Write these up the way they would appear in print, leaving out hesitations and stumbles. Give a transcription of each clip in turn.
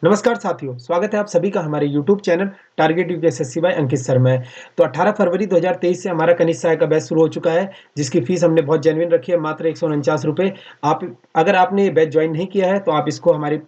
नमस्कार साथियों, स्वागत है आप सभी का हमारे YouTube channel target UPSSC by Ankit sir में। तो 18 फरवरी 2023 से हमारा कनिष्ठ सहायक का बैच शुरू हो चुका है, जिसकी फीस हमने बहुत जेन्युइन रखी है, मात्र ₹149। आप अगर आपने ये बैच ज्वाइन नहीं किया है, तो आप इसको हमारी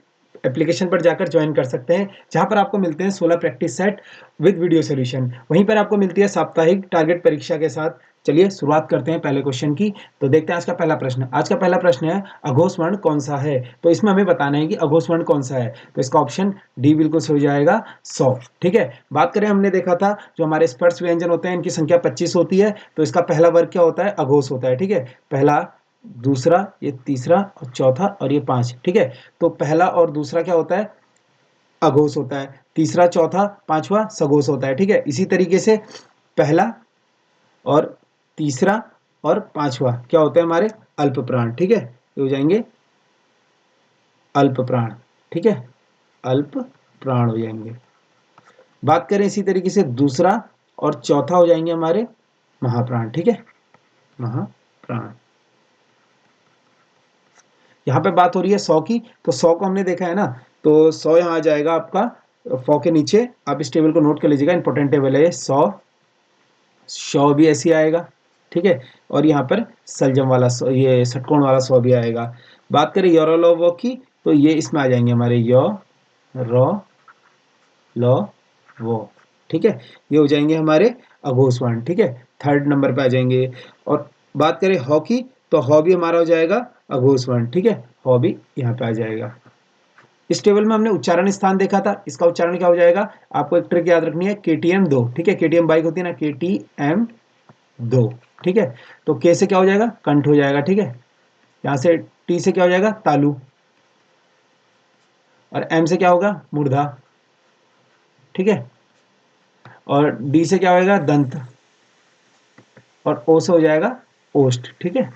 एप्लीकेशन पर जाकर ज्वाइन कर सकते हैं, जहाँ पर आपको मिलते हैं 16 practice set with video solution. वहीं पर आपको मिलती है साप्ताहिक टारगेट परीक्षा के साथ। चलिए शुरुआत करते हैं पहले क्वेश्चन की। तो देखते हैं आज का पहला प्रश्न। आज का पहला प्रश्न है, अघोष वर्ण कौन सा है? तो इसमें हमें बताना है कि अघोष वर्ण कौन सा है। तो इसका ऑप्शन डी बिल्कुल सही हो जाएगा, 100। ठीक है, बात करें, हमने देखा था जो हमारे स्पर्श व्यंजन होते हैं इनकी संख्या 25 होती है। तो इसका पहला वर्ग क्या होता है? अघोष होता है। ठीक है, पहला, दूसरा, ये तीसरा और चौथा और ये 5। ठीक है, तो पहला और दूसरा क्या होता है? अघोष होता है। तीसरा, चौथा, पांचवा सघोष होता है। ठीक है, इसी तरीके से पहला और तीसरा और पांचवा क्या होते हैं? हमारे अल्प प्राण। ठीक है, ये हो जाएंगे अल्प प्राण। ठीक है, अल्प प्राण हो जाएंगे। बात करें इसी तरीके से दूसरा और चौथा हो जाएंगे हमारे महाप्राण। ठीक है, महाप्राण। यहाँ पे बात हो रही है 100 की, तो 100 को हमने देखा है ना, तो 100 यहाँ आ जाएगा आपका 100 के नीचे। आप इस टेबल को नोट कर लीजिएगा, इंपॉर्टेंट टेबल है ये। 100 भी ऐसे ही आएगा। ठीक है, और यहाँ पर सलजम वाला ये षटकोण वाला 100 भी आएगा। बात करें योरो की, तो ये इसमें आ जाएंगे हमारे यो रो लो वो। ठीक है, ये हो जाएंगे हमारे अघोष वर्ण। ठीक है, थर्ड नंबर पे आ जाएंगे। और बात करें हॉ की, तो हॉ भी हमारा हो जाएगा अघोष वर्ण। ठीक है, हॉ भी यहाँ पे आ जाएगा। इस टेबल में हमने उच्चारण स्थान देखा था, इसका उच्चारण क्या हो जाएगा? आपको एक ट्रिक याद रखनी है, KTM 2। ठीक है, KTM बाइक होती है ना, KTM 2। ठीक है, तो के से क्या हो जाएगा? कंठ हो जाएगा। ठीक है, यहाँ से टी से क्या हो जाएगा? तालु। और एम से क्या होगा? मूर्धा। ठीक है, और डी से क्या होएगा? दंत। और ओ से हो जाएगा ओष्ठ। ठीक है,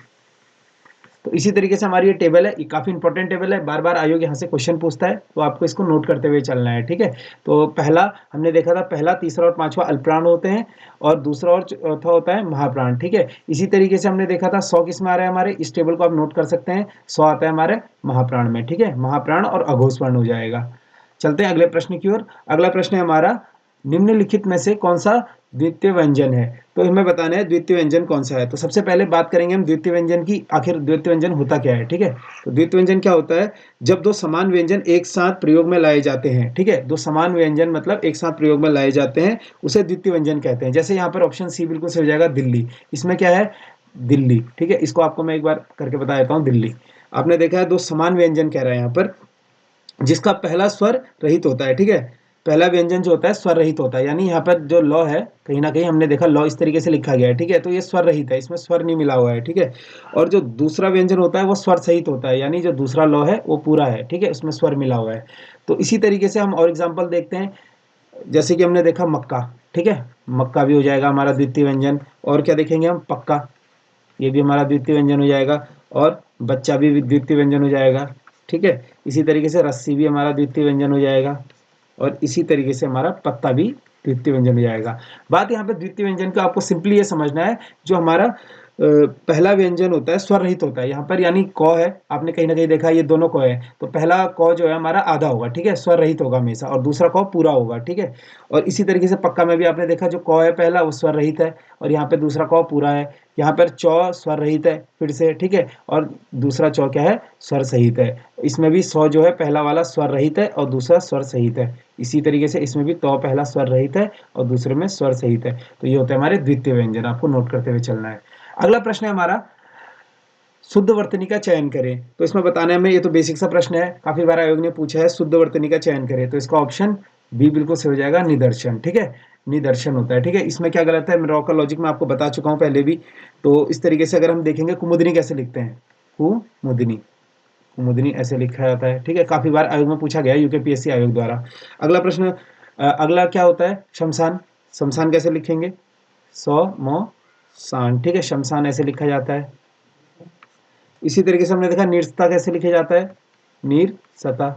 तो इसी तरीके से हमारी ये टेबल है, ये काफी इंपॉर्टेंट टेबल है, बार बार आयोग यहाँ से क्वेश्चन पूछता है, तो आपको इसको नोट करते हुए चलना है। ठीक है, तो पहला हमने देखा था, पहला, तीसरा और पांचवा अल्पप्राण होते हैं, और दूसरा और चौथा होता है महाप्राण। ठीक है, इसी तरीके से हमने देखा था 100 किस में आ रहा है हमारे, इस टेबल को आप नोट कर सकते हैं, 100 आता है हमारे महाप्राण में। ठीक है, महाप्राण और अघोष वर्ण हो जाएगा। चलते हैं अगले प्रश्न की ओर। अगला प्रश्न है हमारा, निम्नलिखित में से कौन सा द्वितीय व्यंजन है? तो हमें बताना है द्वितीय व्यंजन कौन सा है। तो सबसे पहले बात करेंगे हम द्वितीय व्यंजन की, आखिर द्वितीय व्यंजन होता क्या है। ठीक है, तो द्वितीय व्यंजन क्या होता है? जब दो समान व्यंजन एक साथ प्रयोग में लाए जाते हैं। ठीक है, दो समान व्यंजन मतलब एक साथ प्रयोग में लाए जाते हैं, उसे द्वितीय व्यंजन कहते हैं। जैसे यहाँ पर ऑप्शन सी बिल्कुल सही हो जाएगा, दिल्ली। इसमें क्या है? दिल्ली। ठीक है, इसको आपको मैं एक बार करके बता देता हूँ। दिल्ली, आपने देखा है दो समान व्यंजन कह रहा है यहाँ पर, जिसका पहला स्वर रहित होता है। ठीक है, पहला व्यंजन जो होता है स्वर रहित होता है, यानी यहाँ पर जो लॉ है, कहीं ना कहीं हमने देखा लॉ इस तरीके से लिखा गया है। ठीक है, तो ये स्वर रहित है, इसमें स्वर नहीं मिला हुआ है। ठीक है, और जो दूसरा व्यंजन होता है वो स्वर सहित होता है, यानी जो दूसरा लॉ है वो पूरा है। ठीक है, उसमें स्वर मिला हुआ है। तो इसी तरीके से हम और एग्जाम्पल देखते हैं, जैसे कि हमने देखा मक्का। ठीक है, मक्का भी हो जाएगा हमारा द्वितीय व्यंजन। और क्या देखेंगे हम? पक्का, ये भी हमारा द्वितीय व्यंजन हो जाएगा। और बच्चा भी द्वितीय व्यंजन हो जाएगा। ठीक है, इसी तरीके से रस्सी भी हमारा द्वितीय व्यंजन हो जाएगा। और इसी तरीके से हमारा पत्ता भी द्वितीय व्यंजन हो जाएगा। बात यहाँ पे द्वितीय व्यंजन का आपको सिंपली ये समझना है, जो हमारा पहला व्यंजन होता है स्वर रहित होता है यहाँ पर, यानी क है, आपने कहीं ना कहीं देखा ये दोनों क है, तो पहला क जो है हमारा आधा होगा। ठीक है, स्वर रहित होगा हमेशा, और दूसरा क पूरा होगा। ठीक है, और इसी तरीके से पक्का में भी आपने देखा, जो क है पहला वो स्वर रहित है, और यहाँ पे दूसरा क पूरा है। यहाँ पर चौ स्वर रहित है फिर से। ठीक है, और दूसरा चौ क्या है? स्वर सहित है। इसमें भी 100 जो है पहला वाला स्वर रहित है और दूसरा स्वर सहित है। इसी तरीके से इसमें भी तो पहला स्वर रहित है और दूसरे में स्वर सहित है। तो ये होता है हमारे द्वितीय व्यंजन, आपको नोट करते हुए चलना है। अगला प्रश्न है हमारा, शुद्ध वर्तनी का चयन करें। तो इसमें बताने में, ये तो बेसिक सा प्रश्न है, काफी बार आयोग ने पूछा है, शुद्ध वर्तनी का चयन करें। तो इसका ऑप्शन बी बिल्कुल सही हो जाएगा, निदर्शन। ठीक है, निदर्शन होता है। ठीक है, इसमें क्या गलत है? मैं रॉ का लॉजिक में आपको बता चुका हूं पहले भी। तो इस तरीके से अगर हम देखेंगे, कुमुदनी कैसे लिखते हैं? कुमुदनी, कुमुदनी ऐसे लिखा जाता है। ठीक है, काफी बार आयोग में पूछा गया है, यूकेपीएससी आयोग द्वारा। अगला प्रश्न, अगला क्या होता है? शमशान। शमशान कैसे लिखेंगे? सौ मो शान। ठीक है, शमशान ऐसे लिखा जाता है। इसी तरीके से हमने देखा नीरसता कैसे लिखा जाता है? नीर सता।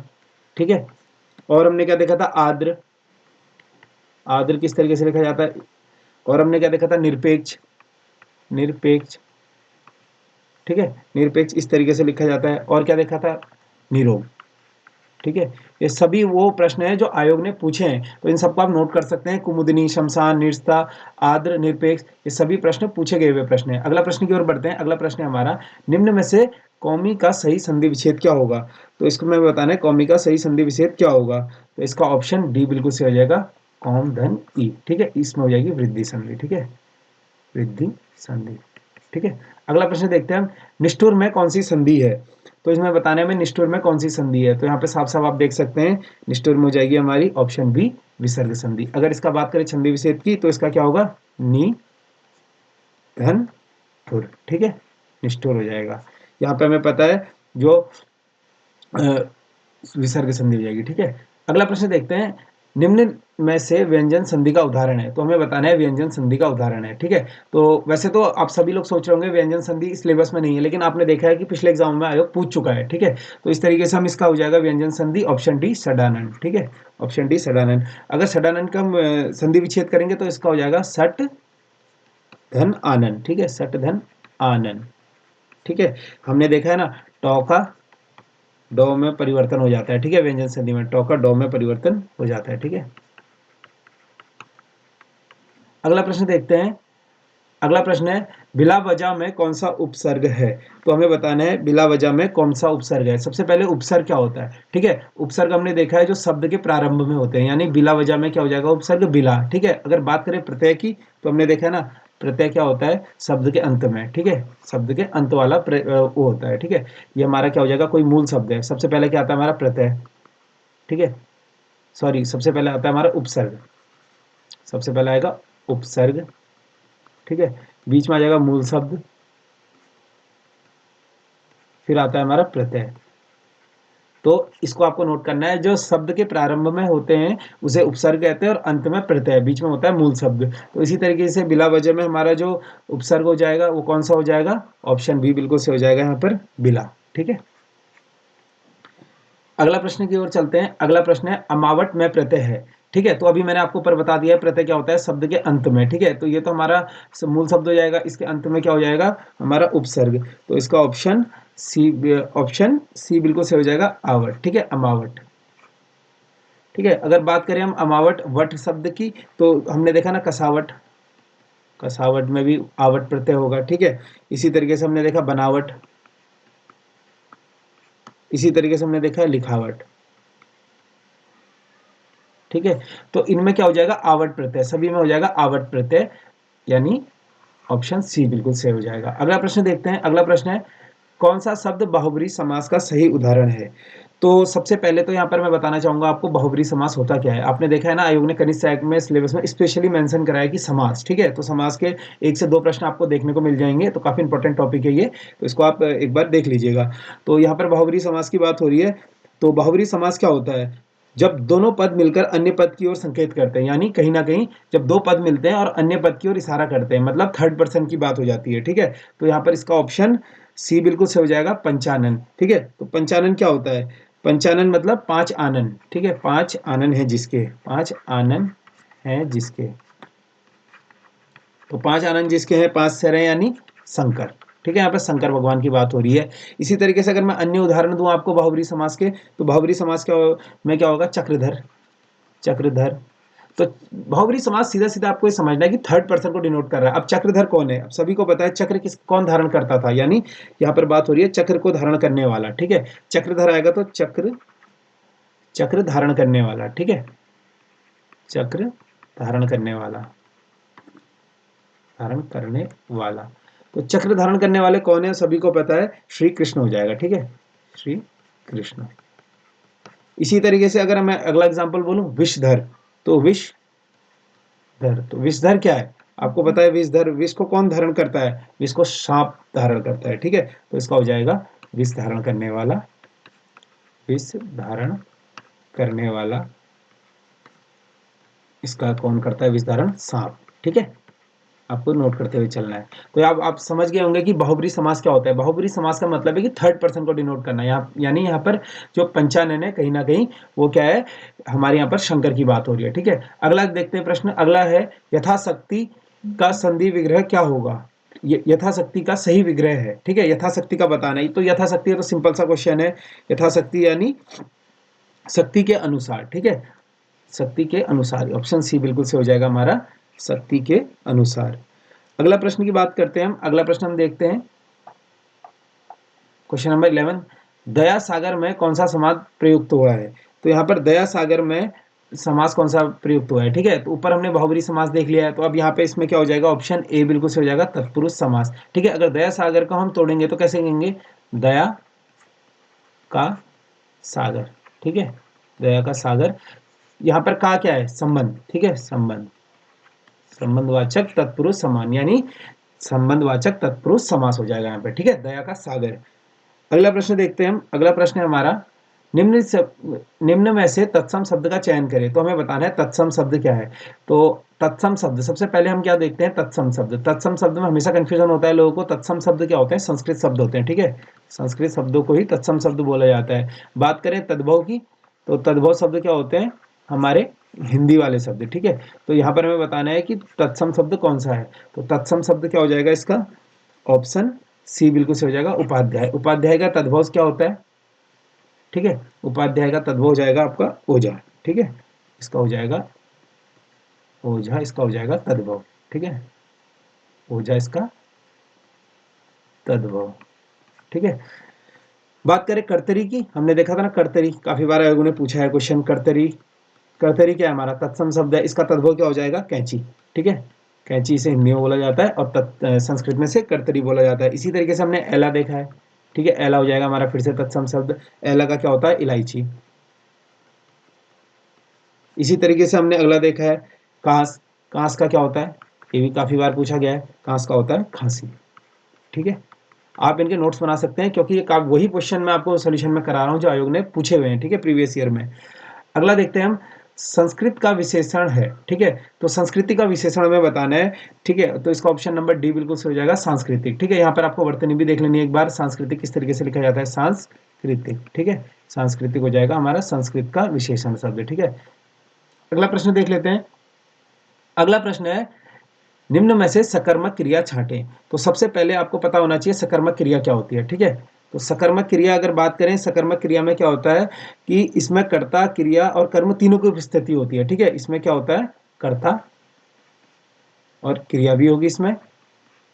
ठीक है, और हमने क्या देखा था? आद्र। आद्र किस तरीके से लिखा जाता है? और हमने क्या देखा था? निरपेक्ष। निरपेक्ष। ठीक है, निरपेक्ष इस तरीके से लिखा जाता है। और क्या देखा था? निरोग। ठीक है, ये सभी वो प्रश्न हैं जो आयोग ने पूछे हैं, तो इन सबको आप नोट कर सकते हैं। कुमुदनी, शमशान, निरस्ता, आर्द्र, निरपेक्ष, ये सभी प्रश्न पूछे गए हुए प्रश्न हैं। अगला प्रश्न की ओर बढ़ते हैं। अगला प्रश्न है हमारा, निम्न में से कौमी का सही संधि विच्छेद क्या होगा? तो इसको मैं बताना है, कौमी का सही संधि विच्छेद क्या होगा? तो इसका ऑप्शन डी बिल्कुल सही हो जाएगा, कौम धन ई। ठीक है, इसमें हो जाएगी वृद्धि संधि। ठीक है, वृद्धि संधि। ठीक है, अगला प्रश्न देखते हैं हम, निष्ठुर में कौन सी संधि है? तो इसमें बताने में निष्ठुर में कौन सी संधि है, तो यहाँ पे साफ साफ आप देख सकते हैं, निष्ठुर में हो जाएगी हमारी ऑप्शन बी, विसर्ग संधि। अगर इसका बात करें छंदी विच्छेद की, तो इसका क्या होगा, नी धन ठुर। ठीक है, निष्ठुर हो जाएगा। यहाँ पे हमें पता है जो विसर्ग संधि हो जाएगी। ठीक है, अगला प्रश्न देखते हैं, निम्न में से व्यंजन संधि का उदाहरण है? तो हमें बताना है व्यंजन संधि का उदाहरण है। ठीक है, तो वैसे तो आप सभी लोग सोच रहे होंगे व्यंजन संधि इस सिलेबस में नहीं है, लेकिन आपने देखा है कि पिछले एग्जाम में आयोग पूछ चुका है। ठीक है, तो इस तरीके से हम इसका हो जाएगा व्यंजन संधि, ऑप्शन डी सडानन। ठीक है, ऑप्शन डी सडानन। अगर सडानन का हम संधि विच्छेद करेंगे तो इसका हो जाएगा सट धन आनन। ठीक है, सट धन आनन। ठीक है, हमने देखा है ना, टॉ का डॉ में परिवर्तन हो जाता है। ठीक है, व्यंजन संधि में टॉ का डॉ में परिवर्तन हो जाता है। ठीक है, अगला प्रश्न देखते हैं। अगला प्रश्न है, बिला वजह में कौन सा उपसर्ग है? तो हमें बताना है बिला वजह में कौन सा उपसर्ग है। सबसे पहले उपसर्ग क्या होता है? ठीक है, उपसर्ग हमने देखा है जो शब्द के प्रारंभ में होते हैं, यानी बिला वजह में क्या हो जाएगा, उपसर्ग बिला। ठीक है, अगर बात करें प्रत्यय की, तो हमने देखा है ना, प्रत्यय क्या होता है, शब्द के अंत में। ठीक है, शब्द के अंत वाला वो होता है। ठीक है, ये हमारा क्या हो जाएगा, कोई मूल शब्द है। सबसे पहले क्या आता है हमारा, प्रत्यय। ठीक है, सॉरी, सबसे पहले आता है हमारा उपसर्ग। सबसे पहले आएगा उपसर्ग। ठीक है, बीच में आ जाएगा मूल शब्द, फिर आता है हमारा प्रत्यय। तो इसको आपको नोट करना है, जो शब्द के प्रारंभ में होते हैं उसे उपसर्ग कहते हैं, और अंत में प्रत्यय, बीच में होता है मूल शब्द। तो इसी तरीके से बिला वजह में हमारा जो उपसर्ग हो जाएगा वो कौन सा हो जाएगा, ऑप्शन बी बिल्कुल से हो जाएगा यहाँ पर, बिला। ठीक है, अगला प्रश्न की ओर चलते हैं। अगला प्रश्न है, अमावट में प्रत्यय है। ठीक है, तो अभी मैंने आपको ऊपर बता दिया है प्रत्यय क्या होता है, शब्द के अंत में। ठीक है, तो ये तो हमारा मूल शब्द हो जाएगा, इसके अंत में क्या हो जाएगा, हमारा उपसर्ग। तो इसका ऑप्शन सी बिल्कुल से हो जाएगा, आवट। ठीक है, अमावट। ठीक है, अगर बात करें हम अमावट वट शब्द की, तो हमने देखा ना कसावट, कसावट में भी आवट प्रत्यय होगा। ठीक है, इसी तरीके से हमने देखा बनावट, इसी तरीके से हमने देखा है लिखावट। ठीक है, तो इनमें क्या हो जाएगा, आवट प्रत्यय, सभी में हो जाएगा आवट प्रत्यय, यानी ऑप्शन सी बिल्कुल सही हो जाएगा। अगला प्रश्न देखते हैं। अगला प्रश्न है, कौन सा शब्द बहुब्री समास का सही उदाहरण है? तो सबसे पहले तो यहाँ पर मैं बताना चाहूंगा आपको बहुब्री समास होता क्या है। आपने देखा है ना, आयोग ने कनिष्ठ सहायक में सिलेबस में स्पेशली मेंशन कराया कि समास। ठीक है, तो समास के 1 से 2 प्रश्न आपको देखने को मिल जाएंगे, तो काफी इंपॉर्टेंट टॉपिक है ये, तो इसको आप एक बार देख लीजिएगा। तो यहाँ पर बहुब्री समास की बात हो रही है। तो बहुब्री समास क्या होता है, जब दोनों पद मिलकर अन्य पद की ओर संकेत करते हैं, यानी कहीं ना कहीं जब दो पद मिलते हैं और अन्य पद की ओर इशारा करते हैं, मतलब थर्ड पर्सन की बात हो जाती है। ठीक है, तो यहाँ पर इसका ऑप्शन सी बिल्कुल से हो जाएगा, पंचानन। ठीक है, तो पंचानन क्या होता है, पंचानन मतलब 5 आनन। ठीक है, 5 आनन है जिसके, 5 आनन है जिसके, तो 5 आनन जिसके हैं, 5 सर हैं, यानी शंकर। ठीक है, यहाँ पे शंकर भगवान की बात हो रही है। इसी तरीके से अगर मैं अन्य उदाहरण दूं आपको बहुब्री समास के, तो बहुब्री समास में क्या होगा, चक्रधर, चक्रधर। तो बहुब्री समास सीधा सीधा आपको ये समझना है कि थर्ड पर्सन को डिनोट कर रहा है। अब चक्रधर कौन है, अब सभी को पता है चक्र किस कौन धारण करता था, यानी यहाँ पर बात हो रही है चक्र को धारण करने वाला। ठीक है, चक्रधर आएगा तो चक्र, चक्र धारण करने वाला। ठीक है, चक्र धारण करने वाला, धारण करने वाला। तो चक्र धारण करने वाले कौन है, सभी को पता है, श्री कृष्ण हो जाएगा। ठीक है, श्री कृष्ण। इसी तरीके से अगर मैं अगला एग्जांपल बोलूं, विषधर, तो विषधर, तो विषधर क्या है, आपको पता है विषधर, विष को कौन धारण करता है, विष को सांप धारण करता है। ठीक है, तो इसका हो जाएगा विष धारण करने वाला, विष धारण करने वाला, इसका कौन करता है विष धारण, सांप। ठीक है, आपको नोट करते हुए चलना है। तो आप समझ गए होंगे कि बहुब्री समास क्या होता है। बहुब्री समास का मतलब है कि थर्ड पर्सन को डिनोट करना, यानी यहाँ पर जो पंचानन है कहीं ना कहीं वो क्या है, हमारे यहाँ पर शंकर की बात हो रही है। ठीक है, अगला देखते हैं प्रश्न। अगला है, यथाशक्ति का संधि विग्रह क्या होगा? यथाशक्ति का सही विग्रह है। ठीक है, यथाशक्ति का बताना है, तो यथाशक्ति है तो सिंपल सा क्वेश्चन है, यथाशक्ति यानी शक्ति के अनुसार, ठीक है, शक्ति के अनुसार। ऑप्शन सी बिल्कुल से हो जाएगा हमारा, शक्ति के अनुसार। अगला प्रश्न की बात करते हैं हम। अगला प्रश्न हम देखते हैं, क्वेश्चन नंबर 11, दया सागर में कौन सा समास प्रयुक्त हुआ है? तो यहाँ पर दया सागर में समास कौन सा प्रयुक्त हुआ है? ठीक है, तो ऊपर हमने बहुब्रीहि समास देख लिया है, तो अब यहाँ पे इसमें क्या हो जाएगा? ऑप्शन ए बिल्कुल से हो जाएगा, तत्पुरुष समास। ठीक है, अगर दया सागर को हम तोड़ेंगे तो कैसे कहेंगे? दया का सागर। ठीक है, दया का सागर। यहाँ पर का क्या है? संबंध। ठीक है, संबंध, संबंधवाचक तत्पुरुष समान, यानी संबंधवाचक तत्पुरुष समास हो जाएगा यहाँ पे। ठीक है, दया का सागर। अगला प्रश्न देखते हैं हम। अगला प्रश्न है हमारा, निम्न में से तत्सम शब्द का चयन करें। तो हमें बताना है तत्सम शब्द क्या है। तो तत्सम शब्द, सबसे पहले हम क्या देखते हैं? तत्सम शब्द। तत्सम शब्द में हमेशा कंफ्यूजन होता है लोगों को। तत्सम शब्द क्या होते हैं? संस्कृत शब्द होते हैं। ठीक है, संस्कृत शब्दों को ही तत्सम शब्द बोला जाता है। बात करें तद्भव की, तो तद्भव शब्द क्या होते हैं? हमारे हिंदी वाले शब्द। ठीक है, तो यहाँ पर हमें बताना है कि तत्सम शब्द कौन सा है। तो तत्सम शब्द क्या हो जाएगा इसका? ऑप्शन सी बिल्कुल से हो जाएगा, उपाध्याय। उपाध्याय का तद्भव क्या होता है? ठीक है, उपाध्याय का तद्भव हो जाएगा आपका ओझा। ठीक है, इसका हो जाएगा ओझा, इसका हो जाएगा तद्भव। ठीक है, ओझा इसका तद्भव। ठीक है, बात करें कर्तरी की, हमने देखा था ना कर्तरी, काफी बार आयोगों ने पूछा है क्वेश्चन कर्तरी। कर्तरी क्या है? हमारा तत्सम शब्द है, इसका तद्भव क्या हो जाएगा? कैंची। ठीक है, कैंची से हिंदी में बोला जाता है और संस्कृत में से कर्तरी बोला जाता है। इसी तरीके से हमने एला देखा है। ठीक है, एला हो जाएगा हमारा फिर से तत्सम शब्द। एला का क्या होता है? इलायची। इसी तरीके से हमने अगला देखा है कांस। कांस का क्या होता है? ये भी काफी बार पूछा गया है। कांस का होता है खांसी। ठीक है, आप इनके नोट्स बना सकते हैं क्योंकि ये वही क्वेश्चन मैं आपको सोल्यूशन में करा रहा हूं जो आयोग ने पूछे हुए हैं। ठीक है, प्रीवियस ईयर में। अगला देखते हैं हम, संस्कृत का विशेषण है। ठीक है, तो संस्कृति का विशेषण हमें बताना है। ठीक है, तो इसका ऑप्शन नंबर डी बिल्कुल से हो जाएगा, सांस्कृतिक। ठीक है, यहाँ पर आपको वर्तनी भी देख लेनी है एक बार। सांस्कृतिक किस तरीके से लिखा जाता है? सांस्कृतिक। ठीक है, सांस्कृतिक हो जाएगा हमारा संस्कृत का विशेषण शब्द। ठीक है, अगला प्रश्न देख लेते हैं। अगला प्रश्न है, निम्न में से सकर्मक क्रिया छांटें। तो सबसे पहले आपको पता होना चाहिए सकर्मक क्रिया क्या होती है। ठीक है, तो सकर्मक क्रिया अगर बात करें, सकर्मक क्रिया में क्या होता है कि इसमें कर्ता, क्रिया और कर्म तीनों की उपस्थिति होती है। ठीक है, इसमें क्या होता है? कर्ता और क्रिया भी होगी इसमें,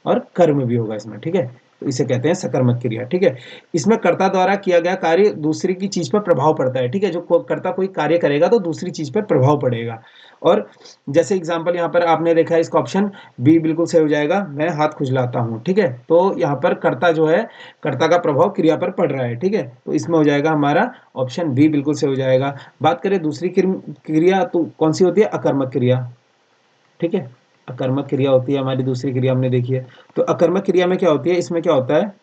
और कर्म भी होगा इसमें। ठीक है, तो इसे कहते हैं सकर्मक क्रिया। ठीक है, इसमें कर्ता द्वारा किया गया कार्य दूसरी की चीज पर प्रभाव पड़ता है। ठीक है, जो कर्ता कोई कार्य करेगा तो दूसरी चीज पर प्रभाव पड़ेगा। और जैसे एग्जांपल यहाँ पर आपने देखा है, इसका ऑप्शन बी बिल्कुल सही हो जाएगा, मैं हाथ खुजलाता हूँ। ठीक है, तो यहाँ पर कर्ता जो है, कर्ता का प्रभाव क्रिया पर पड़ रहा है। ठीक है, तो इसमें हो जाएगा हमारा ऑप्शन बी बिल्कुल सही हो जाएगा। बात करें दूसरी क्रिया, तो कौन सी होती है? अकर्मक क्रिया। ठीक है, अकर्मक क्रिया होती है हमारी दूसरी क्रिया, हमने देखी है। तो अकर्मक क्रिया में क्या होती है? इसमें क्या होता है?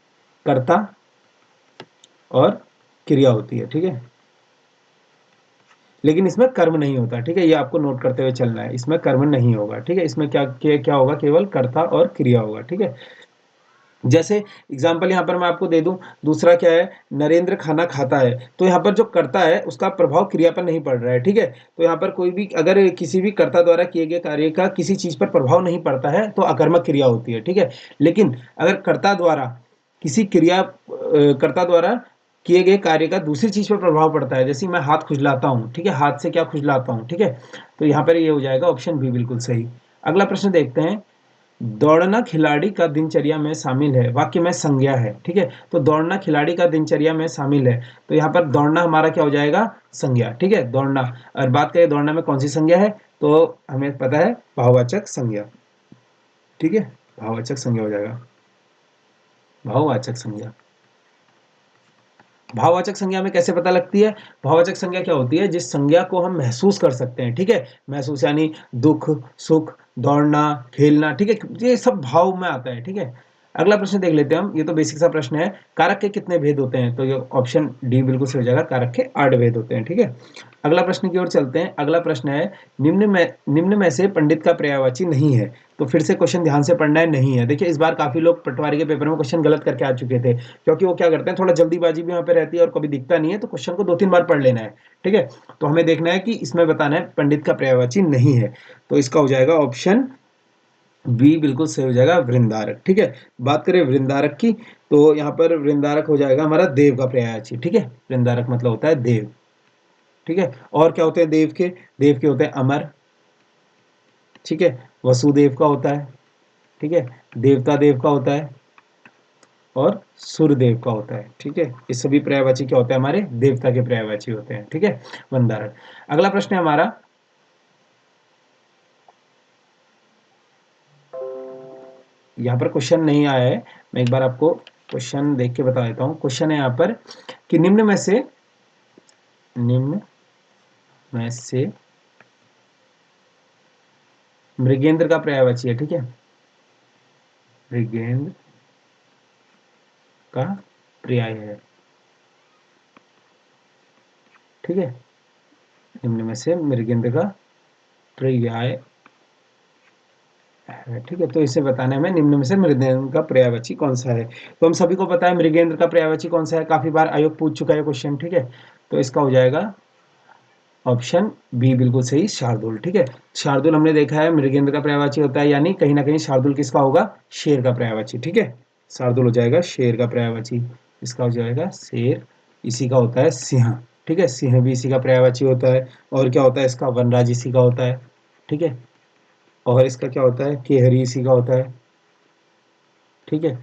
कर्ता और क्रिया होती है। ठीक है, लेकिन इसमें कर्म नहीं होता। ठीक है, ये आपको नोट करते हुए चलना है, इसमें कर्म नहीं होगा। ठीक है, इसमें क्या होगा? केवल कर्ता और क्रिया होगा। ठीक है, जैसे एग्जाम्पल यहाँ पर मैं आपको दे दूं, दूसरा क्या है? नरेंद्र खाना खाता है। तो यहाँ पर जो कर्ता है उसका प्रभाव क्रिया पर नहीं पड़ रहा है। ठीक है, तो यहाँ पर कोई भी अगर किसी भी कर्ता द्वारा किए गए कार्य का किसी चीज पर प्रभाव नहीं पड़ता है तो अकर्मक क्रिया होती है। ठीक है, लेकिन अगर कर्ता द्वारा किसी क्रिया कर्ता द्वारा किए गए कार्य का दूसरी चीज पर प्रभाव पड़ता है, जैसे मैं हाथ खुजलाता हूँ। ठीक है, हाथ से क्या खुजलाता हूँ? ठीक है, तो यहाँ पर ये हो जाएगा ऑप्शन बी बिल्कुल सही। अगला प्रश्न देखते हैं, दौड़ना खिलाड़ी का दिनचर्या में शामिल है, वाक्य में संज्ञा है। ठीक है, तो दौड़ना खिलाड़ी का दिनचर्या में शामिल है, तो यहाँ पर दौड़ना हमारा क्या हो जाएगा? संज्ञा। ठीक है, दौड़ना। और बात करें दौड़ना में कौन सी संज्ञा है, तो हमें पता है भाववाचक संज्ञा। ठीक है, भाववाचक संज्ञा हो जाएगा, भाववाचक संज्ञा। भाववाचक संज्ञा में कैसे पता लगती है? भाववाचक संज्ञा क्या होती है? जिस संज्ञा को हम महसूस कर सकते हैं। ठीक है, महसूस यानी दुख, सुख, दौड़ना, खेलना। ठीक है, ये सब भाव में आता है। ठीक है, अगला प्रश्न देख लेते हैं हम। ये तो बेसिक सा प्रश्न है, कारक के कितने भेद होते हैं? तो ये ऑप्शन डी बिल्कुल सही हो जाएगा, कारक के 8 भेद होते हैं। ठीक है, अगला प्रश्न की ओर चलते हैं। अगला प्रश्न है, निम्न में से पंडित का पर्यायवाची नहीं है। तो फिर से क्वेश्चन ध्यान से पढ़ना है, नहीं है। देखिए, इस बार काफी लोग पटवारी के पेपर में क्वेश्चन गलत करके आ चुके थे, क्योंकि वो क्या करते हैं, थोड़ा जल्दीबाजी भी वहां पे रहती है और कभी दिखता नहीं है, तो क्वेश्चन को 2-3 बार पढ़ लेना है। ठीक है, तो हमें देखना है कि इसमें बताना है पंडित का पर्यायवाची नहीं है, तो इसका हो जाएगा ऑप्शन बी बिल्कुल सही हो जाएगा, वृंदारक। ठीक है, बात करें वृंदारक की, तो यहाँ पर वृंदारक हो जाएगा हमारा देव का पर्यायवाची। ठीक है, वृंदारक मतलब होता है देव। ठीक है। और क्या होते हैं देव के? देव के होते हैं अमर, ठीक है। वसुदेव का होता है, ठीक है। देवता देव का होता है और सूर्यदेव का होता है, ठीक है। ये सभी पर्यायवाची क्या होते हैं? हमारे देवता के पर्यायवाची होते हैं, ठीक है। वंदारण। अगला प्रश्न है हमारा, यहाँ पर क्वेश्चन नहीं आया है, मैं एक बार आपको क्वेश्चन देख के बता देता हूँ। क्वेश्चन है यहाँ पर कि निम्न में से मृगेंद्र का पर्यायवाची है, ठीक है। मृगेंद्र का पर्याय है, ठीक है। निम्न में से मृगेंद्र का पर्याय है, ठीक है। तो इसे बताने में निम्न में से मृगेंद्र का पर्यायवाची कौन सा है। तो हम सभी को पता है मृगेंद्र का पर्यायवाची कौन सा है, काफी बार आयोग पूछ चुका है क्वेश्चन, ठीक है। तो इसका हो जाएगा ऑप्शन बी बिल्कुल सही, शार्दुल, ठीक है। शार्दुल हमने देखा है मृगेंद्र का पर्यायवाची होता है, यानी कहीं ना कहीं शार्दुल किसका होगा? शेर का पर्यायवाची, ठीक है। शार्दुल हो जाएगा शेर का पर्यायवाची, इसका हो जाएगा शेर। इसी का होता है सिंह, ठीक है। सिंह भी इसी का पर्यायवाची होता है। और क्या होता है इसका? वनराज इसी का होता है, ठीक है। और इसका क्या होता है? केहरी इसी का होता है, ठीक है।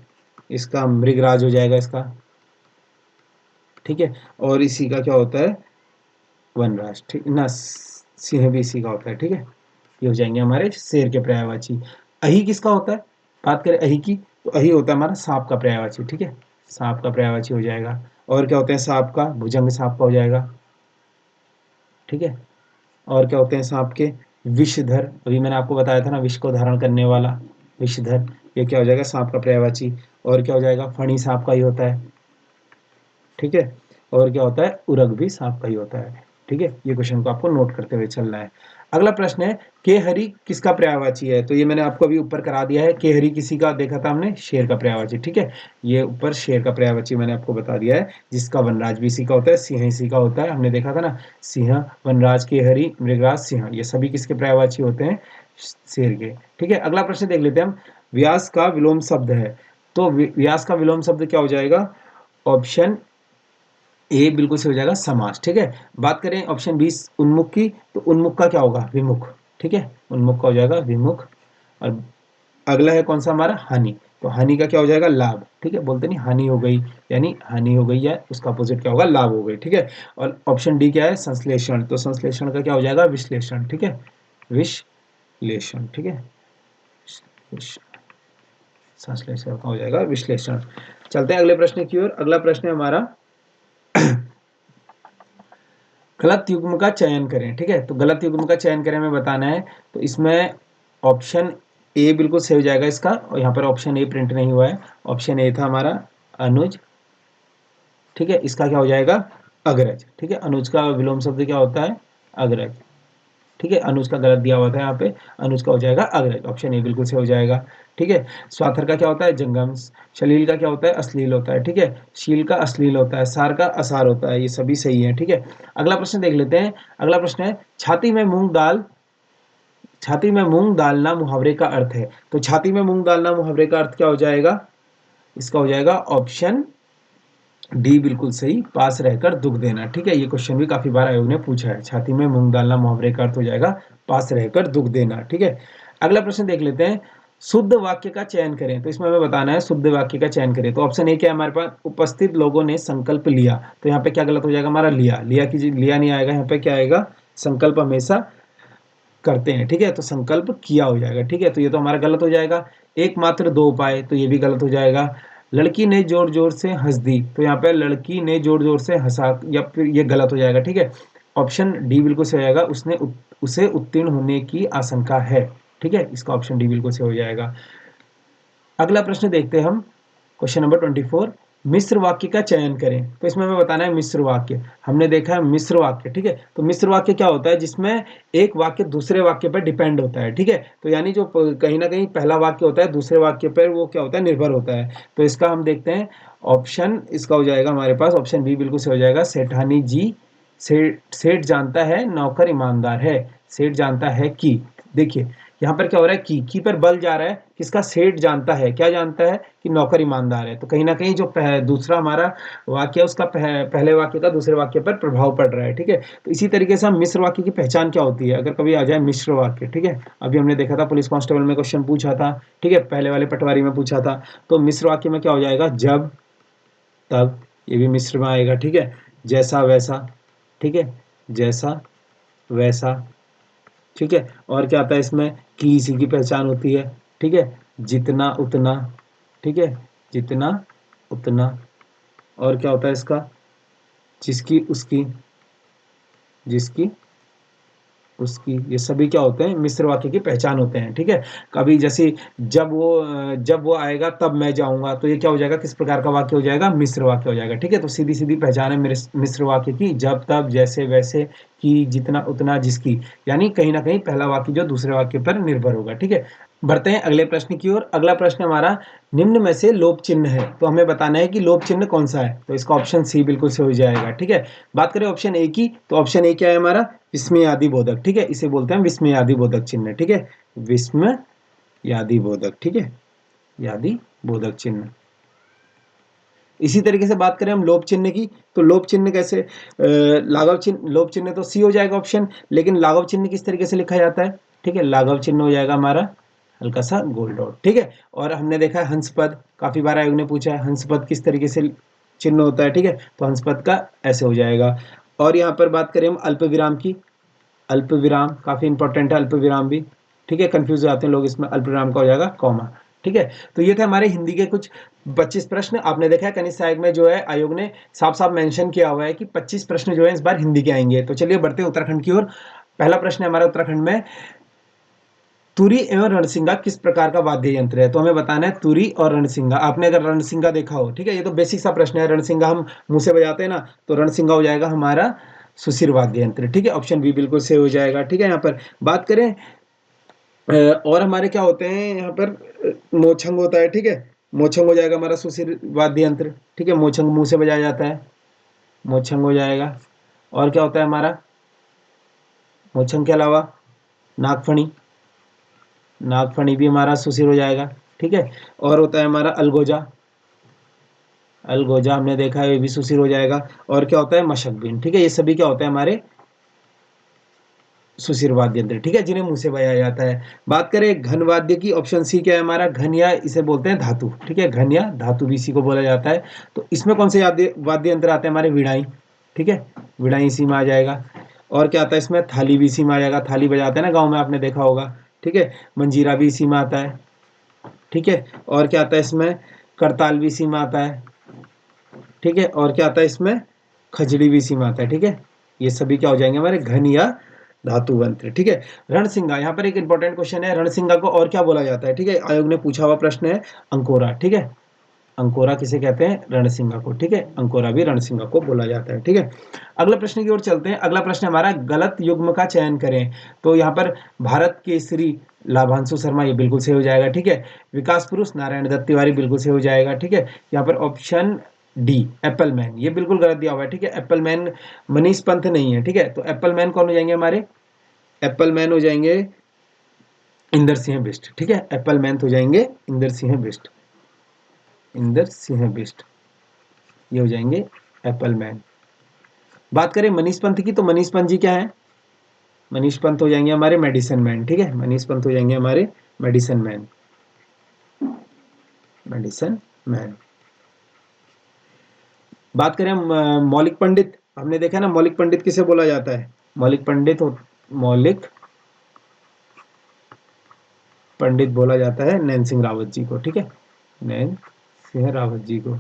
इसका मृगराज हो जाएगा इसका, ठीक है। और इसी का क्या होता है? वनराज, ठीक ना। सिंह भी इसी का होता है, ठीक है। ये हो जाएंगे हमारे शेर के पर्यायवाची। अही किसका होता है? बात करें अही की, तो अही होता है हमारा सांप का पर्यायवाची, ठीक है। सांप का पर्यायवाची हो जाएगा। और क्या होते हैं सांप का? भुजंग सांप का हो जाएगा, ठीक है। और क्या होते हैं सांप के? विषधर, अभी मैंने आपको बताया था ना, विष को धारण करने वाला विषधर, ये क्या हो जाएगा? सांप का पर्यायवाची। और क्या हो जाएगा? फणी सांप का ही होता है, ठीक है। और क्या होता है? उरग भी सांप का ही होता है, ठीक है। ये क्वेश्चन को आपको नोट करते हुए चलना है। अगला प्रश्न है केहरी किसका पर्यायवाची है? तो ये मैंने आपको अभी ऊपर करा दिया है। केहरी किसी का देखा था हमने? शेर का पर्यायवाची, ठीक है। ये ऊपर शेर का पर्यायवाची मैंने आपको बता दिया है, जिसका वनराज भी इसी का होता है, सिंह इसी का होता है, हमने देखा था ना। सिंह, वनराज, केहरी, मृगराज, सिंह, ये सभी किसके पर्यायवाची होते हैं? शेर के, ठीक है। अगला प्रश्न देख लेते हैं हम। व्यास का विलोम शब्द है, तो व्यास का विलोम शब्द क्या हो जाएगा? ऑप्शन ए बिल्कुल से हो जाएगा समास, ठीक है। बात करें ऑप्शन बी उन्मुख की, तो उन्मुख का क्या होगा? विमुख, ठीक है। उन्मुख का हो जाएगा विमुख। और अगला है कौन सा हमारा? हानि, तो हानि का क्या हो जाएगा? लाभ, ठीक है। बोलते नहीं हानि हो गई, यानी हानि हो गई है, उसका अपोजिट क्या होगा? लाभ हो गई, ठीक है। और ऑप्शन डी क्या है? संश्लेषण, तो संश्लेषण का क्या हो जाएगा? विश्लेषण, ठीक है। विश्लेषण, ठीक है। संश्लेषण का हो जाएगा विश्लेषण। चलते हैं अगले प्रश्न की ओर। अगला प्रश्न है हमारा गलत युग्म का चयन करें, ठीक है। तो गलत युग्म का चयन करें हमें बताना है। तो इसमें ऑप्शन ए बिल्कुल सही हो जाएगा इसका, और यहाँ पर ऑप्शन ए प्रिंट नहीं हुआ है। ऑप्शन ए था हमारा अनुज, ठीक है। इसका क्या हो जाएगा? अग्रज, ठीक है। अनुज का विलोम शब्द क्या होता है? अग्रज, ठीक है। अनुज का गलत दिया हुआ था यहाँ पे, अनुज का हो जाएगा अग्रज, ऑप्शन ए बिल्कुल से हो जाएगा, ठीक है। स्वाथर का क्या होता है? जंगम। शलील का क्या होता है? अश्लील होता है, ठीक है। शील का अश्लील होता है, सार का असार होता है, ये सभी सही है, ठीक है। अगला प्रश्न देख लेते हैं। अगला प्रश्न है छाती में मूंग डालना मुहावरे का अर्थ है। तो छाती में मूंग डालना मुहावरे का अर्थ क्या हो जाएगा? इसका हो जाएगा ऑप्शन डी बिल्कुल सही, पास रहकर दुख देना, ठीक है। ये क्वेश्चन भी काफी बार आयोग ने पूछा है। छाती में मूंग डालना मुहावरे का अर्थ हो जाएगा पास रहकर दुख देना, ठीक है। अगला प्रश्न देख लेते हैं। शुद्ध वाक्य का चयन करें, तो इसमें हमें बताना है शुद्ध वाक्य का चयन करें। तो ऑप्शन ए क्या है हमारे पास? उपस्थित लोगों ने संकल्प लिया, तो यहाँ पे क्या गलत हो जाएगा हमारा? लिया, लिया नहीं आएगा, यहाँ पे क्या आएगा? संकल्प हमेशा करते हैं, ठीक है। तो संकल्प किया हो जाएगा, ठीक है। तो ये तो हमारा गलत हो जाएगा। एकमात्र दो उपाय, तो ये भी गलत हो जाएगा। लड़की ने जोर जोर से हंस दी, तो यहाँ पे लड़की ने जोर जोर से हंसा, या फिर ये गलत हो जाएगा, ठीक है। ऑप्शन डी बिल्कुल सही हो जाएगा, उसे उत्तीर्ण होने की आशंका है, ठीक है। इसका ऑप्शन डी बिल्कुल सही हो जाएगा। अगला प्रश्न देखते हैं हम, क्वेश्चन नंबर 24। मिश्र वाक्य का चयन करें, तो इसमें हमें बताना है मिश्र वाक्य। हमने देखा है मिश्र वाक्य, ठीक है। तो मिश्र वाक्य क्या होता है? जिसमें एक वाक्य दूसरे वाक्य पर डिपेंड होता है, ठीक है। तो यानी जो कहीं ना कहीं पहला वाक्य होता है दूसरे वाक्य पर वो क्या होता है? निर्भर होता है। तो इसका हम देखते हैं ऑप्शन, इसका हो जाएगा हमारे पास ऑप्शन बी बिल्कुल से हो जाएगा, सेठानी जी। सेठ जानता है नौकर ईमानदार है, सेठ जानता है कि, देखिए यहाँ पर क्या हो रहा है, की पर बल जा रहा है, किसका, सेठ जानता है, क्या जानता है कि नौकर ईमानदार है। तो कहीं ना कहीं जो दूसरा हमारा वाक्य है उसका पहले वाक्य का दूसरे वाक्य पर प्रभाव पड़ रहा है, ठीक है। तो इसी तरीके से हम मिश्र वाक्य की पहचान क्या होती है, अगर कभी आ जाए मिश्र वाक्य, ठीक है। अभी हमने देखा था पुलिस कांस्टेबल में क्वेश्चन पूछा था, ठीक है, पहले वाले पटवारी में पूछा था। तो मिश्र वाक्य में क्या हो जाएगा, जब तब, ये भी मिश्र में आएगा, ठीक है। जैसा वैसा, ठीक है, जैसा वैसा, ठीक है। और क्या आता है इसमें, की इसी की पहचान होती है, ठीक है। जितना उतना, ठीक है, जितना उतना। और क्या होता है इसका, जिसकी उसकी, जिसकी उसकी, ये सभी क्या होते हैं, मिश्र वाक्य की पहचान होते हैं, ठीक है। कभी जैसे जब वो आएगा तब मैं जाऊंगा, तो ये क्या हो जाएगा, किस प्रकार का वाक्य हो जाएगा, मिश्र वाक्य हो जाएगा, ठीक है। तो सीधी सीधी पहचान है मिश्र वाक्य की, जब तब जैसे वैसे की जितना उतना जिसकी, यानी कहीं ना कहीं पहला वाक्य जो दूसरे वाक्य पर निर्भर होगा, ठीक है। बढ़ते हैं अगले प्रश्न की ओर। अगला प्रश्न हमारा, निम्न में से लोप चिन्ह है, तो हमें बताना है कि लोप चिन्ह कौन सा है। तो इसका ऑप्शन सी बिल्कुल सही हो जाएगा, ठीक है। बात करें ऑप्शन ए की, तो ऑप्शन ए क्या है हमारा, विस्मयादि बोधक, ठीक है। इसे बोलते हैं विस्मयादि बोधक चिन्ह, ठीक है, विस्मयादि बोधक, ठीक है, यादि बोधक चिन्ह। इसी तरीके से बात करें हम लोप चिन्ह की, तो लोप चिन्ह कैसे, लाघव चिन्ह, लोप चिन्ह तो सी हो जाएगा ऑप्शन, लेकिन लाघव चिन्ह किस तरीके से लिखा जाता है, ठीक है। लाघव चिन्ह हो जाएगा हमारा हल्का सा गोल डॉट, ठीक है। और हमने देखा है हंसपद, काफी बार आयोग ने पूछा है हंसपद किस तरीके से चिन्ह होता है, ठीक है। तो हंसपद का ऐसे हो जाएगा। और यहाँ पर बात करें हम अल्प विराम की, अल्प विराम काफी इंपॉर्टेंट है, अल्प विराम भी, ठीक है। कंफ्यूज हो जाते हैं लोग इसमें, अल्प विराम का हो जाएगा कॉमा, ठीक है। तो ये थे हमारे हिंदी के कुछ 25 प्रश्न। आपने देखा है कनिष्ठ सहायक में जो है आयोग ने साफ साफ मेंशन किया हुआ है कि 25 प्रश्न जो है इस बार हिंदी के आएंगे। तो चलिए बढ़ते हैं उत्तराखंड की ओर। पहला प्रश्न है हमारा उत्तराखंड में, तुरी एवं रणसिंगा किस प्रकार का वाद्य यंत्र है। तो हमें बताना है तुरी और रणसिंगा। आपने अगर रणसिंगा देखा हो, ठीक है, ये तो बेसिक सा प्रश्न है। रणसिंगा हम मुंह से बजाते हैं ना, तो रणसिंगा हो जाएगा हमारा सुशिर वाद्य यंत्र, ठीक है। ऑप्शन बी बिल्कुल सही हो जाएगा, ठीक है। यहाँ पर बात करें और हमारे क्या होते हैं यहाँ पर, मोछंग होता है, ठीक है। मोछंग हो जाएगा हमारा सुशिर वाद्य यंत्र, ठीक है। मोछंग मुंह से बजाया जाता है, मोछंग हो जाएगा। और क्या होता है हमारा, मोछंग के अलावा नागफणी, नागफणी भी हमारा सुशिर हो जाएगा, ठीक है। और होता है हमारा अलगोजा, अलगोजा हमने देखा है ये भी सुशिर हो जाएगा। और क्या होता है मशकबिन, ठीक है। ये सभी क्या होते हैं हमारे सुशिर वाद्य यंत्र, ठीक है, जिन्हें मुंह से बजाया जाता है। बात करें घन वाद्य की, ऑप्शन सी क्या है हमारा, घन या इसे बोलते हैं धातु, ठीक है, घन या धातु भी इसी को बोला जाता है। तो इसमें कौन से वाद्य यंत्र आते हैं हमारे, विड़ाई, ठीक है, विड़ाई इसी में आ जाएगा। और क्या आता है इसमें, थाली भी इसी में आ जाएगा, थाली बजाते हैं ना गाँव में, आपने देखा होगा, ठीक है। मंजीरा भी इसी में आता है, ठीक है। और क्या आता है इसमें, करताल भी इसी में आता है, ठीक है। और क्या आता है इसमें, खजड़ी भी इसी में आता है, ठीक है। ये सभी क्या हो जाएंगे हमारे घन या धातु यंत्र, ठीक है। रणसिंगा, यहाँ पर एक इंपॉर्टेंट क्वेश्चन है, रणसिंगा को और क्या बोला जाता है, ठीक है। आयोग ने पूछा हुआ प्रश्न है, अंकोरा, ठीक है। अंकोरा किसे कहते हैं, रणसिंगा को, ठीक है। अंकोरा भी रणसिंगा को बोला जाता है, ठीक है। अगले प्रश्न की ओर चलते हैं। अगला प्रश्न हमारा, गलत युग्म का चयन करें। तो यहाँ पर भारत केसरी लाभांशु शर्मा, ये बिल्कुल सही हो जाएगा, ठीक है। विकास पुरुष नारायण दत्त तिवारी बिल्कुल सही हो जाएगा, ठीक है। यहाँ पर ऑप्शन डी एप्पल मैन, ये बिल्कुल गलत दिया हुआ है, ठीक है। एप्पल मैन मनीष पंथ नहीं है, ठीक है। तो एप्पल मैन कौन हो जाएंगे हमारे, एप्पल मैन हो जाएंगे इंदर सिंह बिष्ट, ठीक है। एप्पल मैन हो जाएंगे इंदर सिंह बिष्ट, इंदर सिंह बिष्ट, ये हो जाएंगे एप्पल मैन। बात करें मनीष पंत की, तो मनीष पंत जी क्या है, मनीष पंत हो जाएंगे हमारे मेडिसिन मैन, ठीक है। मनीष पंत हो जाएंगे हमारे मेडिसिन मैन, मेडिसिन मैन। बात करें मौलिक पंडित, हमने देखा ना मौलिक पंडित किसे बोला जाता है, मौलिक पंडित मौलिक पंडित बोला जाता है नैन सिंह रावत जी को, ठीक है, नैन सिंह रावत जी को।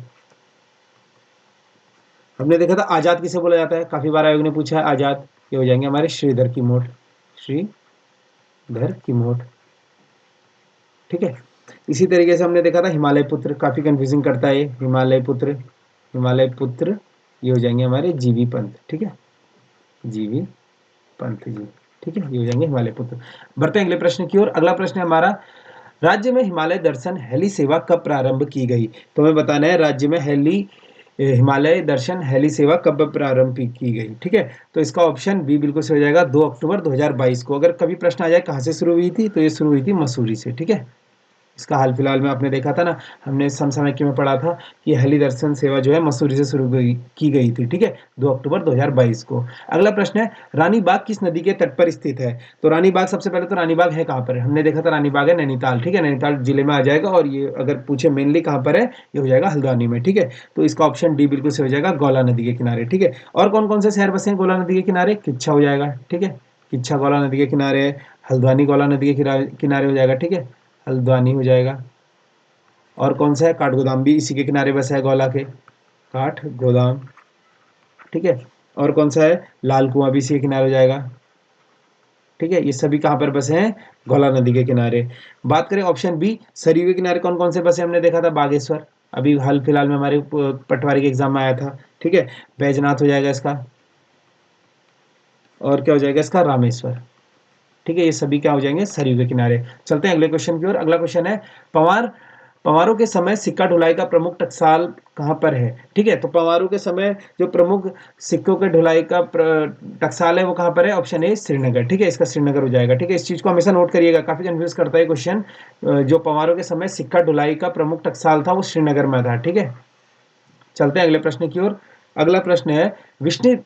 हमने देखा था आजाद किसे बोला जाता है, काफी बार आयोग ने पूछा है आजाद, ये हो जाएंगे हमारे श्रीधर किमोट, श्रीधर किमोट, ठीक है। इसी तरीके से हमने देखा था हिमालय पुत्र, काफी कंफ्यूजिंग करता है हिमालय पुत्र, हिमालय पुत्र, ये हो जाएंगे हमारे जीवी पंत, ठीक है, जीवी पंत जी, ठीक है, ये हो जाएंगे हिमालय पुत्र। बढ़ते हैं अगले प्रश्न की ओर। अगला प्रश्न है हमारा, राज्य में हिमालय दर्शन हेली सेवा कब प्रारंभ की गई। तो हमें बताना है राज्य में हेली हिमालय दर्शन हेली सेवा कब प्रारंभ की गई? ठीक है, तो इसका ऑप्शन बी बिल्कुल सही हो जाएगा, 2 अक्टूबर 2022 को। अगर कभी प्रश्न आ जाए कहाँ से शुरू हुई थी, तो ये शुरू हुई थी मसूरी से। ठीक है, इसका हाल फिलहाल में आपने देखा था ना, हमने समसामयिकी में पढ़ा था कि हेली दर्शन सेवा जो है मसूरी से शुरू की गई थी। ठीक है, 2 अक्टूबर 2022 को। अगला प्रश्न है, रानी बाग किस नदी के तट पर स्थित है? तो रानी बाग, सबसे पहले तो रानी बाग है कहाँ पर? हमने देखा था रानी बाग है नैनीताल। ठीक है, नैनीताल जिले में आ जाएगा, और ये अगर पूछे मेनली कहाँ पर है, ये हो जाएगा हल्द्वानी में। ठीक है, तो इसका ऑप्शन डी बिल्कुल सही हो जाएगा, गौला नदी के किनारे। ठीक है, और कौन कौन से शहर बसे हैं गौला नदी के किनारे? किच्छा हो जाएगा। ठीक है, किच्छा गौला नदी के किनारे है। हल्द्वानी गौला नदी के किनारे हो जाएगा। ठीक है, हल्द्वानी हो जाएगा। और कौन सा है? काठगोदाम भी इसी के किनारे बसा है, गौला के, काठगोदाम। ठीक है, और कौन सा है? लाल कुआं भी इसी के किनारे हो जाएगा। ठीक है, ये सभी कहाँ पर बसे हैं? गौला नदी के किनारे। बात करें ऑप्शन बी, सरयू के किनारे कौन कौन से बसे? हमने देखा था बागेश्वर, अभी हाल फिलहाल में हमारे पटवारी के एग्जाम में आया था। ठीक है, बैजनाथ हो जाएगा इसका, और क्या हो जाएगा इसका? रामेश्वर। ठीक है, ये सभी क्या हो जाएंगे? सरयू के किनारे। चलते हैं अगले क्वेश्चन की ओर। अगला क्वेश्चन है, पवार पंवारों के समय सिक्का ढुलाई का प्रमुख टकसाल कहाँ पर है? ठीक है, तो पंवारों के समय जो प्रमुख सिक्कों के ढुलाई का टकसाल है वो कहाँ पर है? Option A Srinagar. ठीक है, इसका श्रीनगर हो जाएगा। ठीक है, इस चीज को हमेशा नोट करिएगा, काफी कंफ्यूज करता है क्वेश्चन। जो पंवारों के समय सिक्का ढुलाई का प्रमुख टकसाल था वो श्रीनगर में था। ठीक है, चलते हैं अगले प्रश्न की ओर। अगला प्रश्न है, विष्णु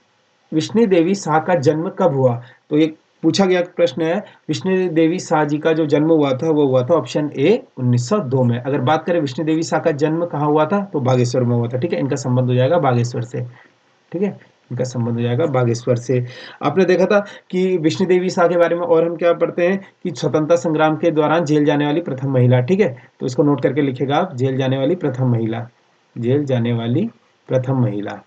विष्णु देवी शाह का जन्म कब हुआ? तो ये पूछा गया प्रश्न है, विष्णु देवी शाह जी का जो जन्म हुआ था वो हुआ था ऑप्शन ए 1902 में। अगर बात करें विष्णु देवी शाह का जन्म कहाँ हुआ था, तो बागेश्वर में हुआ था। ठीक है, इनका संबंध हो जाएगा बागेश्वर से। ठीक है, इनका संबंध हो जाएगा बागेश्वर से। आपने देखा था कि विष्णु देवी शाह के बारे में और हम क्या पढ़ते हैं कि स्वतंत्रता संग्राम के दौरान जेल जाने वाली प्रथम महिला। ठीक है, तो इसको नोट करके लिखेगा आप, जेल जाने वाली प्रथम महिला, जेल जाने वाली प्रथम महिला,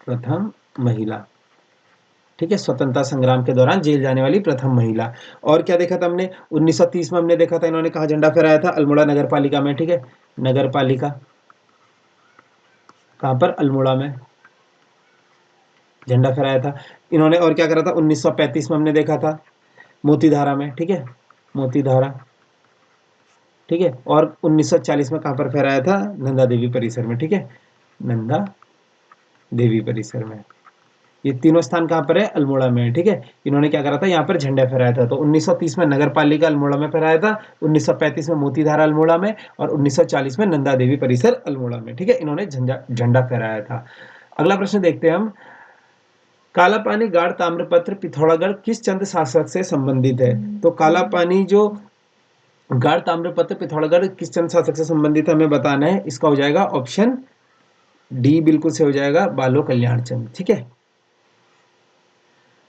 प्रथम महिला। ठीक है, स्वतंत्रता संग्राम के दौरान जेल जाने वाली प्रथम महिला। और क्या देखा था हमने? 1930 में हमने देखा था इन्होंने कहाँ झंडा फहराया था? अल्मोड़ा नगर पालिका में। ठीक है, नगर पालिका कहाँ पर? अल्मोड़ा में झंडा फहराया था इन्होंने। और क्या करा था? 1935 में हमने देखा था मोतीधारा में। ठीक है, मोतीधारा। ठीक है, और 1940 में कहाँ पर फहराया था? नंदा देवी परिसर में। ठीक है, नंदा देवी परिसर में। ये तीनों स्थान कहाँ पर है? अल्मोड़ा में है। ठीक है, इन्होंने क्या करा था? यहाँ पर झंडा फहराया था। तो 1930 में नगर पालिका अल्मोड़ा में फहराया था, 1935 में मोतीधारा अल्मोड़ा में, और 1940 में नंदा देवी परिसर अल्मोड़ा में। ठीक है, इन्होंने झंडा फहराया था। अगला प्रश्न देखते हैं हम, काला पानी गाढ़ ताम्रपत्र पिथौरागढ़ किस चंद शासक से संबंधित है? तो काला पानी जो गाढ़ ताम्रपत्र पिथौरागढ़ किस चंद शासक से संबंधित है हमें बताना है। इसका हो जाएगा ऑप्शन डी बिल्कुल से हो जाएगा, बालो कल्याण चंद। ठीक है,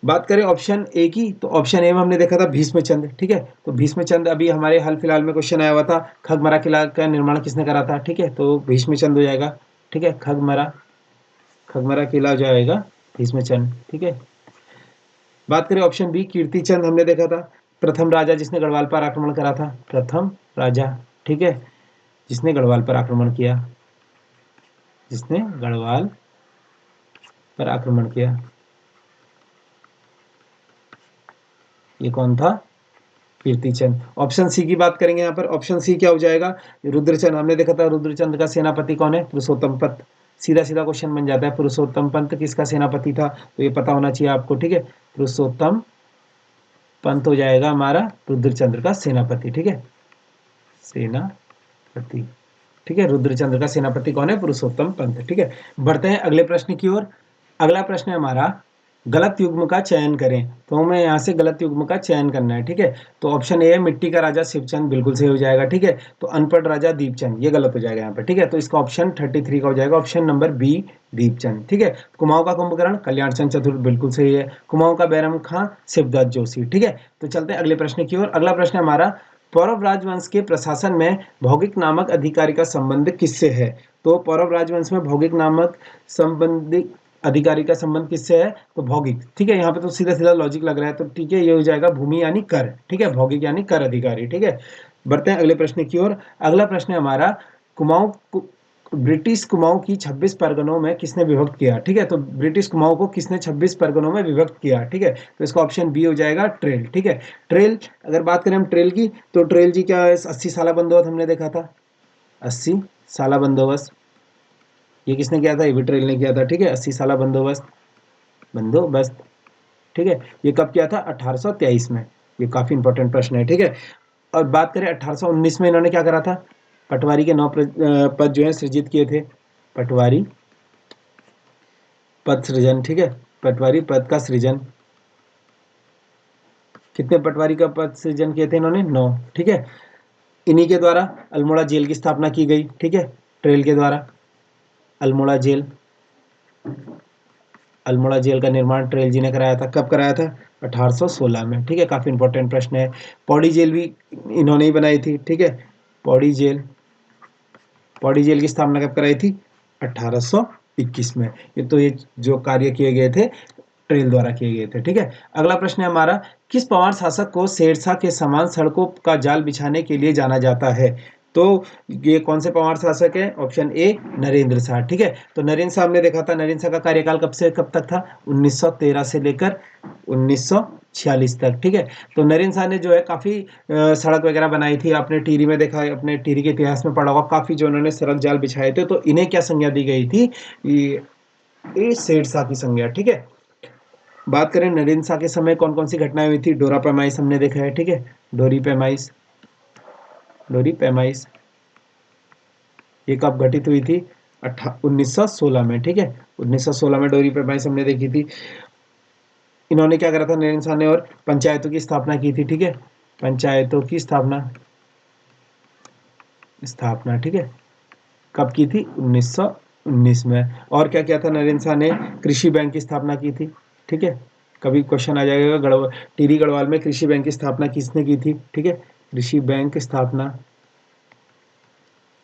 बात करें ऑप्शन ए की, तो ऑप्शन ए में हमने देखा था भीष्मचंद। ठीक है, तो भीष्मचंद अभी हमारे हाल फिलहाल में क्वेश्चन आया हुआ था, खगमरा किला का निर्माण किसने करा था? ठीक है, तो भीष्मचंद हो जाएगा। ठीक है, खगमरा किला हो जाएगा भीष्मचंद। ठीक है, बात करें ऑप्शन बी कीर्तिचंद, हमने देखा था प्रथम राजा जिसने गढ़वाल पर आक्रमण करा था, प्रथम राजा। ठीक है, जिसने गढ़वाल पर आक्रमण किया, जिसने गढ़वाल पर आक्रमण किया, ये कौन था? कीर्तिचंद। ऑप्शन सी की बात करेंगे यहाँ पर, ऑप्शन सी क्या हो जाएगा? रुद्रचंद। हमने देखा था रुद्रचंद का सेनापति कौन है? पुरुषोत्तम पंत। सीधा सीधा क्वेश्चन बन जाता है, पुरुषोत्तम पंत किसका सेनापति था? तो ये पता होना चाहिए आपको। ठीक है, पुरुषोत्तम पंत हो जाएगा हमारा रुद्रचंद्र का सेनापति। ठीक है, सेनापति। ठीक है, रुद्रचंद्र का सेनापति कौन है? पुरुषोत्तम पंत। ठीक है, बढ़ते हैं अगले प्रश्न की ओर। अगला प्रश्न है हमारा, गलत युग्म का चयन करें। तो हमें यहाँ से गलत युग्म का चयन करना है। ठीक है, तो ऑप्शन ए है मिट्टी का राजा शिवचंद, बिल्कुल सही हो जाएगा। ठीक है, तो अनपढ़ राजा दीपचंद, ये गलत हो जाएगा यहाँ पर। ठीक है, तो इसका ऑप्शन 33 का हो जाएगा, ऑप्शन नंबर बी दीपचंद। ठीक है, कुमाऊं का कुंभकर्ण कल्याण चंद चतुर्थ, बिल्कुल सही है। कुमाऊं का बैरम खां शिवदत्त जोशी। ठीक है, तो चलते हैं अगले प्रश्न की ओर। अगला प्रश्न है हमारा, पौरव राजवंश के प्रशासन में भौगिक नामक अधिकारी का संबंध किससे है? तो पौरव राजवंश में भौगिक नामक संबंधित अधिकारी का संबंध किससे है? तो भौगिक। ठीक है, यहाँ पे तो सीधा सीधा लॉजिक लग रहा है, तो ठीक है, ये हो जाएगा भूमि यानी कर। ठीक है, भौगिक यानी कर अधिकारी। ठीक है, बढ़ते हैं अगले प्रश्न की ओर। अगला प्रश्न है हमारा, कुमाऊं ब्रिटिश कुमाऊं की 26 परगनों में किसने विभक्त किया? ठीक है, तो ब्रिटिश कुमाऊं को किसने 26 परगनों में विभक्त किया? ठीक है, तो इसका ऑप्शन बी हो जाएगा ट्रेल। ठीक है, ट्रेल, अगर बात करें हम ट्रेल की, तो ट्रेल जी क्या है? 80 साला बंदोबस्त हमने देखा था, 80 साला बंदोबस्त। ये किसने किया था? ये भी ट्रेल ने किया था, ठीक है। 80 साला बंदोबस्त, ठीक है। ये कब किया था? 1823 में। ये काफी इंपॉर्टेंट प्रश्न है, ठीक है। और बात करें 1819 में इन्होंने क्या करा था? पटवारी के 9 पद जो है सृजित किए थे। पटवारी पद सृजन, ठीक है। पटवारी पद का सृजन, कितने पटवारी का पद सृजन किए थे इन्होंने? 9, ठीक है। इन्हीं के द्वारा अल्मोड़ा जेल की स्थापना की गई, ठीक है। ट्रेल के द्वारा अल्मोड़ा जेल, अल्मोड़ा जेल का निर्माण ट्रेल जी ने कराया था। कब कराया था? 1816 में, ठीक है। काफी इंपॉर्टेंट प्रश्न है। पौड़ी जेल भी इन्होंने ही बनाई थी, ठीक है। पौड़ी जेल, पौड़ी जेल की स्थापना कब कराई थी? 1821 में। ये जो कार्य किए गए थे ट्रेल द्वारा किए गए थे, ठीक है। अगला प्रश्न है हमारा, किस पवार शासक को शेरशाह के समान सड़कों का जाल बिछाने के लिए जाना जाता है? तो ये कौन से पवार शासक है? ऑप्शन ए नरेंद्र शाह, ठीक है। तो नरेंद्र शाह हमने देखा था, नरेंद्र शाह का कार्यकाल कब से कब तक था? 1913 से लेकर 1946 तक, ठीक है। तो नरेंद्र शाह ने जो है काफी सड़क वगैरह बनाई थी। आपने टिहरी में देखा है, अपने टिहरी के इतिहास में पढ़ा होगा, काफी जो उन्होंने सड़क जाल बिछाए थे। तो इन्हें क्या संज्ञा दी गई थी? ये शेरशाह की संज्ञा, ठीक है। बात करें नरेंद्र शाह के समय कौन कौन सी घटनाएं हुई थी? डोरा पैमाइश हमने देखा है, ठीक है। डोरी पैमाइश, डोरी पैमाइश ये कब घटित हुई थी? 1916 में, ठीक है। 1916 में डोरी पैमाइश हमने देखी थी। इन्होंने क्या करा था नरेंद्र शाह ने? और पंचायतों की स्थापना की थी, ठीक है। पंचायतों की स्थापना, ठीक है। कब की थी? 1919 में। और क्या किया था नरेंद्र शाह ने? कृषि बैंक की स्थापना की थी, ठीक है। कभी क्वेश्चन आ जाएगा, टिहरी गढ़वाल में कृषि बैंक की स्थापना किसने की थी? ठीक है। कृषि बैंक की स्थापना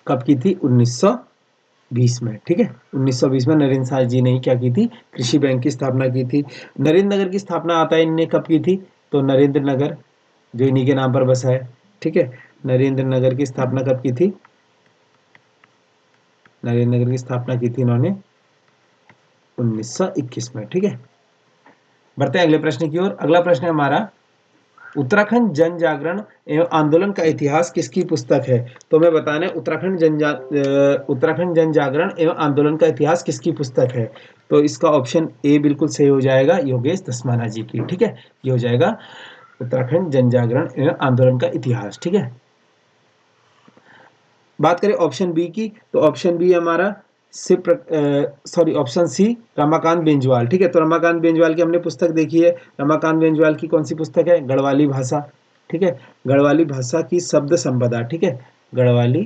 कब की थी? 1920 में, ठीक है। 1920 में नरेंद्र शाह जी ने क्या की थी? कृषि बैंक की स्थापना की थी। नरेंद्र नगर की स्थापना आता है इनने कब की थी? तो नरेंद्र नगर जो इन्हीं के नाम पर बसा है, ठीक है। नरेंद्र नगर की स्थापना कब की थी? नरेंद्र नगर की स्थापना की थी इन्होंने 1921 में, ठीक है। बढ़ते हैं अगले प्रश्न की ओर। अगला प्रश्न है हमारा, उत्तराखंड जन जागरण एवं आंदोलन का इतिहास किसकी पुस्तक है? तो मैं बताने उत्तराखंड जन जागरण एवं आंदोलन का इतिहास किसकी पुस्तक है? तो इसका ऑप्शन ए बिल्कुल सही हो जाएगा, योगेश दसमाना जी की, ठीक है। ये हो जाएगा उत्तराखंड जन जागरण एवं आंदोलन का इतिहास, ठीक है। बात करें ऑप्शन बी की, तो ऑप्शन बी हमारा ऑप्शन सी रमाकांत बेंजवाल, ठीक है। तो रमाकांत बेंजवाल की हमने पुस्तक देखी है। रमाकांत बेंजवाल की कौन सी पुस्तक है? गढ़वाली भाषा, ठीक है। गढ़वाली भाषा की शब्द संपदा, ठीक है। गढ़वाली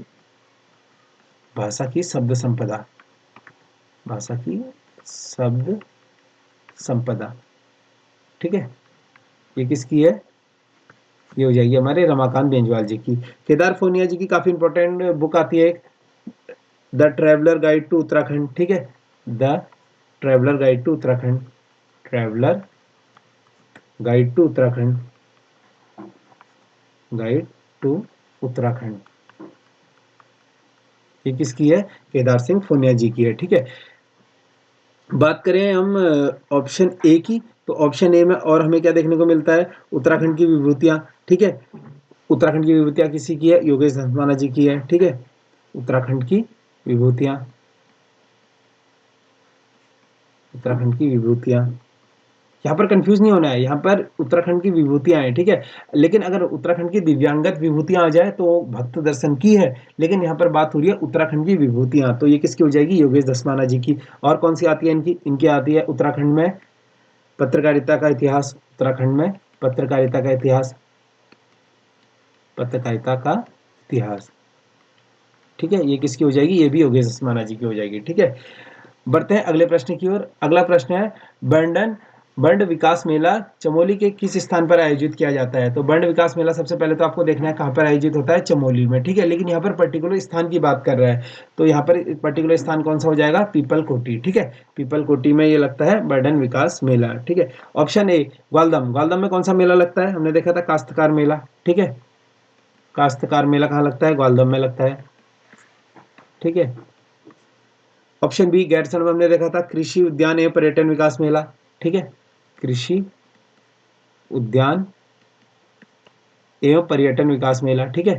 भाषा की शब्द संपदा, भाषा की शब्द संपदा, ठीक है। ये किसकी है? ये हो जाएगी हमारे रमाकांत बेंजवाल जी की। केदार फोनिया जी की काफी इंपॉर्टेंट बुक आती है, the traveller guide to Uttarakhand, ठीक है। The traveller guide to Uttarakhand, traveller guide to Uttarakhand, guide to Uttarakhand, ये किसकी है? केदार सिंह फोनिया जी की है, ठीक है। बात करें हम ऑप्शन ए की, तो ऑप्शन ए में और हमें क्या देखने को मिलता है? उत्तराखंड की विभूतियां, ठीक है। उत्तराखंड की विभूतियां किसी की है? योगेश धस्माना जी की है, ठीक है। उत्तराखंड की विभूतियां, उत्तराखंड की विभूतियां, यहाँ पर कंफ्यूज नहीं होना है, यहाँ पर उत्तराखंड की विभूतियां हैं, ठीक है। लेकिन अगर उत्तराखंड की दिव्यांगत विभूतियां आ जाए तो भक्त दर्शन की है, लेकिन यहाँ पर बात हो रही है उत्तराखंड की विभूतियां, तो ये किसकी हो जाएगी? योगेश दसमाना जी की। और कौन सी आती है इनकी? इनकी आती है उत्तराखंड में पत्रकारिता का इतिहास, उत्तराखंड में पत्रकारिता का इतिहास, पत्रकारिता का इतिहास, ठीक है। ये किसकी हो जाएगी? ये भी योगेश दसमाना जी की हो जाएगी, ठीक है। बढ़ते हैं अगले प्रश्न की ओर। अगला प्रश्न है, बर्डन बर्ड विकास मेला चमोली के किस स्थान पर आयोजित किया जाता है? तो बर्ड विकास मेला सबसे पहले तो आपको देखना है कहाँ पर आयोजित होता है? चमोली में, ठीक है। लेकिन यहाँ पर पर्टिकुलर स्थान की बात कर रहा है, तो यहाँ पर पर्टिकुलर स्थान कौन सा हो जाएगा? पीपल कोटी, ठीक है। पीपल कोटी में ये लगता है बर्डन विकास मेला, ठीक है। ऑप्शन ए ग्वालदम, ग्वालदम में कौन सा मेला लगता है? हमने देखा था काश्तकार मेला, ठीक है। काश्तकार मेला कहाँ लगता है? ग्वालदम में लगता है, ठीक है। ऑप्शन बी गैरसैंण में हमने देखा था कृषि उद्यान एवं पर्यटन विकास मेला, ठीक है। कृषि उद्यान एवं पर्यटन विकास मेला, ठीक है।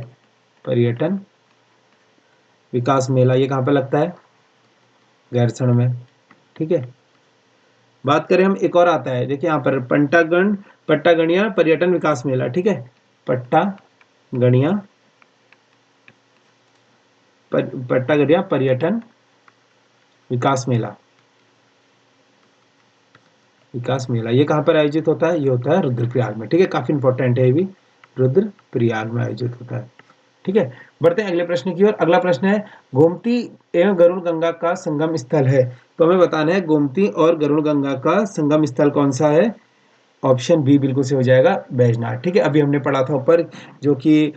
पर्यटन विकास मेला ये कहाँ पे लगता है? गैरसैंण में, ठीक है। बात करें हम, एक और आता है, देखिए यहाँ पर पट्टागणिया पर्यटन विकास मेला, ठीक है। पट्टागणिया पर्यटन विकास मेला, ये कहाँ पर आयोजित होता है? ये होता है रुद्रप्रयाग में, ठीक है। काफी इंपॉर्टेंट है ये भी, रुद्रप्रयाग में आयोजित होता है, ठीक है। बढ़ते हैं अगले प्रश्न की ओर। अगला प्रश्न है, गोमती एवं गरुड़ गंगा का संगम स्थल है, तो हमें बताना है गोमती और गरुड़ गंगा का संगम स्थल कौन सा है? ऑप्शन बी बिल्कुल से हो जाएगा, बैजनाथ, ठीक है। अभी हमने पढ़ा था ऊपर, जो कि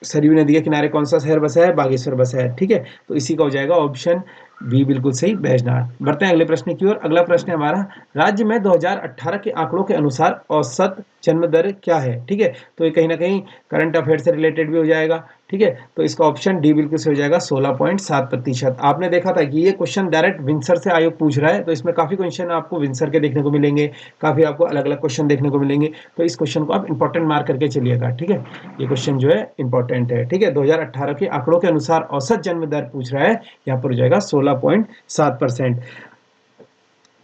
सरयू नदी के किनारे कौन सा शहर बसा है? बागेश्वर बसा है, ठीक है। तो इसी का हो जाएगा ऑप्शन बी बिल्कुल सही, बैजनाथ। बढ़ते हैं अगले प्रश्न की ओर। अगला प्रश्न है हमारा, राज्य में 2018 के आंकड़ों के अनुसार औसत जन्म दर क्या है? ठीक है, तो ये कहीं ना कहीं करंट अफेयर से रिलेटेड भी हो जाएगा, ठीक है। तो इसका ऑप्शन डी बिल्कुल से हो जाएगा, 16.7%। आपने देखा था कि ये क्वेश्चन डायरेक्ट विंसर से आयोग पूछ रहा है, तो इसमें काफी क्वेश्चन आपको विंसर के देखने को मिलेंगे, काफी आपको अलग अलग क्वेश्चन देखने को मिलेंगे। तो इस क्वेश्चन को आप इंपॉर्टेंट मार्क करके चलिएगा, ठीक है। ये क्वेश्चन जो है इंपॉर्टेंट है, ठीक है। 2018 के आंकड़ों के अनुसार औसत जन्म दर पूछ रहा है, यहाँ पर हो जाएगा 16.7%,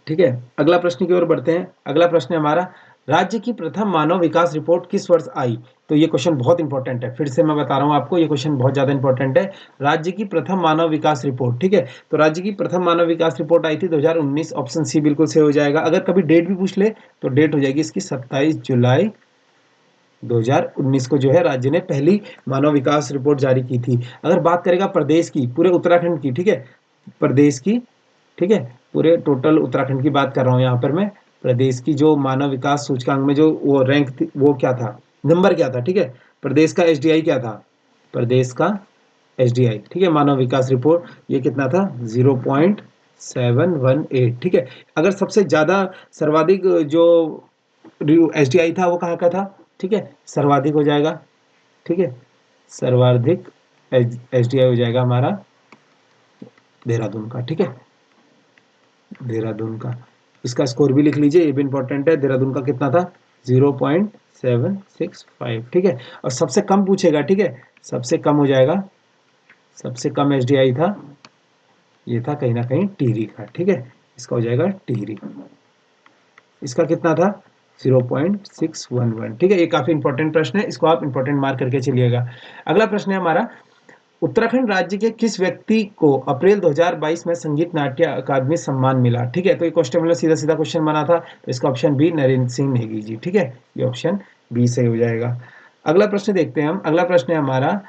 ठीक है। अगला प्रश्न की ओर बढ़ते हैं। अगला प्रश्न है हमारा, राज्य की प्रथम मानव विकास रिपोर्ट किस वर्ष आई? तो ये क्वेश्चन बहुत इंपॉर्टेंट है, फिर से मैं बता रहा हूं आपको, ये क्वेश्चन बहुत ज्यादा इंपॉर्टेंट है। राज्य की प्रथम मानव विकास रिपोर्ट, ठीक है। तो राज्य की प्रथम मानव विकास रिपोर्ट आई थी 2019, ऑप्शन सी बिल्कुल से हो जाएगा। अगर कभी डेट भी पूछ ले तो डेट हो जाएगी इसकी 27 जुलाई 2019 को जो है राज्य ने पहली मानव विकास रिपोर्ट जारी की थी। अगर बात करेगा प्रदेश की, पूरे उत्तराखंड की, ठीक है, प्रदेश की, ठीक है, पूरे टोटल उत्तराखंड की बात कर रहा हूँ यहाँ पर मैं। प्रदेश की जो मानव विकास सूचकांक में जो वो रैंक थी, वो क्या था, नंबर क्या था, ठीक है। प्रदेश का एसडीआई क्या था? प्रदेश का एसडीआई, ठीक है, मानव विकास रिपोर्ट, ये कितना था? 0.718, ठीक है। अगर सबसे ज्यादा सर्वाधिक जो एसडीआई था वो कहाँ का था? ठीक है, सर्वाधिक हो जाएगा, ठीक है, सर्वाधिक एसडीआई हो जाएगा हमारा देहरादून का, ठीक है, देहरादून का। इसका स्कोर भी लिख लीजिए, ये भी इंपॉर्टेंट है। देहरादून का कितना था? 0.765, ठीक है। और सबसे कम पूछेगा, ठीक है, सबसे कम हो जाएगा, सबसे कम एसडीआई था, ये था कहीं ना कहीं टिहरी का, ठीक है, इसका हो जाएगा टिहरी। इसका कितना था? 0.611, ठीक है। ये काफी इंपॉर्टेंट प्रश्न है, इसको आप इंपॉर्टेंट मार्क करके चलिएगा। अगला प्रश्न है हमारा, उत्तराखंड राज्य के किस व्यक्ति को अप्रैल 2022 में संगीत नाट्य अकादमी सम्मान मिला? ठीक है, तो ये क्वेश्चन मतलब सीधा सीधा क्वेश्चन बना था, तो इसका ऑप्शन बी नरेंद्र सिंह नेगी जी, ठीक है, ये ऑप्शन बी सही हो जाएगा। अगला प्रश्न देखते हैं हम। अगला प्रश्न है हमारा,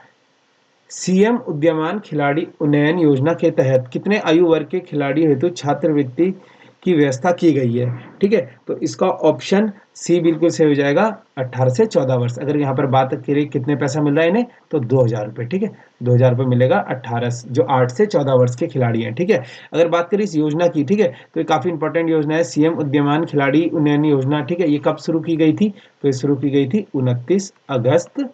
सीएम उद्यमान खिलाड़ी उन्नयन योजना के तहत कितने आयु वर्ग के खिलाड़ी हेतु छात्रवृत्ति की व्यवस्था की गई है? ठीक है, तो इसका ऑप्शन सी बिल्कुल सही हो जाएगा, 18 से 14 वर्ष। अगर यहाँ पर बात करें कितने पैसा मिल रहा है इन्हें, तो 2000 रुपये, ठीक है, 2000 रुपये मिलेगा 18 जो 8 से 14 वर्ष के खिलाड़ी हैं, ठीक है। अगर बात करें इस योजना की, ठीक है, तो ये काफी इंपॉर्टेंट योजना है, सीएम उद्यमान खिलाड़ी उन्नयन योजना, ठीक है। ये कब शुरू की गई थी? तो ये शुरू की गई थी 29 अगस्त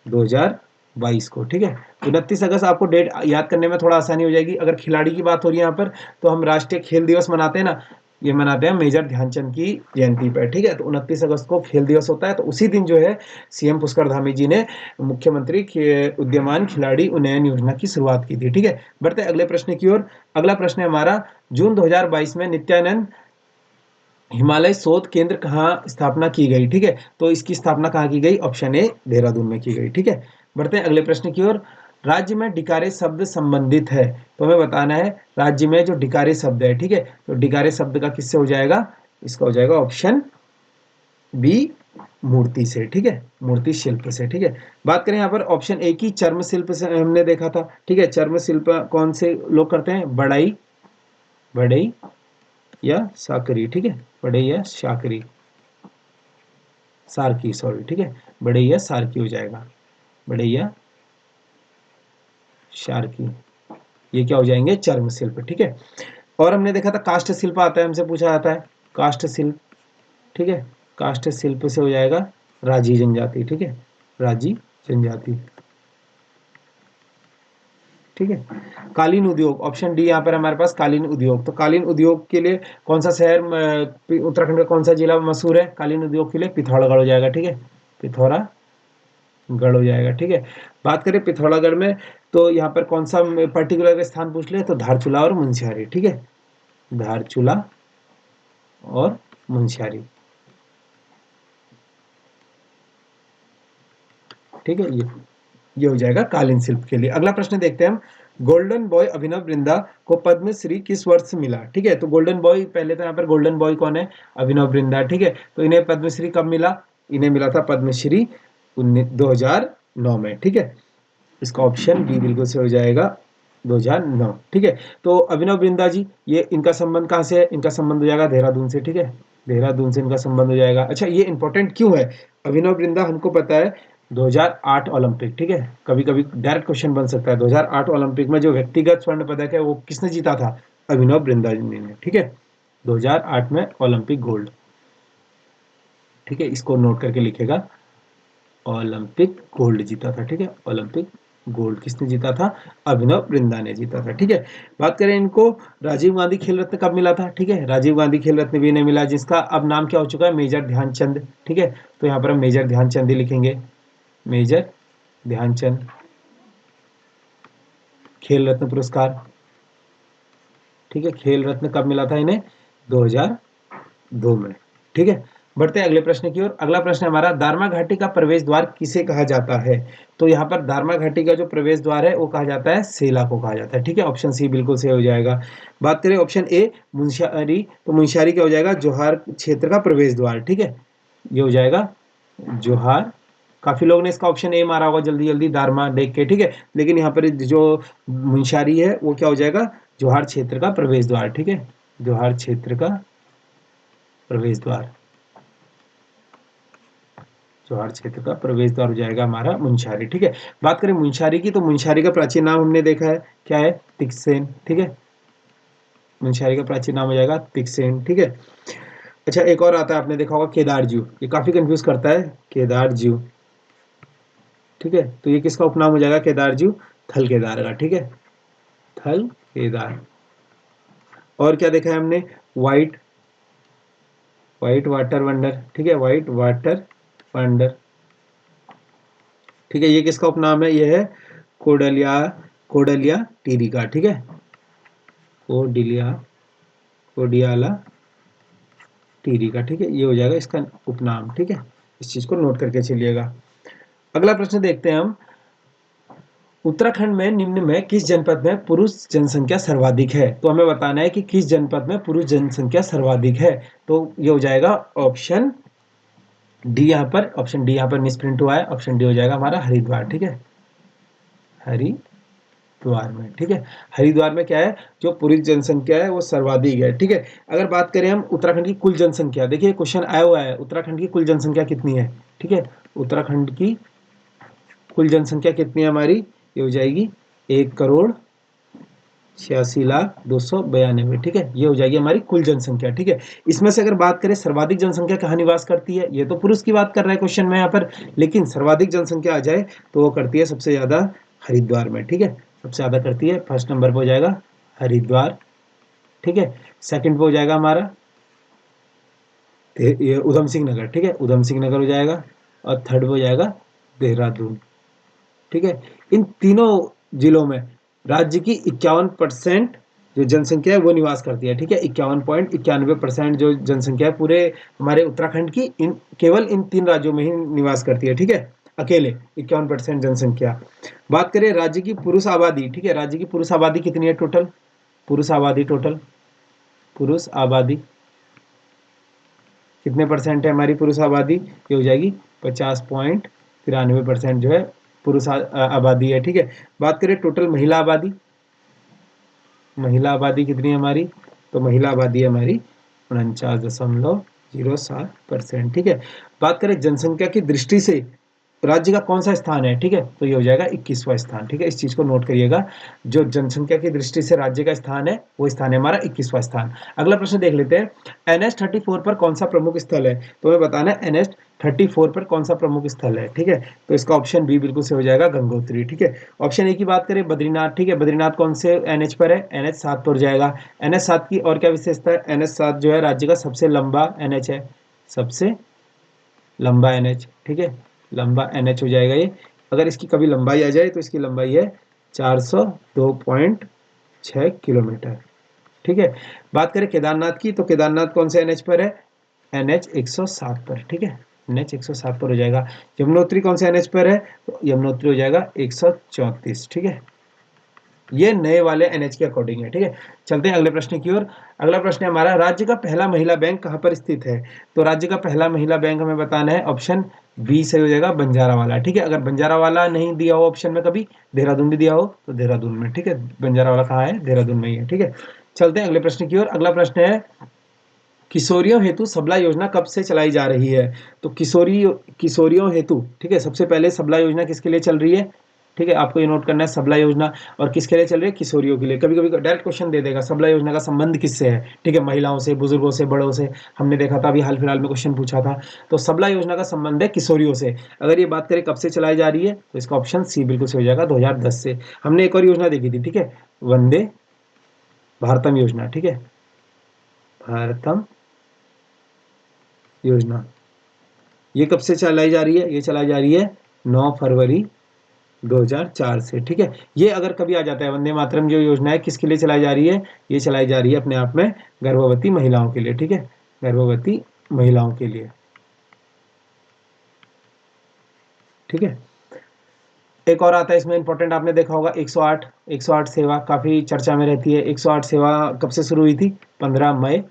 2022 को, ठीक है। 29 अगस्त आपको डेट याद करने में थोड़ा आसानी हो जाएगी। अगर खिलाड़ी की बात हो रही है यहाँ पर, तो हम राष्ट्रीय खेल दिवस मनाते हैं ना, ये मनाते हैं मेजर ध्यानचंद की जयंती पर, ठीक है। तो 29 अगस्त को खेल दिवस होता है, तो उसी दिन जो है सीएम पुष्कर धामी जी ने मुख्यमंत्री उद्यमान खिलाड़ी उन्नयन योजना की शुरुआत की थी, ठीक है। बढ़ते अगले प्रश्न की ओर। अगला प्रश्न है हमारा, जून 2022 में नित्यानंद हिमालय शोध केंद्र कहाँ स्थापना की गई? ठीक है, तो इसकी स्थापना कहाँ की गई? ऑप्शन ए देहरादून में की गई, ठीक है। बढ़ते हैं अगले प्रश्न की ओर। राज्य में डिकारे शब्द संबंधित है, तो हमें बताना है राज्य में जो डिकारे शब्द है, ठीक है, तो डिकारे शब्द का किससे हो जाएगा? इसका हो जाएगा ऑप्शन बी मूर्ति से, ठीक है, मूर्ति शिल्प से, ठीक है। बात करें यहाँ पर ऑप्शन ए की चर्म शिल्प से, हमने देखा था, ठीक है। चर्म शिल्प कौन से लोग करते हैं? बढ़ई, बढ़ई या साकरी, ठीक है, बढ़ई या साकरी, सारकी, सॉरी, ठीक है, बढ़ैया सारकी हो जाएगा, बढ़ैया सारकी, ये क्या हो जाएंगे? चर्म शिल्प, ठीक है। और हमने देखा था काष्ठ शिल्प आता है, हमसे पूछा जाता है काष्ठ शिल्प, ठीक है, काष्ठ शिल्प से हो जाएगा राजी जनजाति, ठीक है, राजी जनजाति, ठीक है। कालीन उद्योग, ऑप्शन डी यहाँ पर हमारे पास कालीन उद्योग। तो कालीन उद्योग के लिए कौन सा शहर, उत्तराखंड का कौन सा जिला मशहूर है कालीन उद्योग के लिए? पिथौरागढ़ हो जाएगा, ठीक है, पिथौरागढ़, गढ़ हो जाएगा, ठीक है। बात करें पिथौरागढ़ में, तो यहाँ पर कौन सा पर्टिकुलर स्थान पूछ ले, तो धारचूला और मुंशियारी, ठीक है, धारचूला और मुंशियारी, ठीक है। ये हो जाएगा कालीन शिल्प के लिए। अगला प्रश्न देखते हैं हम, गोल्डन बॉय अभिनव बिंद्रा को पद्मश्री किस वर्ष मिला, ठीक है। तो गोल्डन बॉय, पहले तो यहाँ पर गोल्डन बॉय कौन है, अभिनव बिंद्रा, ठीक है। तो इन्हें पद्मश्री कब मिला, इन्हें मिला था पद्मश्री 2009 में, ठीक है। इसका ऑप्शन बी बिल्कुल से हो जाएगा 2009, ठीक है। तो अभिनव बिंद्रा जी, ये इनका संबंध कहाँ से है, इनका संबंध हो जाएगा देहरादून से, ठीक है, देहरादून से इनका संबंध हो जाएगा। अच्छा, ये इंपॉर्टेंट क्यों है, अभिनव बिंद्रा हमको पता है 2008 ओलंपिक, ठीक है, कभी कभी डायरेक्ट क्वेश्चन बन सकता है, 2008 ओलंपिक में जो व्यक्तिगत स्वर्ण पदक है वो किसने जीता था, अभिनव बिंद्रा जी ने, ठीक है, 2008 में ओलंपिक गोल्ड, ठीक है, इसको नोट करके लिखेगा, ओलंपिक गोल्ड जीता था, ठीक है, ओलंपिक गोल्ड किसने जीता था, अभिनव बिंद्रा ने जीता था, ठीक है। बात करें इनको राजीव गांधी खेल रत्न कब मिला था, ठीक है, राजीव गांधी खेल रत्न भी इन्हें मिला, जिसका अब नाम क्या हो चुका है, मेजर ध्यानचंद, ठीक है। तो यहाँ पर हम मेजर ध्यानचंद ही लिखेंगे, मेजर ध्यानचंद खेल रत्न पुरस्कार, ठीक है, खेल रत्न कब मिला था इन्हें, 2002 में, ठीक है। बढ़ते हैं अगले प्रश्न की ओर। अगला प्रश्न हमारा, दारमा घाटी का प्रवेश द्वार किसे कहा जाता है, तो यहाँ पर दारमा घाटी का जो प्रवेश द्वार है वो कहा जाता है सेला को कहा जाता है, ठीक है, ऑप्शन सी बिल्कुल सही हो जाएगा। बात करें ऑप्शन ए मुंशियारी, तो मुंशियारी क्या हो जाएगा, जोहार क्षेत्र का प्रवेश द्वार, ठीक है, ये हो जाएगा जोहार। काफी लोग ने इसका ऑप्शन ए मारा होगा जल्दी जल्दी दारमा देख के, ठीक है, लेकिन यहाँ पर जो मुंशियारी है वो क्या हो जाएगा, जोहार क्षेत्र का प्रवेश द्वार, ठीक है, जोहार क्षेत्र का प्रवेश द्वार, जोहार क्षेत्र का प्रवेश द्वार हो जाएगा हमारा मुंशियारी, ठीक है। बात करें मुंशियारी की, तो मुंशियारी का प्राचीन नाम हमने देखा है क्या है, तिकसेन, ठीक है, मुंशियारी का प्राचीन नाम हो जाएगा तिकसेन, ठीक है। अच्छा, एक और आता है, आपने देखा होगा केदारजू, ये काफी कंफ्यूज करता है, केदारजू, ठीक है, तो ये किसका उपनाम हो जाएगा, केदारजू थल केदार का, ठीक है, थल केदार। और क्या देखा है हमने, व्हाइट व्हाइट वाटर वंडर, ठीक है, व्हाइट वाटर वंडर, ठीक है, ये किसका उपनाम है, ये है कोडलिया, कोडलिया टीरी का, ठीक है, कोडिलिया कोडियाला टीरी का, ठीक है, ये हो जाएगा इसका उपनाम, ठीक है, इस चीज को नोट करके चलिएगा। अगला प्रश्न देखते हैं हम, उत्तराखंड में निम्न में किस जनपद में पुरुष जनसंख्या सर्वाधिक है, तो हमें बताना है कि किस जनपद में पुरुष जनसंख्या सर्वाधिक है, तो ये हो जाएगा ऑप्शन डी, यहाँ पर ऑप्शन डी यहाँ पर मिसप्रिंट हुआ है, ऑप्शन डी हो जाएगा हमारा हरिद्वार, ठीक है, हरिद्वार में, ठीक है, हरिद्वार में क्या है, जो पुरुष जनसंख्या है वो सर्वाधिक है, ठीक है। अगर बात करें हम उत्तराखंड की कुल जनसंख्या, देखिए क्वेश्चन आया हुआ है, उत्तराखंड की कुल जनसंख्या कितनी है, ठीक है, उत्तराखंड की कुल जनसंख्या कितनी है हमारी, ये हो जाएगी 1,86,02,92, ठीक है, ये हो जाएगी हमारी कुल जनसंख्या, ठीक है। इसमें से अगर बात करें सर्वाधिक जनसंख्या कहाँ निवास करती है, ये तो पुरुष की बात कर रहा है क्वेश्चन में यहाँ पर, लेकिन सर्वाधिक जनसंख्या आ जाए तो वो करती है सबसे ज्यादा हरिद्वार में, ठीक है, सबसे ज्यादा करती है, फर्स्ट नंबर पर हो जाएगा हरिद्वार, ठीक है, सेकंड पे हो जाएगा हमारा ये उधम सिंह नगर, ठीक है, उधम सिंह नगर हो जाएगा, और थर्ड पे हो जाएगा देहरादून, ठीक है। इन तीनों जिलों में राज्य की 51% जो जनसंख्या है वो निवास करती है, ठीक है, 51.91% जो जनसंख्या है पूरे हमारे उत्तराखंड की इन केवल इन तीन राज्यों में ही निवास करती है, ठीक है, अकेले 51% जनसंख्या। बात करें राज्य की पुरुष आबादी, ठीक है, राज्य की पुरुष आबादी कितनी है टोटल, पुरुष आबादी टोटल, पुरुष आबादी कितने परसेंट है हमारी पुरुष आबादी, ये हो जाएगी 50.93% जो है पुरुष आबादी है, ठीक है। बात करें टोटल महिला आबादी, महिला आबादी कितनी है हमारी, तो महिला आबादी है हमारी 49.07%, ठीक है। बात करें जनसंख्या की दृष्टि से राज्य का कौन सा स्थान है, ठीक है, तो ये हो जाएगा 21वां स्थान, ठीक है, इस चीज को नोट करिएगा, जो जनसंख्या की दृष्टि से राज्य का स्थान है वो स्थान है हमारा 21वां स्थान। अगला प्रश्न देख लेते हैं, NH34 पर कौन सा प्रमुख स्थल है, तो हमें बताना है NH34 पर कौन सा प्रमुख स्थल है, ठीक है, तो इसका ऑप्शन बी बिल्कुल से हो जाएगा गंगोत्री, ठीक है। ऑप्शन ए की बात करें बद्रीनाथ, ठीक है, बद्रीनाथ कौन से NH पर है, NH7 पर जाएगा, NH7 की और क्या विशेषता है, NH7 जो है राज्य का सबसे लंबा NH है, सबसे लंबा NH, ठीक है, लंबा NH हो जाएगा ये। अगर इसकी कभी लंबाई आ जाए तो इसकी लंबाई है 402.6 किलोमीटर। ठीक है, बात करें केदारनाथ की, तो केदारनाथ कौन से NH पर है? NH 107 पर। ठीक है, NH 107 पर हो जाएगा। यमुनोत्री कौन से NH पर है? तो यमुनोत्री हो जाएगा 134। ठीक है, ये नए वाले NH के अकॉर्डिंग है। ठीक है, चलते हैं अगले प्रश्न की ओर। अगला प्रश्न है हमारा, राज्य का पहला महिला बैंक कहाँ पर स्थित है? तो राज्य का पहला महिला बैंक हमें बताना है। ऑप्शन बी सही हो जाएगा, बंजारावाला। ठीक है, अगर बंजारावाला नहीं दिया हो ऑप्शन में कभी, देहरादून भी दिया हो तो देहरादून में। ठीक है, बंजारावाला कहाँ है? देहरादून में ही है। ठीक है, चलते हैं अगले प्रश्न की ओर। अगला प्रश्न है, किशोरियों हेतु सबला योजना कब से चलाई जा रही है? तो किशोरियों हेतु, ठीक है, सबसे पहले सबला योजना किसके लिए चल रही है? ठीक है, आपको ये नोट करना है, सबला योजना। और किसके लिए चल रही है? किशोरियों के लिए। कभी कभी डायरेक्ट क्वेश्चन दे देगा, सबला योजना का संबंध किससे है? ठीक है, महिलाओं से, बुजुर्गों से, बड़ों से। हमने देखा था अभी हाल फिलहाल में क्वेश्चन पूछा था। तो सबला योजना का संबंध है किशोरियों से। अगर ये बात करें कब से चलाई जा रही है, तो इसका ऑप्शन सी बिल्कुल सही हो जाएगा, 2010 से। हमने एक और योजना देखी थी, ठीक है, वंदे भारतम योजना। ठीक है, भारतम योजना, ये कब से चलाई जा रही है? ये चलाई जा रही है 9 फरवरी 2004 से। ठीक है, ये अगर कभी आ जाता है, वंदे मातरम जो योजना है किसके लिए चलाई जा रही है? ये चलाई जा रही है अपने आप में गर्भवती महिलाओं के लिए। ठीक है, गर्भवती महिलाओं के लिए। ठीक है, एक और आता है इसमें इंपॉर्टेंट, आपने देखा होगा 108। 108 सेवा काफी चर्चा में रहती है। 108 सेवा कब से शुरू हुई थी? 15 मई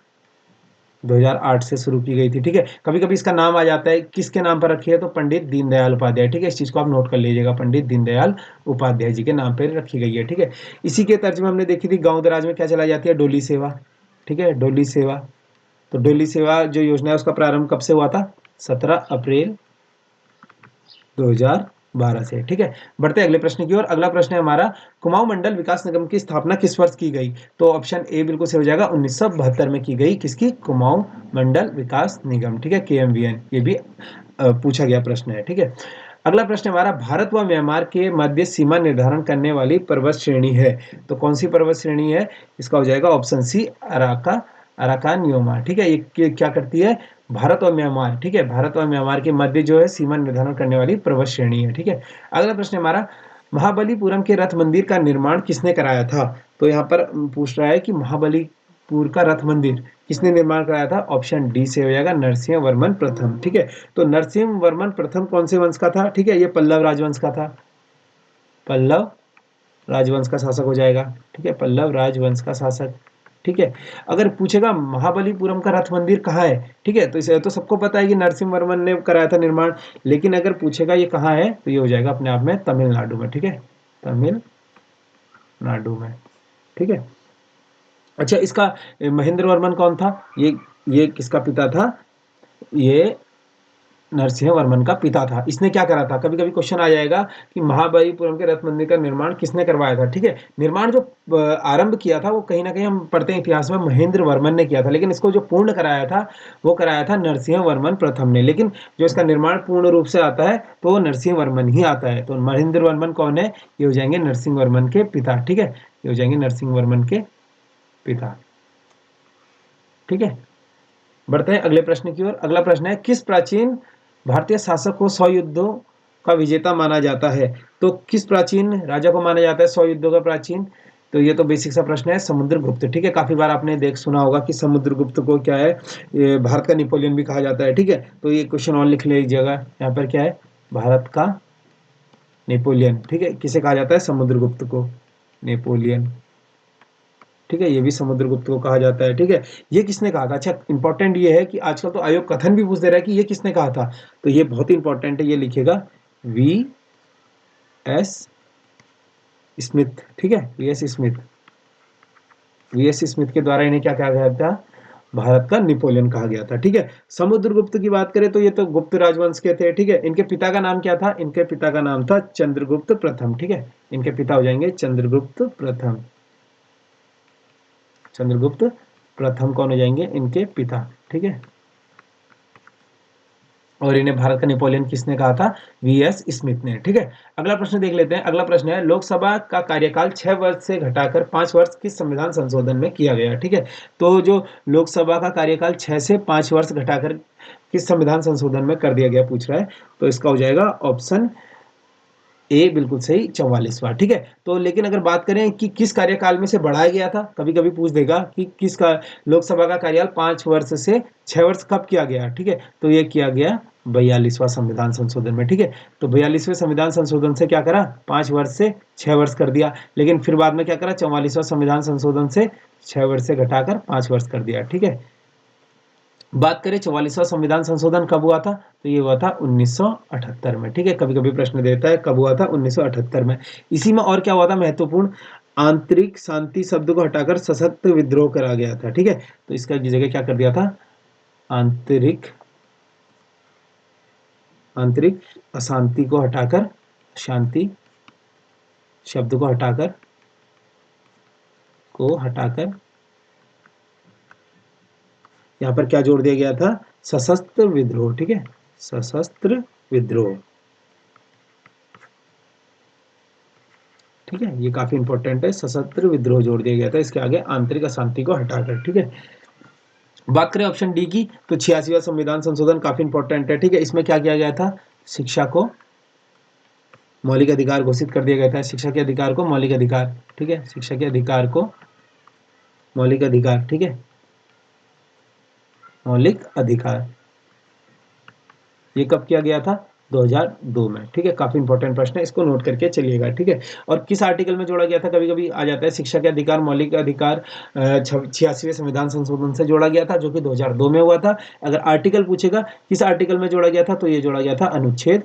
2008 से शुरू की गई थी। ठीक है, कभी कभी इसका नाम आ जाता है, किसके नाम पर रखी है? तो पंडित दीनदयाल उपाध्याय। ठीक है, इस चीज को आप नोट कर लीजिएगा, पंडित दीनदयाल उपाध्याय जी के नाम पर रखी गई है। ठीक है, इसी के तर्ज में हमने देखी थी, गांव दराज में क्या चलाई जाती है? डोली सेवा। ठीक है, डोली सेवा। तो डोली सेवा जो योजना है उसका प्रारंभ कब से हुआ था? 17 अप्रैल 2012 से। ठीक है, बढ़ते अगले प्रश्न की ओर। अगला प्रश्न है हमारा, कुमाऊं मंडल विकास निगम की स्थापना किस वर्ष की गई? तो ऑप्शन ए बिल्कुल सही हो जाएगा, 1972 में की गई। किसकी? कुमाऊं मंडल विकास निगम। ठीक है, KMVN। ये भी पूछा गया प्रश्न है। ठीक है, अगला प्रश्न हमारा, भारत व म्यांमार के मध्य सीमा निर्धारण करने वाली पर्वत श्रेणी है? तो कौन सी पर्वत श्रेणी है? इसका हो जाएगा ऑप्शन सी, अराकानियोमा। ठीक है, ये क्या करती है? भारत और म्यांमार, ठीक है, भारत और म्यांमार के मध्य जो है सीमा निर्धारण करने वाली पर्वत श्रेणी है। ठीक है, अगला प्रश्न हमारा, महाबलीपुरम के रथ मंदिर का निर्माण किसने कराया था? तो यहाँ पर पूछ रहा है कि महाबलीपुर का रथ मंदिर किसने निर्माण कराया था? ऑप्शन डी से हो जाएगा, नरसिंह वर्मन प्रथम। ठीक है, तो नरसिंह वर्मन प्रथम कौन से वंश का था? ठीक है, ये पल्लव राजवंश का था। पल्लव राजवंश का शासक हो जाएगा। ठीक है, पल्लव राजवंश का शासक। ठीक है, अगर पूछेगा महाबलीपुरम का रथ मंदिर कहाँ है? ठीक है, तो इसे तो सबको पता है कि नरसिंह वर्मन ने कराया था निर्माण। लेकिन अगर पूछेगा ये कहाँ है, तो ये हो जाएगा अपने आप में तमिलनाडु में। ठीक है, तमिलनाडु में। ठीक है, अच्छा, इसका महेंद्र वर्मन कौन था? ये किसका पिता था? ये नरसिंह वर्मन का पिता था। इसने क्या करा था? कभी कभी क्वेश्चन आ जाएगा कि महाबलीपुरम के रथ मंदिर का निर्माण किसने करवाया था? ठीक है, निर्माण जो आरंभ किया था वो कहीं ना कहीं हम पढ़ते हैं इतिहास में, महेंद्र वर्मन ने किया था। लेकिन इसको जो पूर्ण कराया था वो कराया था नरसिंह वर्मन प्रथम ने। लेकिन जो इसका निर्माण पूर्ण रूप से आता है तो वो नरसिंह वर्मन ही आता है। तो महेंद्र वर्मन कौन है? ये हो जाएंगे नरसिंह वर्मन के पिता। ठीक है, ये हो जाएंगे नरसिंह वर्मन के पिता। ठीक है, बढ़ते हैं अगले प्रश्न की ओर। अगला प्रश्न है, किस प्राचीन भारतीय शासक को 100 युद्धों का विजेता माना जाता है? तो किस प्राचीन राजा को माना जाता है 100 युद्धों का प्राचीन? तो ये तो बेसिक सा प्रश्न है, समुद्रगुप्त। ठीक है, काफी बार आपने देख सुना होगा कि समुद्रगुप्त को क्या है, ये भारत का नेपोलियन भी कहा जाता है। ठीक है, तो ये क्वेश्चन और लिख लीजिएगा, यहाँ पर क्या है, भारत का नेपोलियन। ठीक है, किसे कहा जाता है? समुद्रगुप्त को, नेपोलियन। ठीक है, ये भी समुद्रगुप्त को कहा जाता है। ठीक है, ये किसने कहा था? अच्छा, इंपॉर्टेंट ये है कि आजकल तो आयोग कथन भी पूछ दे रहा है कि ये किसने कहा था। तो ये बहुत इंपॉर्टेंट है, ये लिखेगा VS स्मिथ। ठीक है, VS स्मिथ। VS स्मिथ के द्वारा इन्हें क्या कहा गया था? भारत का नेपोलियन कहा गया था। ठीक है, समुद्रगुप्त की बात करें तो ये तो गुप्त राजवंश के थे। ठीक है, इनके पिता का नाम क्या था? इनके पिता का नाम था चंद्रगुप्त प्रथम। ठीक है, इनके पिता हो जाएंगे चंद्रगुप्त प्रथम। चंद्रगुप्त प्रथम कौन हो जाएंगे? इनके पिता। ठीक है, और इन्हें भारत का नेपोलियन किसने कहा था? वीएस स्मिथ ने। ठीक है, अगला प्रश्न देख लेते हैं। अगला प्रश्न है, लोकसभा का कार्यकाल 6 वर्ष से घटाकर 5 वर्ष किस संविधान संशोधन में किया गया? ठीक है, तो जो लोकसभा का कार्यकाल 6 से 5 वर्ष घटाकर किस संविधान संशोधन में कर दिया गया पूछ रहा है, तो इसका हो जाएगा ऑप्शन ए बिल्कुल सही, 44वां। ठीक है, तो लेकिन अगर बात करें कि किस कार्यकाल में से बढ़ाया गया था, कभी कभी पूछ देगा कि किसका लोकसभा का कार्यकाल 5 वर्ष से 6 वर्ष कब किया गया? ठीक है, तो ये किया गया 42वां संविधान संशोधन में। ठीक है, तो 42वें संविधान संशोधन से क्या करा? 5 वर्ष से 6 वर्ष कर दिया, लेकिन फिर बाद में क्या करा? 44वां संविधान संशोधन से 6 वर्ष से घटाकर 5 वर्ष कर दिया। ठीक है, बात करें 44वां संविधान संशोधन कब हुआ था, तो ये हुआ था 1978 में। ठीक है, कभी कभी प्रश्न देता है कब हुआ था? 1978 में। इसी में और क्या हुआ था महत्वपूर्ण? आंतरिक शांति शब्द को हटाकर सशक्त विद्रोह करा गया था। ठीक है, तो इसका जगह क्या कर दिया था? आंतरिक आंतरिक अशांति को हटाकर, शांति शब्द को हटाकर यहाँ पर क्या जोड़ दिया गया था? सशस्त्र विद्रोह। ठीक है, सशस्त्र विद्रोह। ठीक है, ये काफी इंपॉर्टेंट है, सशस्त्र विद्रोह जोड़ दिया गया था इसके आगे आंतरिक अशांति को हटाकर। ठीक है, बात करें ऑप्शन डी की, तो 86वां संविधान संशोधन काफी इंपॉर्टेंट है। ठीक है, इसमें क्या किया गया था? शिक्षा को मौलिक अधिकार घोषित कर दिया गया था, शिक्षा के अधिकार को मौलिक अधिकार। ठीक है, शिक्षा के अधिकार को मौलिक अधिकार। ठीक है, मौलिक अधिकार, ये कब किया गया था? 2002 में। ठीक है, काफी इंपॉर्टेंट प्रश्न है, इसको नोट करके चलिएगा। ठीक है, और किस आर्टिकल में जोड़ा गया था? कभी कभी आ जाता है, शिक्षा के अधिकार मौलिक अधिकार 86वें संविधान संशोधन से जोड़ा गया था, जो कि 2002 में हुआ था। अगर आर्टिकल पूछेगा किस आर्टिकल में जोड़ा गया था, तो ये जोड़ा गया था अनुच्छेद,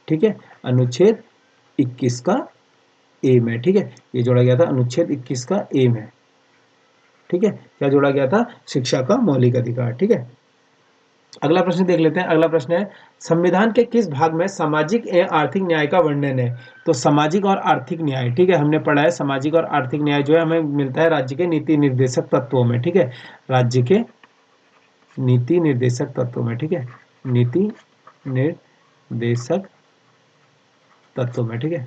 ठीक है, अनुच्छेद 21 का ए में। ठीक है, ये जोड़ा गया था अनुच्छेद 21 का ए में। ठीक है, क्या जोड़ा गया था? शिक्षा का मौलिक अधिकार। ठीक है, अगला प्रश्न देख लेते हैं। अगला प्रश्न है, संविधान के किस भाग में सामाजिक एवं आर्थिक न्याय का वर्णन है? तो सामाजिक और आर्थिक न्याय, ठीक है, हमने पढ़ा है सामाजिक और आर्थिक न्याय जो है हमें मिलता है राज्य के नीति निर्देशक तत्वों में। ठीक है, राज्य के नीति निर्देशक तत्वों में। ठीक है, नीति निर्देशक तत्वों में। ठीक है,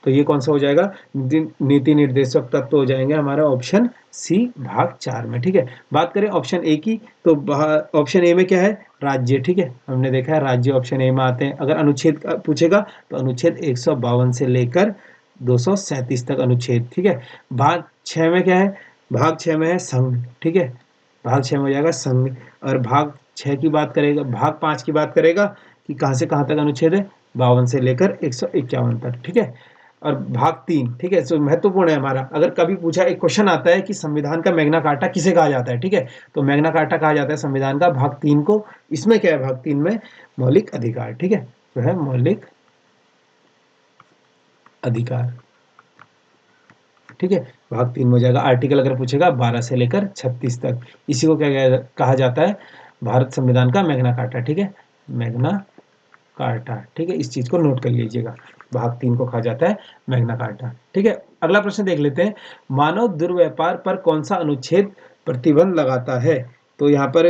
तो ये कौन सा हो जाएगा? नीति निर्देशक तत्व हो जाएंगे हमारा ऑप्शन सी भाग 4 में। ठीक है, बात करें ऑप्शन ए की, तो ऑप्शन ए में क्या है? राज्य। ठीक है, हमने देखा है राज्य ऑप्शन ए में आते हैं। अगर अनुच्छेद पूछेगा तो अनुच्छेद 152 से लेकर 237 तक अनुच्छेद। ठीक है, भाग 6 में क्या है? भाग 6 में है संघ। ठीक है, भाग 6 में हो जाएगा संघ। और भाग 6 की बात करेगा, भाग 5 की बात करेगा कि कहाँ से कहाँ तक अनुच्छेद है? 52 से लेकर 151 तक। ठीक है, और भाग 3, ठीक है, तो महत्वपूर्ण है हमारा। अगर कभी पूछा, एक क्वेश्चन आता है कि संविधान का मैग्ना कार्टा किसे कहा जाता है? ठीक है, तो मैग्ना कार्टा कहा जाता है संविधान का भाग 3 को। इसमें क्या है? भाग 3 में मौलिक अधिकार। ठीक है, तो है मौलिक अधिकार। ठीक है, भाग 3 में हो जाएगा। आर्टिकल अगर पूछेगा 12 से लेकर 36 तक, इसी को क्या कहा जाता है? भारत संविधान का मैग्ना कार्टा। ठीक है, मैग्ना कार्टा। ठीक है, इस चीज को नोट कर लीजिएगा, भाग 3 को कहा जाता है मैग्ना कार्टा। ठीक है, अगला प्रश्न देख लेते हैं। मानव दुर्व्यापार पर कौन सा अनुच्छेद प्रतिबंध लगाता है? तो यहाँ पर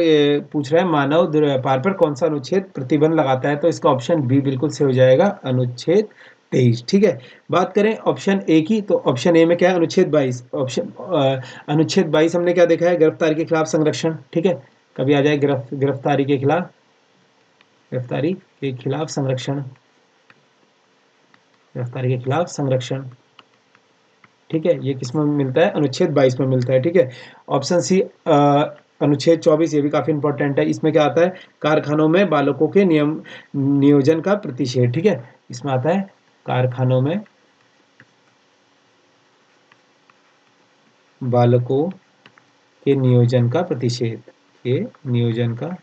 पूछ रहा है मानव दुर्व्यापार पर कौन सा अनुच्छेद प्रतिबंध लगाता है, तो इसका ऑप्शन बी बिल्कुल से हो जाएगा, अनुच्छेद 23। ठीक है, बात करें ऑप्शन ए की, तो ऑप्शन ए में क्या है? अनुच्छेद 22। अनुच्छेद 22 हमने क्या देखा है? गिरफ्तारी के खिलाफ संरक्षण। ठीक है, कभी आ जाए गिरफ्तारी के खिलाफ, गिरफ्तारी के खिलाफ संरक्षण, गिरफ्तारी के खिलाफ संरक्षण। ठीक है, ये किस में मिलता है? अनुच्छेद 22 में मिलता है। ठीक है, ऑप्शन सी अनुच्छेद 24, ये भी काफी इंपॉर्टेंट है। इसमें क्या आता है? कारखानों में बालकों के नियोजन का प्रतिषेध। ठीक है, इसमें आता है कारखानों में बालकों के नियोजन का प्रतिषेध, के नियोजन का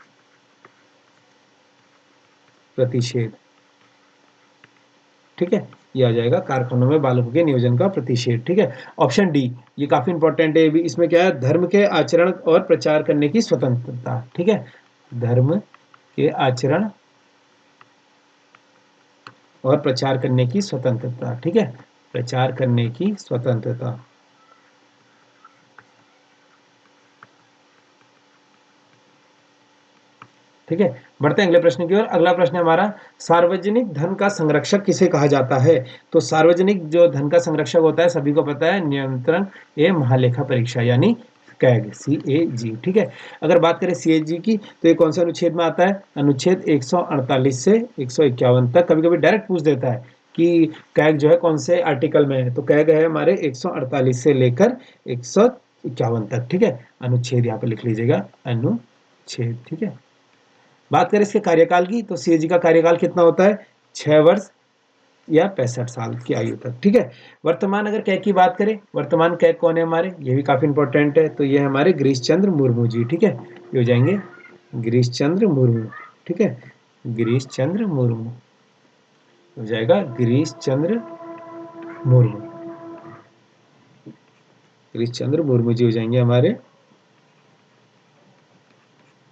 प्रतिषेध। ठीक है, ये आ जाएगा कारखानों में बालकों के नियोजन का प्रतिषेध। ठीक है, ऑप्शन डी, ये काफी इंपॉर्टेंट है। इसमें क्या है? धर्म के आचरण और प्रचार करने की स्वतंत्रता। ठीक है, धर्म के आचरण और प्रचार करने की स्वतंत्रता। ठीक है, प्रचार करने की स्वतंत्रता। ठीक है, बढ़ते हैं अगले प्रश्न की ओर। अगला प्रश्न है हमारा, सार्वजनिक धन का संरक्षक किसे कहा जाता है? तो सार्वजनिक जो धन का संरक्षक होता है सभी को पता है, नियंत्रण एवं महालेखा परीक्षा यानी कैग, CAG। ठीक है, अगर बात करें CAG की तो ये कौन से अनुच्छेद में आता है? अनुच्छेद 148 से 151 तक। कभी कभी डायरेक्ट पूछ देता है कि कैग जो है कौन से आर्टिकल में है, तो कैग है हमारे 148 से लेकर 151 तक। ठीक है, अनुच्छेद यहाँ पे लिख लीजिएगा, अनुच्छेद। ठीक है, बात करें इसके कार्यकाल की तो CAG का कार्यकाल कितना होता है? 6 वर्ष या 65 साल की आयु तक। ठीक है, वर्तमान अगर कैग की बात करें, वर्तमान कैग कौन है हमारे, ये भी काफी इंपॉर्टेंट है, तो ये हमारे गिरीश चंद्र मुर्मू जी। ठीक है, ये हो जाएंगे गिरीश चंद्र मुर्मू। ठीक है, गिरीश चंद्र मुर्मू हो जाएगा, गिरीश चंद्र मुर्मू, गिरीश चंद्र मुर्मू जी हो जाएंगे हमारे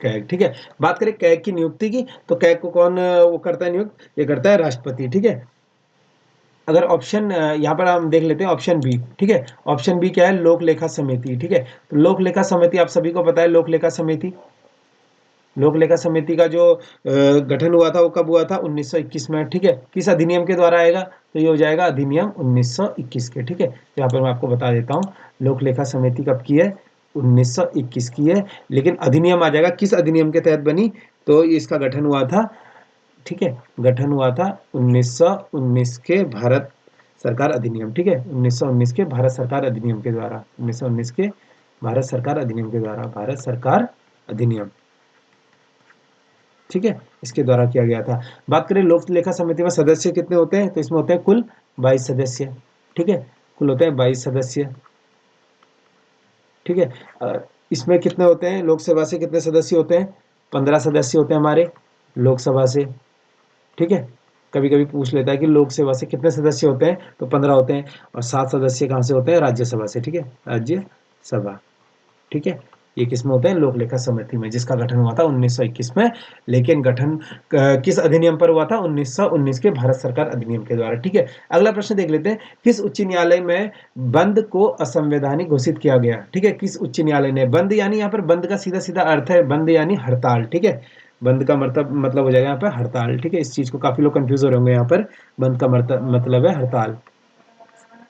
कैग। ठीक है, बात करें कैग की नियुक्ति की तो कैग को कौन वो करता है नियुक्त? ये करता है राष्ट्रपति। ठीक है, अगर ऑप्शन यहाँ पर हम देख लेते हैं ऑप्शन बी। ठीक है, ऑप्शन बी क्या है? लोक लेखा समिति। ठीक है, तो लोक लेखा समिति आप सभी को पता है, लोक लेखा समिति, लोक लेखा समिति का जो गठन हुआ था वो कब हुआ था? 1921 में। ठीक है, किस अधिनियम के द्वारा आएगा? तो ये हो जाएगा अधिनियम 1921 के। ठीक है, यहाँ पर मैं आपको बता देता हूँ, लोक लेखा समिति कब की है? 1921 की है, लेकिन अधिनियम आ जाएगा किस अधिनियम के तहत बनी? तो इसका गठन हुआ था, ठीक है, गठन हुआ था 1919 के भारत सरकार अधिनियम। ठीक है, 1919 के भारत सरकार अधिनियम के द्वारा, 1919 के भारत सरकार अधिनियम के द्वारा, भारत सरकार अधिनियम। ठीक है, इसके द्वारा किया गया था। बात करें लोक लेखा समिति में सदस्य कितने होते हैं, तो इसमें होते हैं कुल 22 सदस्य। ठीक है, कुल होते हैं 22 सदस्य। ठीक है, इसमें कितने होते हैं, लोकसभा से कितने सदस्य होते हैं? 15 सदस्य होते हैं हमारे लोकसभा से। ठीक है, कभी कभी पूछ लेता है कि लोकसभा से कितने सदस्य होते हैं, तो 15 होते हैं, और 7 सदस्य कहाँ से होते हैं? राज्यसभा से। ठीक है, राज्यसभा। ठीक है, ये किस में होते हैं? लोक लेखा समिति में, जिसका गठन हुआ था 1921 में, लेकिन गठन किस अधिनियम पर हुआ था? 1919 के भारत सरकार अधिनियम के द्वारा। ठीक है, अगला प्रश्न देख लेते हैं, किस उच्च न्यायालय में बंद को असंवैधानिक घोषित किया गया? ठीक है, किस उच्च न्यायालय ने? बंद यानी यहाँ पर बंद का सीधा सीधा अर्थ है, बंद यानी हड़ताल। ठीक है, बंद का मतलब हो जाएगा यहाँ पर हड़ताल। ठीक है, इस चीज को काफी लोग कंफ्यूज हो रहे होंगे, यहाँ पर बंद का मतलब है हड़ताल।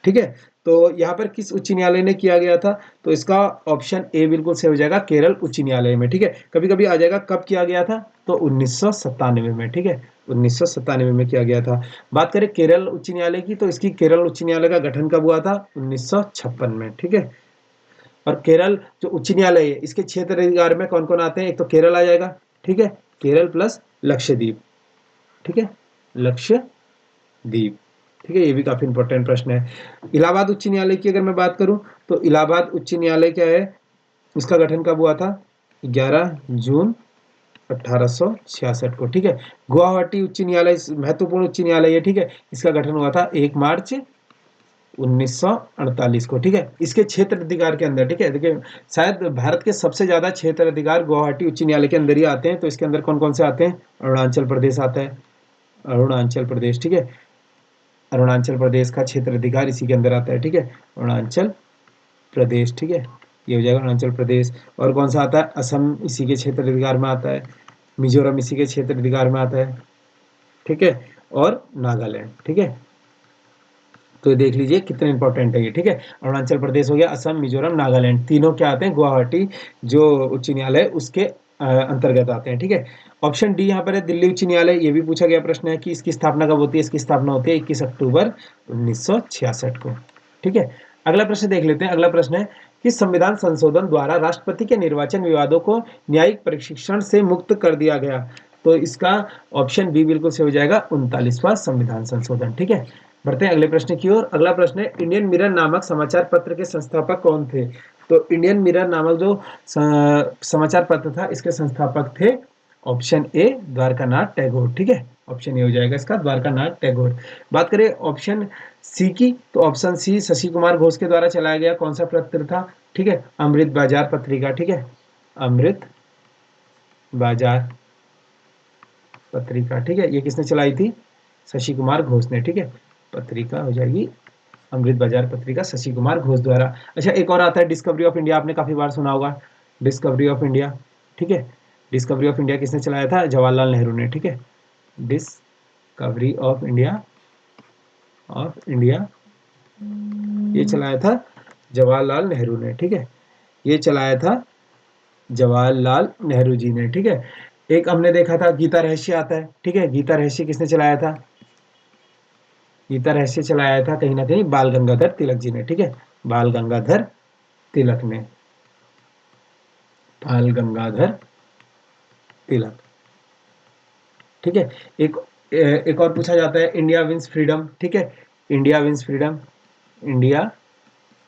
ठीक है, तो यहाँ पर किस उच्च न्यायालय ने किया गया था? तो इसका ऑप्शन ए बिल्कुल सही हो जाएगा, केरल उच्च न्यायालय में। ठीक है, कभी कभी आ जाएगा कब किया गया था, तो 1997 में। ठीक है, 1997 में किया गया था। बात करें केरल उच्च न्यायालय की तो इसकी केरल उच्च न्यायालय का गठन कब हुआ था? 1956 में। ठीक है, और केरल जो उच्च न्यायालय है इसके क्षेत्र अधिकार में कौन कौन आते हैं? एक तो केरल आ जाएगा, ठीक है, केरल प्लस लक्षद्वीप। ठीक है, लक्षद्वीप। ठीक है, ये भी काफी इंपॉर्टेंट प्रश्न है। इलाहाबाद उच्च न्यायालय की अगर मैं बात करूं तो इलाहाबाद उच्च न्यायालय क्या है, इसका गठन कब हुआ था? 11 जून 1866 को। ठीक है, गुवाहाटी उच्च न्यायालय महत्वपूर्ण उच्च न्यायालय है। ठीक है, इसका गठन हुआ था 1 मार्च 1948 को। ठीक है, इसके क्षेत्र अधिकार के अंदर, ठीक है, देखिए शायद भारत के सबसे ज्यादा क्षेत्र अधिकार गुवाहाटी उच्च न्यायालय के अंदर ही आते हैं, तो इसके अंदर कौन कौन से आते हैं? अरुणाचल प्रदेश आता है, अरुणाचल प्रदेश। ठीक है, अरुणाचल प्रदेश का क्षेत्र अधिकार इसी के अंदर आता है। ठीक है, अरुणाचल प्रदेश। ठीक है, ये हो जाएगा अरुणाचल प्रदेश। और कौन सा आता है? असम इसी के क्षेत्र अधिकार में आता है, मिजोरम इसी के क्षेत्र अधिकार में आता है। ठीक है, और नागालैंड। ठीक है, तो देख लीजिए कितने इंपॉर्टेंट है ये। ठीक है, अरुणाचल प्रदेश हो गया, असम, मिजोरम, नागालैंड, तीनों क्या आते हैं? गुवाहाटी जो उच्च न्यायालय उसके अंतर्गत आते हैं। ठीक है, ऑप्शन डी यहाँ पर है दिल्ली उच्च न्यायालय। ये भी पूछा गया प्रश्न है कि इसकी स्थापना कब होती है? इसकी स्थापना होती है 21 अक्टूबर 1966 को। ठीक है, अगला प्रश्न देख लेते हैं। अगला प्रश्न है, किस संविधान संशोधन द्वारा राष्ट्रपति के निर्वाचन विवादों को न्यायिक प्रशिक्षण से मुक्त कर दिया गया? तो इसका ऑप्शन बी बिल्कुल से हो जाएगा 39वां संविधान संशोधन। ठीक है, बढ़ते हैं अगले प्रश्न की ओर। अगला प्रश्न है, इंडियन मिरर नामक समाचार पत्र के संस्थापक कौन थे? तो इंडियन मिरर नामक जो समाचार पत्र था इसके संस्थापक थे ऑप्शन ए द्वारकानाथ टैगोर। ठीक है, ऑप्शन ए हो जाएगा इसका द्वारकानाथ टैगोर। बात करें ऑप्शन सी की तो ऑप्शन सी शशि कुमार घोष के द्वारा चलाया गया कौन सा पत्र था? ठीक है, अमृत बाजार पत्रिका। ठीक है, अमृत बाजार पत्रिका। ठीक है, ये किसने चलाई थी? शशि कुमार घोष ने। ठीक है, पत्रिका हो जाएगी अमृत बाजार पत्रिका, शशि कुमार घोष द्वारा। अच्छा, एक और आता है डिस्कवरी ऑफ इंडिया, आपने काफी बार सुना होगा डिस्कवरी ऑफ इंडिया। ठीक है, डिस्कवरी ऑफ इंडिया किसने चलाया था? जवाहरलाल नेहरू ने, ठीक है। डिस्कवरी ऑफ इंडिया ये चलाया था जवाहरलाल नेहरू ने, ठीक है। ये चलाया था जवाहरलाल नेहरू जी ने, ठीक है। एक हमने देखा था गीता रहस्य आता है, ठीक है। गीता रहस्य किसने चलाया था? गीता रहस्य चलाया था कहीं ना कहीं बाल गंगाधर तिलक जी ने, ठीक है। बाल गंगाधर तिलक ने, बाल गंगाधर तिलक, ठीक है। एक एक और पूछा जाता है, इंडिया विंस फ्रीडम, ठीक है। India wins freedom, India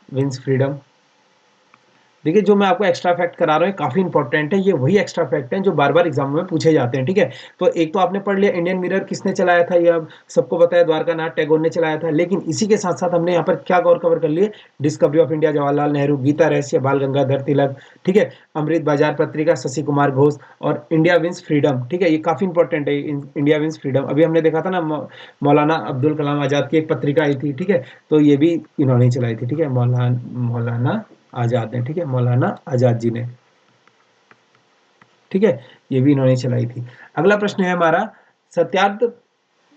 wins freedom. देखिए जो मैं आपको एक्स्ट्रा फैक्ट करा रहा हूँ काफी इंपॉर्टेंट है, ये वही एक्स्ट्रा फैक्ट हैं जो बार बार एग्जाम में पूछे जाते हैं, ठीक है। तो एक तो आपने पढ़ लिया इंडियन मिरर किसने चलाया था, ये अब सबको पता है, द्वारकानाथ टैगोर ने चलाया था। लेकिन इसी के साथ साथ हमने यहाँ पर क्या और कवर कर लिए, discovery of India Jawaharlal Nehru, Gita Rahasya Bal Gangadhar Tilak, ठीक है। अमृत बाजार पत्रिका शशि कुमार घोष, और इंडिया विंस फ्रीडम, ठीक है। ये काफी इंपॉर्टेंट है, इंडिया विंस फ्रीडम। अभी हमने देखा था ना मौलाना अब्दुल कलाम आजाद की एक पत्रिका आई थी, ठीक है। तो ये भी इन्होंने चलाई थी, ठीक है। मौलाना आजाद ने, ठीक है। मौलाना आजाद जी ने, ठीक है। ये भी इन्होंने चलाई थी। अगला प्रश्न है हमारा, सत्यार्थ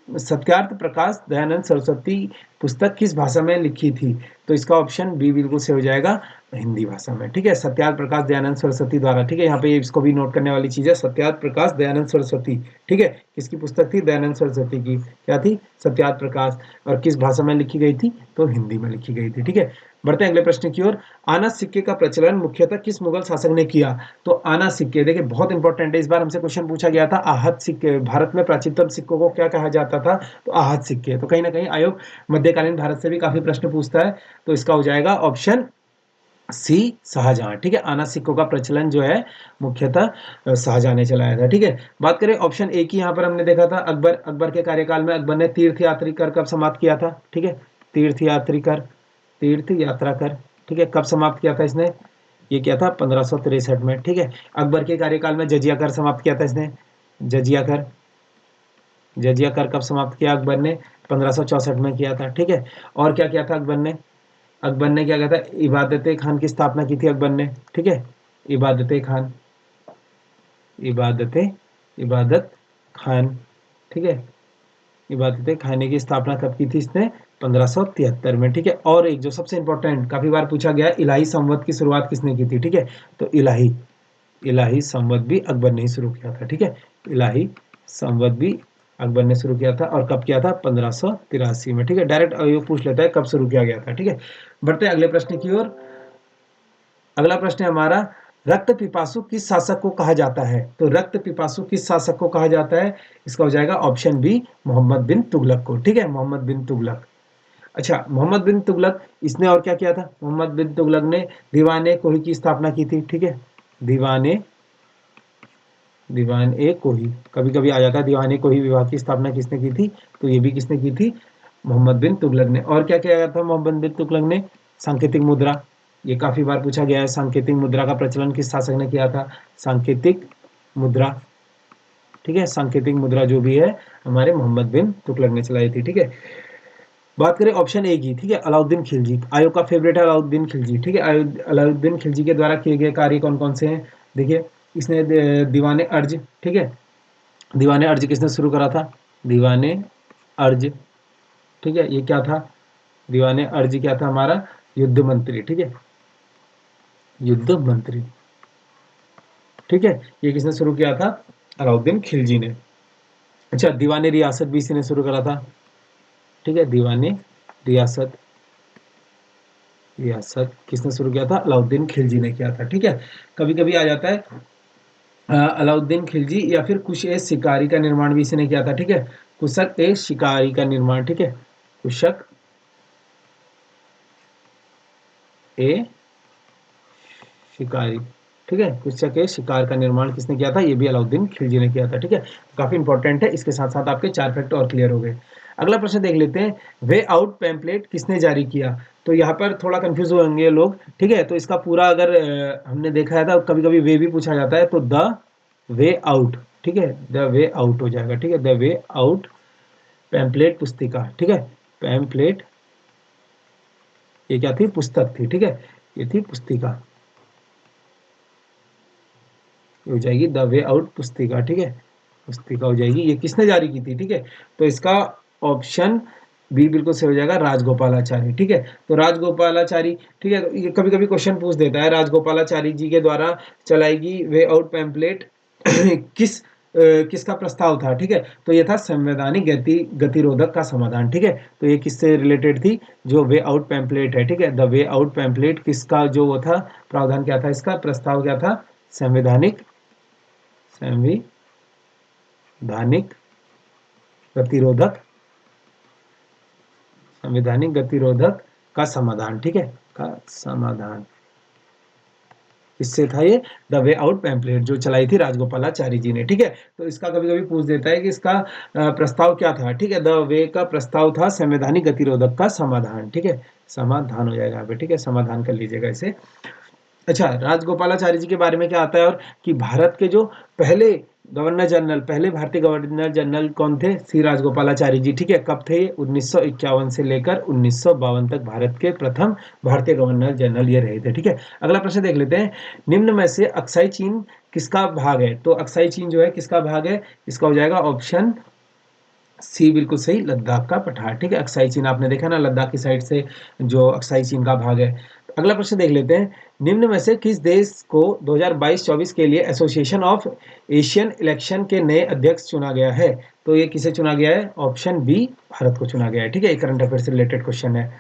सत्यार्थ प्रकाश दयानंद सरस्वती पुस्तक किस भाषा में लिखी थी? तो इसका ऑप्शन बी बिल्कुल से हो जाएगा, हिंदी भाषा में, ठीक है। सत्यार्थ प्रकाश दयानंद सरस्वती द्वारा, ठीक है। यहाँ पे इसको भी नोट करने वाली चीज है, सत्यार्थ प्रकाश दयानंद सरस्वती, ठीक है। किसकी पुस्तक थी? दयानंद सरस्वती की। क्या थी? सत्यार्थ प्रकाश। और किस भाषा में लिखी गई थी? तो हिंदी में लिखी गई थी, ठीक है। बढ़ते हैं अगले प्रश्न की ओर। आना सिक्के का प्रचलन मुख्यतः किस मुगल शासक ने किया? तो आना सिक्के, देखिए बहुत इंपॉर्टेंट है, इस बार हमसे क्वेश्चन पूछा गया था, आहत सिक्के, भारत में प्राचीनतम सिक्कों को क्या कहा जाता था? तो आहत सिक्के। तो कहीं ना कहीं आयोग मध्यकालीन भारत से भी काफी प्रश्न पूछता है, तो इसका हो जाएगा ऑप्शन सी, शाहजहां, ठीक है। आना सिक्कों का प्रचलन जो है मुख्यतः शाहजहां ने चलाया था, ठीक है। बात करें ऑप्शन ए की, यहाँ पर हमने देखा था अकबर के कार्यकाल में अकबर ने तीर्थ यात्री कर कब समाप्त किया था? ठीक है, तीर्थ यात्री कर, तीर्थ यात्रा कर, ठीक है, कब समाप्त किया था इसने? ये किया था 1563 में, ठीक है। अकबर के कार्यकाल में जजिया कर समाप्त किया था इसने, जजिया कर, जजिया कर कब समाप्त किया अकबर ने? 1564 में किया था, ठीक है। और क्या किया था अकबर ने? अकबर ने क्या किया था? इबादत खान की स्थापना की थी अकबर ने, ठीक है। इबादत खान, इबादत इबादत खान, ठीक है। इबादत खाने की स्थापना कब की थी इसने? 1573 में, ठीक है। और एक जो सबसे इंपॉर्टेंट काफी बार पूछा गया, इलाही संवत की शुरुआत किसने की थी? ठीक है, तो इलाही, इलाही संवत भी अकबर ने ही शुरू किया था, ठीक है। इलाही संवत भी अकबर ने शुरू किया था, और कब किया था? 1583 में, ठीक है। डायरेक्ट आयोग पूछ लेता है कब शुरू किया गया था, ठीक है। बढ़ते हैं अगले प्रश्न की ओर। अगला प्रश्न है हमारा, रक्त पिपासु किस शासक को कहा जाता है? तो रक्त पिपासु किस शासक को कहा जाता है? इसका हो जाएगा ऑप्शन बी, मोहम्मद बिन तुगलक को, ठीक है। मोहम्मद बिन तुगलक। अच्छा, मोहम्मद बिन तुगलक, इसने और क्या किया था? मोहम्मद बिन तुगलक ने दीवाने कोही की स्थापना की थी, ठीक है। दीवाने, दीवान ए कोही, कभी कभी आ जाता है दीवाने कोही विभाग की स्थापना किसने की थी? तो ये भी किसने की थी? मोहम्मद बिन तुगलक ने। और क्या किया गया था मोहम्मद बिन तुगलक ने? सांकेतिक मुद्रा, ये काफी बार पूछा गया है, सांकेतिक मुद्रा का प्रचलन किस शासक ने किया था? सांकेतिक मुद्रा, ठीक है। सांकेतिक मुद्रा जो भी है हमारे मोहम्मद बिन तुगलक ने चलाई थी, ठीक है। बात करें ऑप्शन ए की, ठीक है, अलाउद्दीन खिलजी, आयोग का फेवरेट है अलाउद्दीन खिलजी, ठीक है। अलाउद्दीन खिलजी के द्वारा किए गए कार्य कौन कौन से हैं? देखिए, इसने दीवाने अर्ज, ठीक है, दीवाने अर्ज किसने शुरू करा था? दीवाने अर्ज, ठीक है, ये क्या था? दीवाने अर्ज क्या था हमारा? युद्ध मंत्री, ठीक है, युद्ध मंत्री, ठीक है। ये किसने शुरू किया था? अलाउद्दीन खिलजी ने। अच्छा, दीवाने रियासत भी इसी ने शुरू करा था, ठीक है। दीवाने रियासत, रियासत किसने शुरू किया था? अलाउद्दीन खिलजी ने किया था, ठीक है। कभी कभी आ जाता है अलाउद्दीन खिलजी या फिर कुश ए शिकारी का निर्माण भी इसी ने किया था, ठीक है। कुशक ए शिकारी का निर्माण, ठीक है, कुशक ए शिकारी, ठीक है। कुशक ए शिकार का निर्माण किसने किया था? ये भी अलाउद्दीन खिलजी ने किया था, ठीक है। काफी इंपॉर्टेंट है, इसके साथ साथ आपके 4 फैक्ट और क्लियर हो गए। अगला प्रश्न देख लेते हैं, वे आउट पैम्पलेट किसने जारी किया? तो यहाँ पर थोड़ा कंफ्यूज होंगे लोग, ठीक है। तो इसका पूरा अगर हमने देखा है था, कभी कभी वे भी पूछा जाता है, तो द वे आउट, ठीक है, द वे आउट हो जाएगा, ठीक है। द वे आउट पैम्पलेट पुस्तिका, ठीक है। पैम्पलेट, ये क्या थी? पुस्तक थी, ठीक है, ये थी पुस्तिका। हो जाएगी द वे आउट पुस्तिका, ठीक है, पुस्तिका हो जाएगी। ये किसने जारी की थी, ठीक है, तो इसका ऑप्शन बी बिल्कुल सही हो जाएगा, राजगोपालाचारी, ठीक है। तो राजगोपालाचारी, ठीक है, तो ये कभी कभी क्वेश्चन पूछ देता है, राजगोपालाचारी जी के द्वारा चलाएगी वे आउट पैम्पलेट किसका प्रस्ताव था, ठीक है, तो ये था संवैधानिक गतिरोधक का समाधान, ठीक है। तो ये किससे रिलेटेड थी, जो वे आउट पैम्पलेट है, ठीक है, द वे आउट पैम्पलेट किसका जो वो था, प्रावधान क्या था, इसका प्रस्ताव क्या था, संवैधानिक गतिरोधक संवैधानिक गतिरोधक का समाधान, ठीक है, का समाधान इससे था ये द वे आउट पैम्पलेट जो चलाई थी राजगोपालाचारी जी ने, ठीक है। तो इसका कभी कभी पूछ देता है कि इसका प्रस्ताव क्या था, ठीक है, द वे का प्रस्ताव था संवैधानिक गतिरोधक का समाधान, ठीक है, समाधान हो जाएगा यहाँ पे, ठीक है, समाधान कर लीजिएगा इसे। अच्छा, राजगोपालाचारी जी के बारे में क्या आता है, और कि भारत के जो पहले गवर्नर जनरल, पहले भारतीय गवर्नर जनरल कौन थे, सी राजगोपालाचारी जी, ठीक है। कब थे, 1951 से लेकर 1952 तक भारत के प्रथम भारतीय गवर्नर जनरल ये रहे थे, ठीक है। अगला प्रश्न देख लेते हैं, निम्न में से अक्साई चीन किसका भाग है, तो अक्साई चीन जो है किसका भाग है, इसका हो जाएगा ऑप्शन सी बिल्कुल सही, लद्दाख का पठार, ठीक है। अक्साई चीन आपने देखा ना, लद्दाख की साइड से जो अक्साई चीन का भाग है। अगला प्रश्न देख लेते हैं, निम्न में से किस देश को 2022-24 के लिए एसोसिएशन ऑफ एशियन इलेक्शन के नए अध्यक्ष चुना गया है, तो ये किसे चुना गया है, ऑप्शन बी, भारत को चुना गया है, ठीक है। करंट अफेयर से रिलेटेड क्वेश्चन है।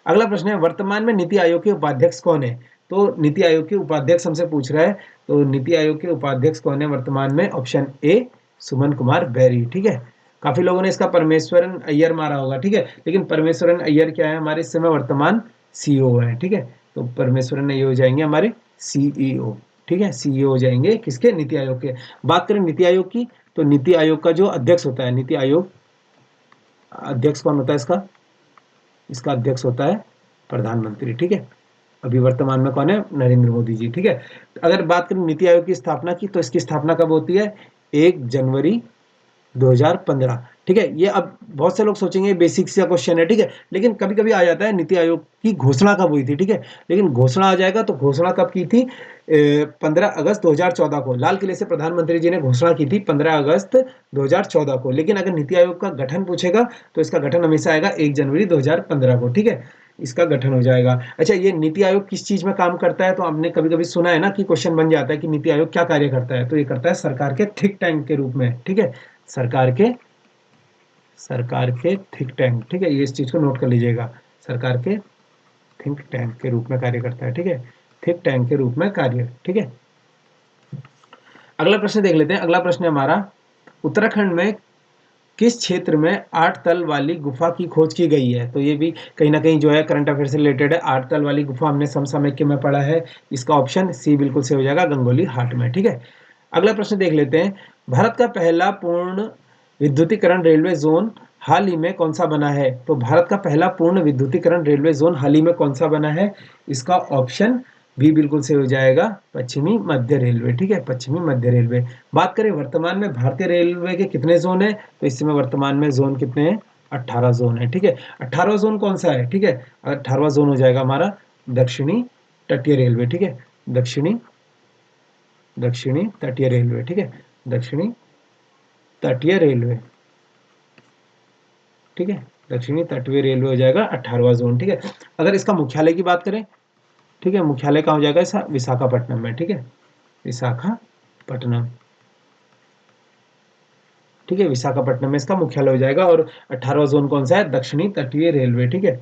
अगला प्रश्न है, वर्तमान में नीति आयोग के उपाध्यक्ष कौन है, तो नीति आयोग के उपाध्यक्ष हमसे पूछ रहा है, तो नीति आयोग के उपाध्यक्ष कौन है वर्तमान में, ऑप्शन ए, सुमन कुमार बैरी, ठीक है। काफी लोगों ने इसका परमेश्वरन अय्यर मारा होगा, ठीक है, लेकिन परमेश्वरन अय्यर क्या है, हमारे इस समय वर्तमान सीईओ है, ठीक है। तो परमेश्वरन अय्यर हो जाएंगे हमारे सीईओ, ठीक है, सीईओ हो जाएंगे किसके, नीति आयोग के। बात करें नीति आयोग की, तो नीति आयोग का जो अध्यक्ष होता है, नीति आयोग अध्यक्ष कौन होता है इसका, इसका अध्यक्ष होता है प्रधानमंत्री, ठीक है। अभी वर्तमान में कौन है, नरेंद्र मोदी जी, ठीक है। अगर बात करें नीति आयोग की स्थापना की, तो इसकी स्थापना कब होती है, 1 जनवरी 2015, ठीक है। ये अब बहुत से लोग सोचेंगे बेसिक सा क्वेश्चन है, ठीक है, लेकिन कभी कभी आ जाता है नीति आयोग की घोषणा कब हुई थी, ठीक है, लेकिन घोषणा आ जाएगा तो घोषणा कब की थी, 15 अगस्त 2014 को लाल किले से प्रधानमंत्री जी ने घोषणा की थी 15 अगस्त 2014 को। लेकिन अगर नीति आयोग का गठन पूछेगा तो इसका गठन हमेशा आएगा 1 जनवरी 2015 को, ठीक है, इसका गठन हो जाएगा। अच्छा, ये नीति आयोग किस चीज में काम करता है, तो आपने कभी कभी सुना है ना कि क्वेश्चन बन जाता है कि नीति आयोग क्या कार्य करता है, तो ये करता है सरकार के थिंक टैंक के रूप में, ठीक है, सरकार के थिंक टैंक, ठीक है, ये इस चीज को नोट कर लीजिएगा, सरकार के थिंक टैंक के रूप में कार्य करता है, ठीक है, थिंक टैंक के रूप में कार्य, ठीक है। अगला प्रश्न देख लेते हैं। अगला प्रश्न है हमारा, उत्तराखंड में किस क्षेत्र में 8 तल वाली गुफा की खोज की गई है, तो ये भी कहीं ना कहीं जो है करंट अफेयर से रिलेटेड है। 8 तल वाली गुफा हमने समसामयिक में पढ़ा है, इसका ऑप्शन सी बिल्कुल से हो जाएगा, गंगोली हाट में, ठीक है। अगला प्रश्न देख लेते हैं, भारत का पहला पूर्ण विद्युतीकरण रेलवे जोन हाल ही में कौन सा बना है, तो भारत का पहला पूर्ण विद्युतीकरण रेलवे जोन हाल ही में कौन सा बना है, इसका ऑप्शन बी बिल्कुल से हो जाएगा, पश्चिमी मध्य रेलवे, ठीक है, पश्चिमी मध्य रेलवे। बात करें वर्तमान में भारतीय रेलवे के कितने जोन है, तो इस समय वर्तमान में जोन कितने हैं, 18 जोन है, ठीक है। 18वां जोन कौन सा है, ठीक है, 18वां जोन हो जाएगा हमारा दक्षिणी तटीय रेलवे, ठीक है, दक्षिणी तटीय रेलवे, ठीक है, दक्षिणी तटीय रेलवे, ठीक है, दक्षिणी तटीय रेलवे हो जाएगा 18वां जोन, ठीक है। अगर इसका मुख्यालय की बात करें, ठीक है, मुख्यालय कहाँ हो जाएगा इसका, विशाखापट्टनम में, ठीक है, विशाखापट्टनम, ठीक है, विशाखापट्टनम में इसका मुख्यालय हो जाएगा। और 18वां जोन कौन सा है, दक्षिणी तटीय रेलवे, ठीक है।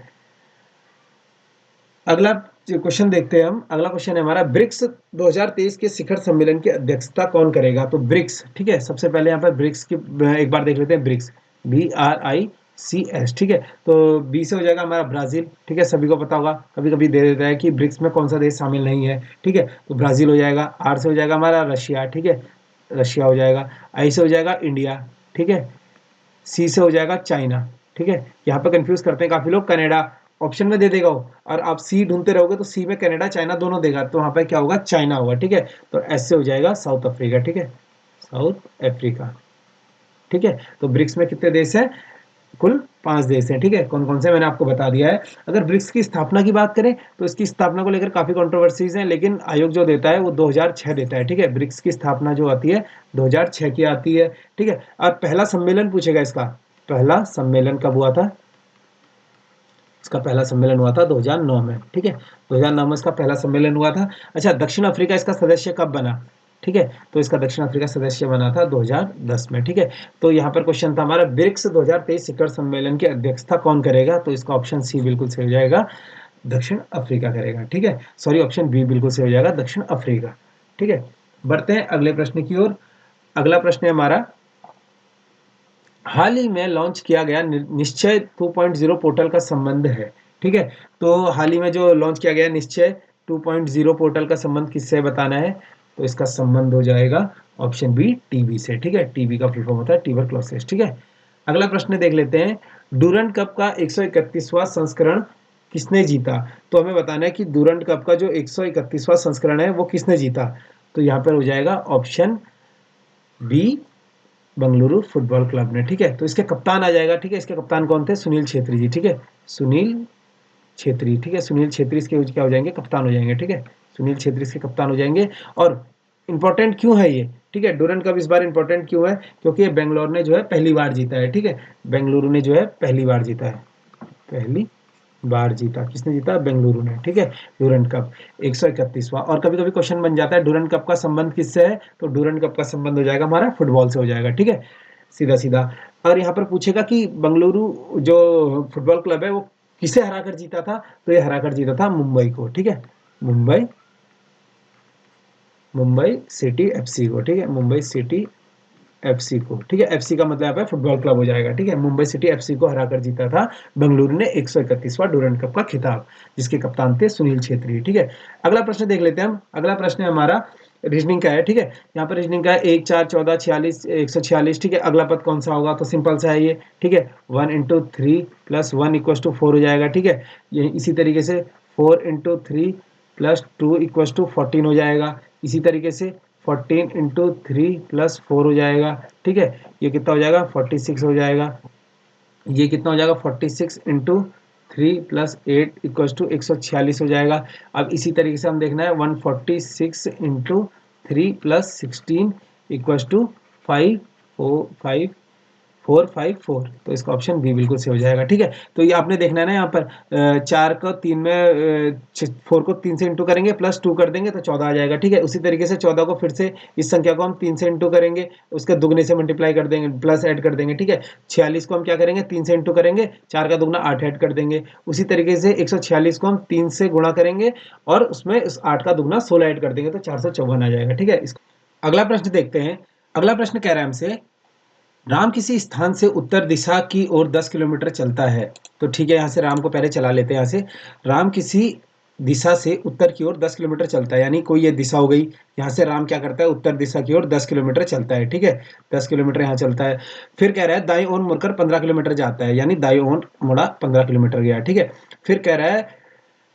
अगला क्वेश्चन देखते हैं हम। अगला क्वेश्चन है हमारा, ब्रिक्स 2023 के शिखर सम्मेलन की अध्यक्षता कौन करेगा, तो ब्रिक्स, ठीक है, सबसे पहले यहाँ पर ब्रिक्स की एक बार देख लेते हैं, ब्रिक्स BRICS, ठीक है, तो बी से हो जाएगा हमारा ब्राजील, ठीक है, सभी को पता होगा, कभी कभी दे देता है कि ब्रिक्स में कौन सा देश शामिल नहीं है, ठीक है, तो ब्राजील हो जाएगा। आर से हो जाएगा हमारा रशिया, ठीक है, रशिया हो जाएगा। आई से हो जाएगा इंडिया, ठीक है। सी से हो जाएगा चाइना, ठीक है, यहाँ पे कंफ्यूज करते हैं काफी लोग, कनाडा ऑप्शन में दे देगा वो, और आप सी ढूंढते रहोगे तो सी में कनाडा चाइना दोनों देगा, तो वहां पे क्या होगा, चाइना होगा, ठीक है। तो एस से हो जाएगा साउथ अफ्रीका, ठीक है, साउथ अफ्रीका, ठीक है। तो ब्रिक्स में कितने देश हैं, कुल 5 देश हैं, ठीक है। कौन कौन से मैंने आपको बता दिया है। अगर ब्रिक्स की स्थापना की बात करें तो इसकी स्थापना को लेकर काफी कंट्रोवर्सीज हैं, लेकिन आयोग जो देता है वो 2006 देता है, ठीक है। ब्रिक्स की स्थापना जो आती है 2006 की आती है, ठीक है। और पहला सम्मेलन पूछेगा इसका, पहला सम्मेलन कब हुआ था? इसका पहला सम्मेलन हुआ था 2009 में, ठीक है। 2009 में इसका पहला सम्मेलन हुआ था। अच्छा, दक्षिण अफ्रीका इसका सदस्य कब बना? ठीक है, तो इसका दक्षिण अफ्रीका सदस्य बना था 2010 में, ठीक है। तो यहाँ पर क्वेश्चन था हमारा, ब्रिक्स 2023 शिखर सम्मेलन की अध्यक्षता कौन करेगा? तो इसका ऑप्शन सी बिल्कुल सही हो जाएगा, दक्षिण अफ्रीका करेगा, ठीक है। सॉरी, ऑप्शन बी बिल्कुल सही हो जाएगा, दक्षिण अफ्रीका, ठीक है। बढ़ते हैं अगले प्रश्न की ओर। अगला प्रश्न है हमारा, हाल ही में लॉन्च किया गया निश्चय 2.0 पोर्टल का संबंध है, ठीक है। तो हाल ही में जो लॉन्च किया गया निश्चय 2.0 पोर्टल का संबंध किससे बताना है? तो इसका संबंध हो जाएगा ऑप्शन बी, टीबी से, ठीक है। टीबी का फुल फॉर्म होता है ट्यूबरक्लोसिस, ठीक है। अगला प्रश्न देख लेते हैं, डूरंड कप का 131वां संस्करण किसने जीता? तो हमें बताना है कि डूरंड कप का जो 131वां संस्करण है वो किसने जीता? तो यहाँ पर हो जाएगा option B, Bengaluru football club ने, ठीक है। तो इसके कप्तान आ जाएगा, ठीक है। इसके कप्तान कौन थे? सुनील छेत्री जी, ठीक है। सुनील छेत्री, ठीक है। सुनील छेत्री इसके क्या हो जाएंगे? कप्तान हो जाएंगे, ठीक है। सुनील छेत्री इसके कप्तान हो जाएंगे। और इंपॉर्टेंट क्यों है ये, ठीक है? डूरंड कप इस बार इंपॉर्टेंट क्यों है? क्योंकि ये बेंगलोर ने जो है पहली बार जीता है, ठीक है। बेंगलुरु ने जो है पहली बार जीता है, पहली बार जीता। किसने जीता? बेंगलुरु ने, ठीक है। डूरंड कप 131वां। और कभी कभी क्वेश्चन बन जाता है डूरंड कप का संबंध किससे है? तो डूरंड कप का संबंध हो जाएगा हमारा फुटबॉल से हो जाएगा, ठीक है, सीधा सीधा। और यहाँ पर पूछेगा कि बंगलुरु जो फुटबॉल क्लब है वो किसे हराकर जीता था? तो ये हराकर जीता था मुंबई को, ठीक है। मुंबई सिटी एफसी को, ठीक है। मुंबई सिटी एफसी को, ठीक है। एफसी का मतलब यहाँ पे फुटबॉल क्लब हो जाएगा, ठीक है। मुंबई सिटी एफसी को हराकर जीता था बेंगलुरु ने 131वां डूरंड कप का खिताब, जिसके कप्तान थे सुनील छेत्री, ठीक है। अगला प्रश्न देख लेते हैं हम। अगला प्रश्न है हमारा, रीजनिंग का है, ठीक है। यहाँ पर रीजनिंग का है 1 4 14 46 146, ठीक है। अगला पद कौन सा होगा? तो सिंपल सा है ये, ठीक है। 1 इंटू 3 प्लस 1 इक्वल टू 4 हो जाएगा, ठीक है। ये इसी तरीके से 4 इंटू 3 प्लस 2 इक्वल टू 14 हो जाएगा। इसी तरीके से 14 इंटू 3 प्लस 4 हो जाएगा, ठीक है। ये कितना हो जाएगा? 46 हो जाएगा। ये कितना हो जाएगा? 46 इंटू 3 प्लस 8 इक्वल टू 146 हो जाएगा। अब इसी तरीके से हम देखना है 146 इंटू 3 प्लस 16 इक्वल टू 5 तो इसका ऑप्शन बी बिल्कुल सही हो जाएगा, ठीक है। तो ये आपने देखना है ना, यहाँ पर 4 को 3 में 4 को 3 से इंटू करेंगे प्लस 2 कर देंगे तो 14 आ जाएगा, ठीक है। उसी तरीके से 14 को फिर से इस संख्या को हम 3 से इंटू करेंगे, उसके दुगने से मल्टीप्लाई कर देंगे, प्लस ऐड कर देंगे, ठीक है। 46 को हम क्या करेंगे? 3 से इंटू करेंगे, 4 का दुगना 8 ऐड कर देंगे। उसी तरीके से 146 को हम 3 से गुणा करेंगे और उसमें उस 8 का दुगना 16 ऐड कर देंगे तो 454 आ जाएगा, ठीक है। अगला प्रश्न देखते हैं। अगला प्रश्न कह रहा है हमसे, राम किसी स्थान से उत्तर दिशा की ओर 10 किलोमीटर चलता है। तो ठीक है, यहाँ से राम को पहले चला लेते हैं। यहाँ से राम किसी दिशा से उत्तर की ओर 10 किलोमीटर चलता है, यानी कोई ये दिशा हो गई। यहाँ से राम क्या करता है? उत्तर दिशा की ओर 10 किलोमीटर चलता है, ठीक है। 10 किलोमीटर यहाँ चलता है। फिर कह रहा है दाईं ओर मुड़कर 15 किलोमीटर जाता है, यानी दाईं ओर मुड़ा 15 किलोमीटर गया, ठीक है। फिर कह रहा है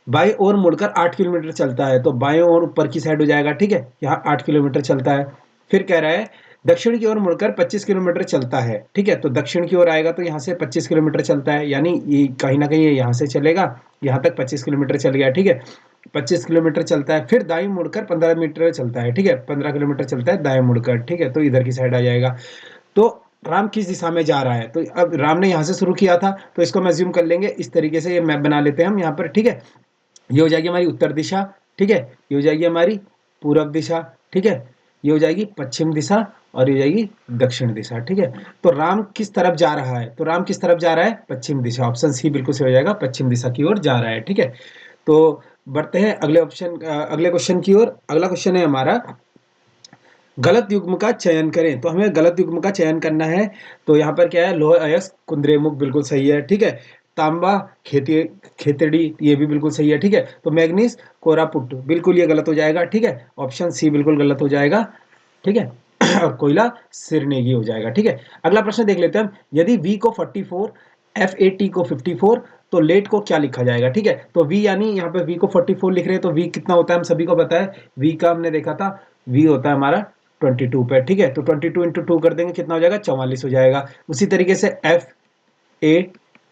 बाईं ओर मुड़कर 8 किलोमीटर चलता है, तो बाईं ओर ऊपर की साइड हो जाएगा, ठीक है। यहाँ 8 किलोमीटर चलता है। फिर कह रहा है दक्षिण की ओर मुड़कर 25 किलोमीटर चलता है, ठीक है। तो दक्षिण की ओर आएगा तो यहाँ से 25 किलोमीटर चलता है, यानी ये कहीं ना कहीं यहाँ से चलेगा, यहाँ तक 25 किलोमीटर चल गया, ठीक है। 25 किलोमीटर चलता है। फिर दाईं मुड़कर 15 मीटर चलता है, ठीक है। 15 किलोमीटर चलता है दाएं मुड़कर, ठीक है। तो इधर की साइड आ जाएगा। तो राम किस दिशा में जा रहा है? तो अब राम ने यहाँ से शुरू किया था, तो इसको मैं ज्यूम कर लेंगे इस तरीके से, ये मैप बना लेते हैं हम यहाँ पर, ठीक है। ये हो जाएगी हमारी उत्तर दिशा, ठीक है। ये हो जाएगी हमारी पूर्व दिशा, ठीक है। ये हो जाएगी पश्चिम दिशा और ये हो जाएगी दक्षिण दिशा, ठीक है। तो राम किस तरफ जा रहा है? तो राम किस तरफ जा रहा है? पश्चिम दिशा। ऑप्शन सी बिल्कुल सही हो जाएगा, पश्चिम दिशा की ओर जा रहा है, ठीक है। तो बढ़ते हैं अगले क्वेश्चन की ओर। अगला क्वेश्चन है हमारा, गलत युग्म का चयन करें। तो हमें गलत युग्म का चयन करना है। तो यहाँ पर क्या है? लोह अयस्क कुंद्रेमुख बिल्कुल सही है, ठीक है। तांबा खेतड़ी ये भी बिल्कुल सही है, ठीक है। तो मैग्नीज कोरापुट बिल्कुल ये गलत हो जाएगा, ठीक है। ऑप्शन सी बिल्कुल गलत हो जाएगा, ठीक है। और कोयला सिरनेगी हो जाएगा, ठीक है। अगला प्रश्न देख लेते हैं हम, यदि V को 44 FAT को 54 तो लेट को क्या लिखा जाएगा, ठीक है। तो V यानी यहाँ पे V को 44 लिख रहे हैं, तो V कितना होता है हम सभी को पता है। V का हमने देखा था, V होता है हमारा 22 पे, ठीक है। तो 22 इंटू 2 कर देंगे, कितना हो जाएगा? 44 हो जाएगा। उसी तरीके से ए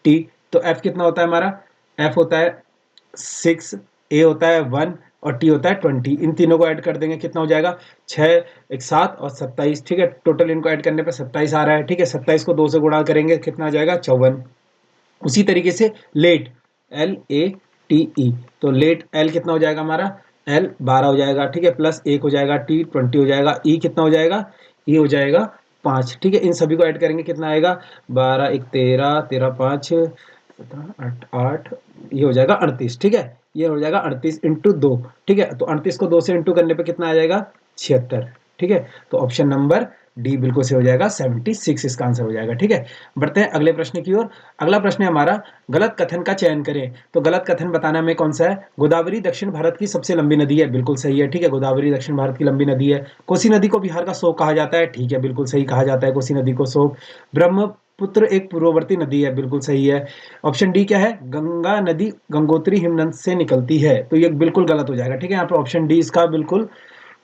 टी, तो एफ कितना होता है हमारा, एफ होता है 6, ए होता है 1 और टी होता है 20। इन तीनों को ऐड कर देंगे, कितना हो जाएगा 6, 1 7 और 27, ठीक है। टोटल इनको ऐड करने पे 27 आ रहा है, ठीक है। 27 को 2 से गुणा करेंगे, कितना आ जाएगा 54। उसी तरीके से late, L A T E, तो लेट एल कितना हो जाएगा हमारा, एल 12 हो जाएगा, ठीक है, प्लस 1 हो जाएगा, टी 20 हो जाएगा, ई कितना हो जाएगा, ई हो जाएगा 5, ठीक है। इन सभी को ऐड करेंगे, कितना आएगा 12 1 13, 13 5 8 8, ये हो जाएगा 38, ठीक है। ये हो जाएगा 38 इंटू 2, ठीक है। तो 38 को 2 से इंटू करने पे कितना आ जाएगा 76, ठीक है। तो ऑप्शन नंबर डी बिल्कुल से हो जाएगा 76, इसका आंसर हो जाएगा, ठीक है। बढ़ते हैं अगले प्रश्न की ओर। अगला प्रश्न है हमारा, गलत कथन का चयन करें। तो गलत कथन बताना हमें कौन सा है, गोदावरी दक्षिण भारत की सबसे लंबी नदी है, बिल्कुल सही है, ठीक है। गोदावरी दक्षिण भारत की लंबी नदी है। कोसी नदी को बिहार का शोक कहा जाता है, ठीक है, बिल्कुल सही कहा जाता है कोसी नदी को शोक। ब्रह्मपुत्र एक पूर्ववर्ती नदी है, बिल्कुल सही है। ऑप्शन डी क्या है, गंगा नदी गंगोत्री हिमनद से निकलती है, तो ये बिल्कुल गलत हो जाएगा, ठीक है। यहाँ पर ऑप्शन डी इसका बिल्कुल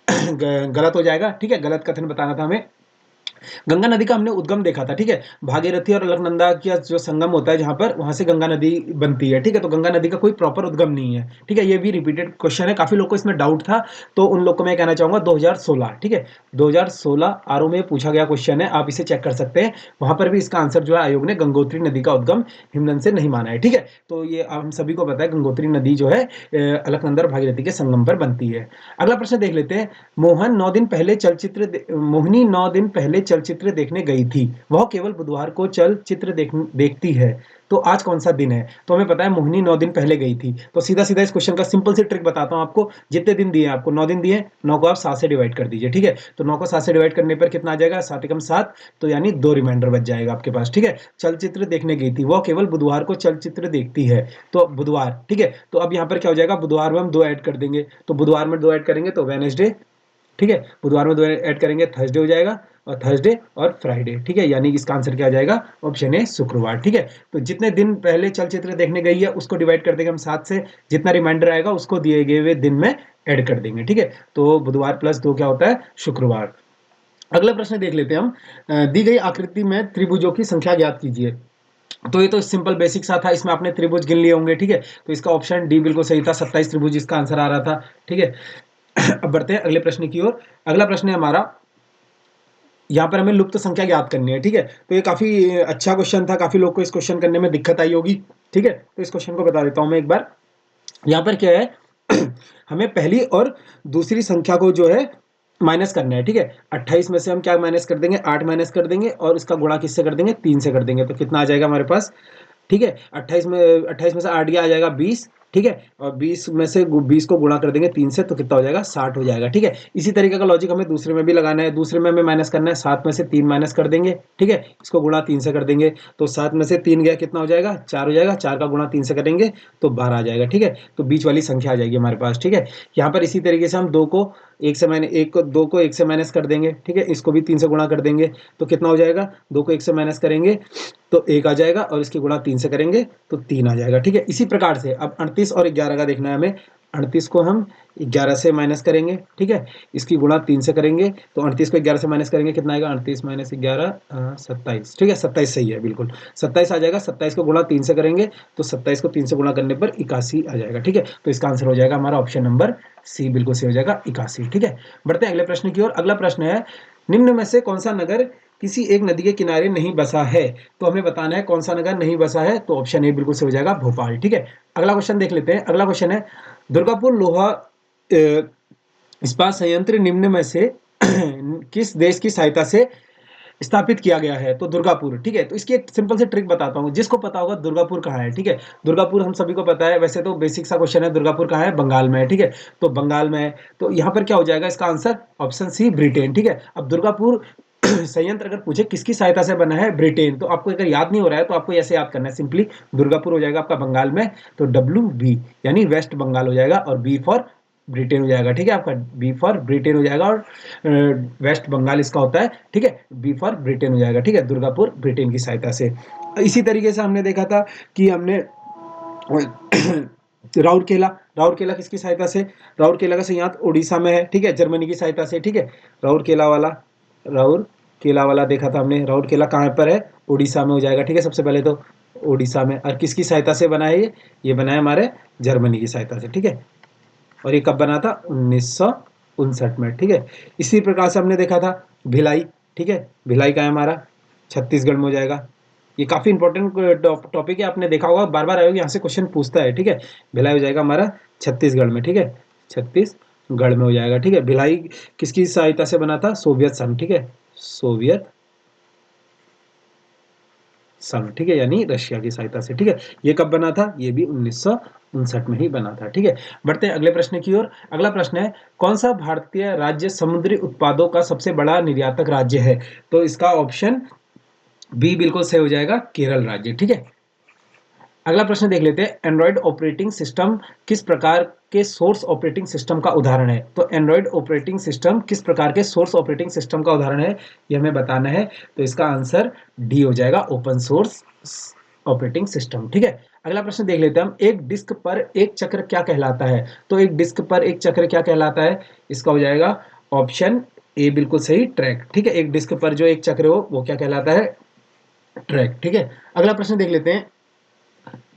गलत हो जाएगा, ठीक है। गलत कथन बताना था हमें। गंगा नदी का हमने उद्गम देखा था, ठीक है। भागीरथी और अलकनंदा का जो संगम होता है जहां पर, वहां से गंगा नदी बनती है, ठीक है। तो गंगा नदी का कोई प्रॉपर उद्गम नहीं है, ठीक है। ये भी रिपीटेड क्वेश्चन है, काफी लोग को इसमें डाउट था, तो उन लोग को मैं कहना चाहूंगा 2016, ठीक है, 2016 आरओ में पूछा गया क्वेश्चन है, आप इसे चेक कर सकते हैं। वहां पर भी इसका आंसर जो है, आयोग ने गंगोत्री नदी का उद्गम हिमनद से नहीं माना है, ठीक है। तो ये हम सभी को पता है, गंगोत्री नदी जो है अलकनंदा और भागीरथी के संगम पर बनती है। अगला प्रश्न देख लेते हैं। मोहिनी 9 दिन पहले चलचित्र देखने गई थी, वह केवल बुधवार को चलचित्र देखती है, तो आज कौन सा दिन है। तो हमें पता है मोहिनी 9 दिन पहले गई थी, तो सीधा सीधा इस क्वेश्चन का सिंपल सी ट्रिक बताता हूं आपको। जितने दिन दिए, आपको 9 दिन दिए, 9 को आप 7 से डिवाइड कर दीजिए, ठीक है। तो 9 को 7 से डिवाइड करने पर कितना आ जाएगा, 7 एकम 7, तो यानी 2 रिमाइंडर बच जाएगा आपके पास, ठीक है। चलचित्र देखने गई थी, वह केवल बुधवार को चलचित्र देखती है, तो बुधवार, ठीक है। तो अब यहाँ पर क्या हो जाएगा, बुधवार में हम 2 ऐड कर देंगे, तो बुधवार में 2 ऐड करेंगे तो वेडनेसडे, ठीक है। बुधवार में 2 ऐड करेंगे थर्सडे हो जाएगा, और थर्सडे और फ्राइडे, ठीक है। यानी इसका आंसर क्या आ जाएगा, ऑप्शन ए शुक्रवार, ठीक है। तो जितने दिन पहले चलचित्र देखने गई है उसको डिवाइड कर देंगे हम 7 से, जितना रिमाइंडर आएगा उसको दिए गए हुए दिन में ऐड कर देंगे, ठीक है। तो बुधवार प्लस 2 क्या होता है, शुक्रवार। अगला प्रश्न देख लेते हैं हम। दी गई आकृति में त्रिभुजों की संख्या ज्ञात कीजिए। तो ये तो सिंपल बेसिक सा था, इसमें आपने त्रिभुज गिन लिए होंगे, ठीक है। तो इसका ऑप्शन डी बिल्कुल सही था, 27 त्रिभुज इसका आंसर आ रहा था, ठीक है। अब बढ़ते हैं अगले प्रश्न की ओर। अगला प्रश्न है हमारा, यहाँ पर हमें लुप्त संख्या ज्ञात करनी है, ठीक है। तो ये काफी अच्छा क्वेश्चन था, काफी लोग को इस क्वेश्चन करने में दिक्कत आई होगी, ठीक है। तो इस क्वेश्चन को बता देता हूं मैं एक बार। यहाँ पर क्या है हमें पहली और दूसरी संख्या को जो है माइनस करना है, ठीक है। 28 में से हम क्या माइनस कर देंगे, 8 माइनस कर देंगे, और इसका गुणा किससे कर देंगे, 3 से कर देंगे, तो कितना आ जाएगा हमारे पास, ठीक है। 28 में से 8 गया, आ जाएगा 20, ठीक है। और 20 में से 20 को गुणा कर देंगे 3 से, तो कितना हो जाएगा 60 हो जाएगा, ठीक है। इसी तरीके का लॉजिक हमें दूसरे में भी लगाना है। दूसरे में हमें माइनस करना है, 7 में से 3 माइनस कर देंगे, ठीक है। इसको गुणा 3 से कर देंगे, तो 7 में से 3 गया, कितना हो जाएगा 4 हो जाएगा। 4 का गुणा 3 से करेंगे तो 12 आ जाएगा, ठीक है। तो बीच वाली संख्या आ जाएगी हमारे पास, ठीक है। यहाँ पर इसी तरीके से हम 2 को 1 से माइनस कर देंगे, ठीक है। इसको भी 3 से गुणा कर देंगे, तो कितना हो जाएगा, 2 को 1 से माइनस करेंगे तो 1 आ जाएगा, और इसकी गुणा 3 से करेंगे तो 3 आ जाएगा, ठीक है। इसी प्रकार से अब 38 और 11 का देखना है हमें। 38 को हम 11 से माइनस करेंगे, ठीक है। इसकी गुणा 3 से करेंगे, तो 38 को 11 से माइनस करेंगे, कितना आएगा, 38 माइनस 11 27, ठीक है। 27 सही है, बिल्कुल 27 आ जाएगा। 27 को गुणा 3 से करेंगे, तो 27 को 3 से गुणा करने पर 81 आ जाएगा, ठीक है। तो इसका आंसर हो जाएगा हमारा ऑप्शन नंबर सी, बिल्कुल सही हो जाएगा 81, ठीक है। बढ़ते हैं अगले प्रश्न की ओर। अगला प्रश्न है, निम्न में से कौन सा नगर किसी एक नदी के किनारे नहीं बसा है। तो हमें बताना है कौन सा नगर नहीं बसा है, तो ऑप्शन ए बिल्कुल से हो जाएगा भोपाल, ठीक है। अगला क्वेश्चन देख लेते हैं। अगला क्वेश्चन है, दुर्गापुर लोहा इस्पात संयंत्र निम्न में से किस देश की सहायता से स्थापित किया गया है। तो दुर्गापुर, ठीक है। तो इसकी एक सिंपल सी ट्रिक बताता हूँ, जिसको पता होगा दुर्गापुर कहाँ है, ठीक है। दुर्गापुर हम सभी को पता है, वैसे तो बेसिक सा क्वेश्चन है, दुर्गापुर कहाँ है, बंगाल में है, ठीक है। तो बंगाल में है, तो यहाँ पर क्या हो जाएगा, इसका आंसर ऑप्शन सी ब्रिटेन, ठीक है। अब दुर्गापुर संयंत्र अगर पूछे किसकी सहायता से बना है, ब्रिटेन, तो आपको अगर याद नहीं हो रहा है तो आपको ऐसे याद करना है, सिंपली दुर्गापुर हो जाएगा आपका बंगाल में, तो WB यानी वेस्ट बंगाल हो जाएगा, और बी फॉर ब्रिटेन हो जाएगा, ठीक है। आपका बी फॉर ब्रिटेन हो जाएगा, और वेस्ट बंगाल इसका होता है, ठीक है। बी फॉर ब्रिटेन हो जाएगा, ठीक है। दुर्गापुर ब्रिटेन की सहायता से। इसी तरीके से हमने देखा था कि हमने राउरकेला, राउरकेला किसकी सहायता से, राउरकेला का संयंत्र उड़ीसा में है, ठीक है, जर्मनी की सहायता से, ठीक है। राउरकेला वाला देखा था हमने, राउरकेला कहाँ पर है, उड़ीसा में हो जाएगा, ठीक है। सबसे पहले तो उड़ीसा में। और किसकी सहायता से बना है ये बना है हमारे जर्मनी की सहायता से, ठीक है। और ये कब बना था? 1959 में, ठीक है। इसी प्रकार से हमने देखा था भिलाई, ठीक है। भिलाई का है हमारा छत्तीसगढ़ में हो जाएगा। ये काफी इंपॉर्टेंट टॉपिक है, आपने देखा होगा, बार बार आयोग यहाँ से क्वेश्चन पूछता है, ठीक है। भिलाई हो जाएगा हमारा छत्तीसगढ़ में, ठीक है। छत्तीसगढ़ में हो जाएगा, ठीक है। भिलाई किसकी सहायता से बना था? सोवियत संघ, ठीक है। सोवियत संघ, ठीक है, यानी रशिया की सहायता से, ठीक है। ये कब बना था? ये भी 1959 में ही बना था, ठीक है। बढ़ते हैं अगले प्रश्न की ओर। अगला प्रश्न है, कौन सा भारतीय राज्य समुद्री उत्पादों का सबसे बड़ा निर्यातक राज्य है? तो इसका ऑप्शन बी बिल्कुल सही हो जाएगा, केरल राज्य, ठीक है। अगला प्रश्न देख लेते हैं, एंड्रॉइड ऑपरेटिंग सिस्टम किस प्रकार के सोर्स ऑपरेटिंग सिस्टम का उदाहरण है? तो एंड्रॉइड ऑपरेटिंग सिस्टम किस प्रकार के सोर्स ऑपरेटिंग सिस्टम का उदाहरण है, ये हमें बताना है। तो इसका आंसर डी हो जाएगा, ओपन सोर्स ऑपरेटिंग सिस्टम, ठीक है। अगला प्रश्न देख लेते हैं हम, एक डिस्क पर एक चक्र क्या कहलाता है? तो एक डिस्क पर एक चक्र क्या कहलाता है? इसका हो जाएगा ऑप्शन ए बिल्कुल सही, ट्रैक, ठीक है। एक डिस्क पर जो एक चक्र हो वो क्या कहलाता है? ट्रैक, ठीक है। अगला प्रश्न देख लेते हैं,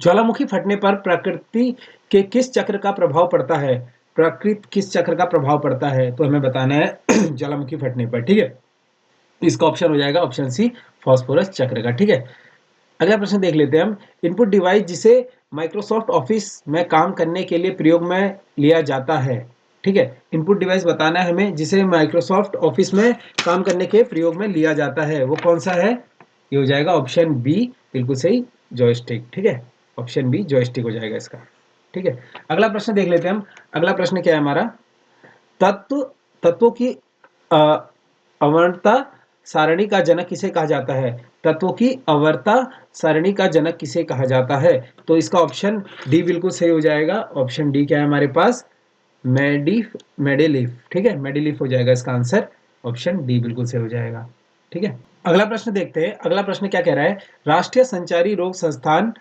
ज्वालामुखी फटने पर प्रकृति के किस चक्र का प्रभाव पड़ता है? प्रकृति किस चक्र का प्रभाव पड़ता है? तो हमें बताना है ज्वालामुखी फटने पर, ठीक है। इसका ऑप्शन हो जाएगा ऑप्शन सी, फास्फोरस चक्र का, ठीक है। अगला प्रश्न देख लेते हैं हम, इनपुट डिवाइस जिसे माइक्रोसॉफ्ट ऑफिस में काम करने के लिए प्रयोग में लिया जाता है, ठीक है। इनपुट डिवाइस बताना है हमें जिसे माइक्रोसॉफ्ट ऑफिस में काम करने के प्रयोग में लिया जाता है, वो कौन सा है? ये हो जाएगा ऑप्शन बी बिल्कुल सही, जॉयस्टिक, ठीक है। ऑप्शन बी जॉयस्टिक हो जाएगा इसका, ठीक है। अगला प्रश्न देख लेते हैं हम। अगला प्रश्न क्या है हमारा, तत्व तत्वों की अ, अवर्णता सारणी का जनक किसे कहा जाता है? तत्वों की अवर्ता सारणी का जनक किसे कहा जाता है? तो इसका ऑप्शन डी बिल्कुल सही हो जाएगा। ऑप्शन डी क्या है हमारे पास? मेडेलिफ, ठीक है। मेडेलिफ हो जाएगा इसका आंसर, ऑप्शन डी बिल्कुल सही हो जाएगा, ठीक है। अगला प्रश्न देखते हैं। अगला प्रश्न क्या कह रहा है, राष्ट्रीय संचारी रोग संस्थान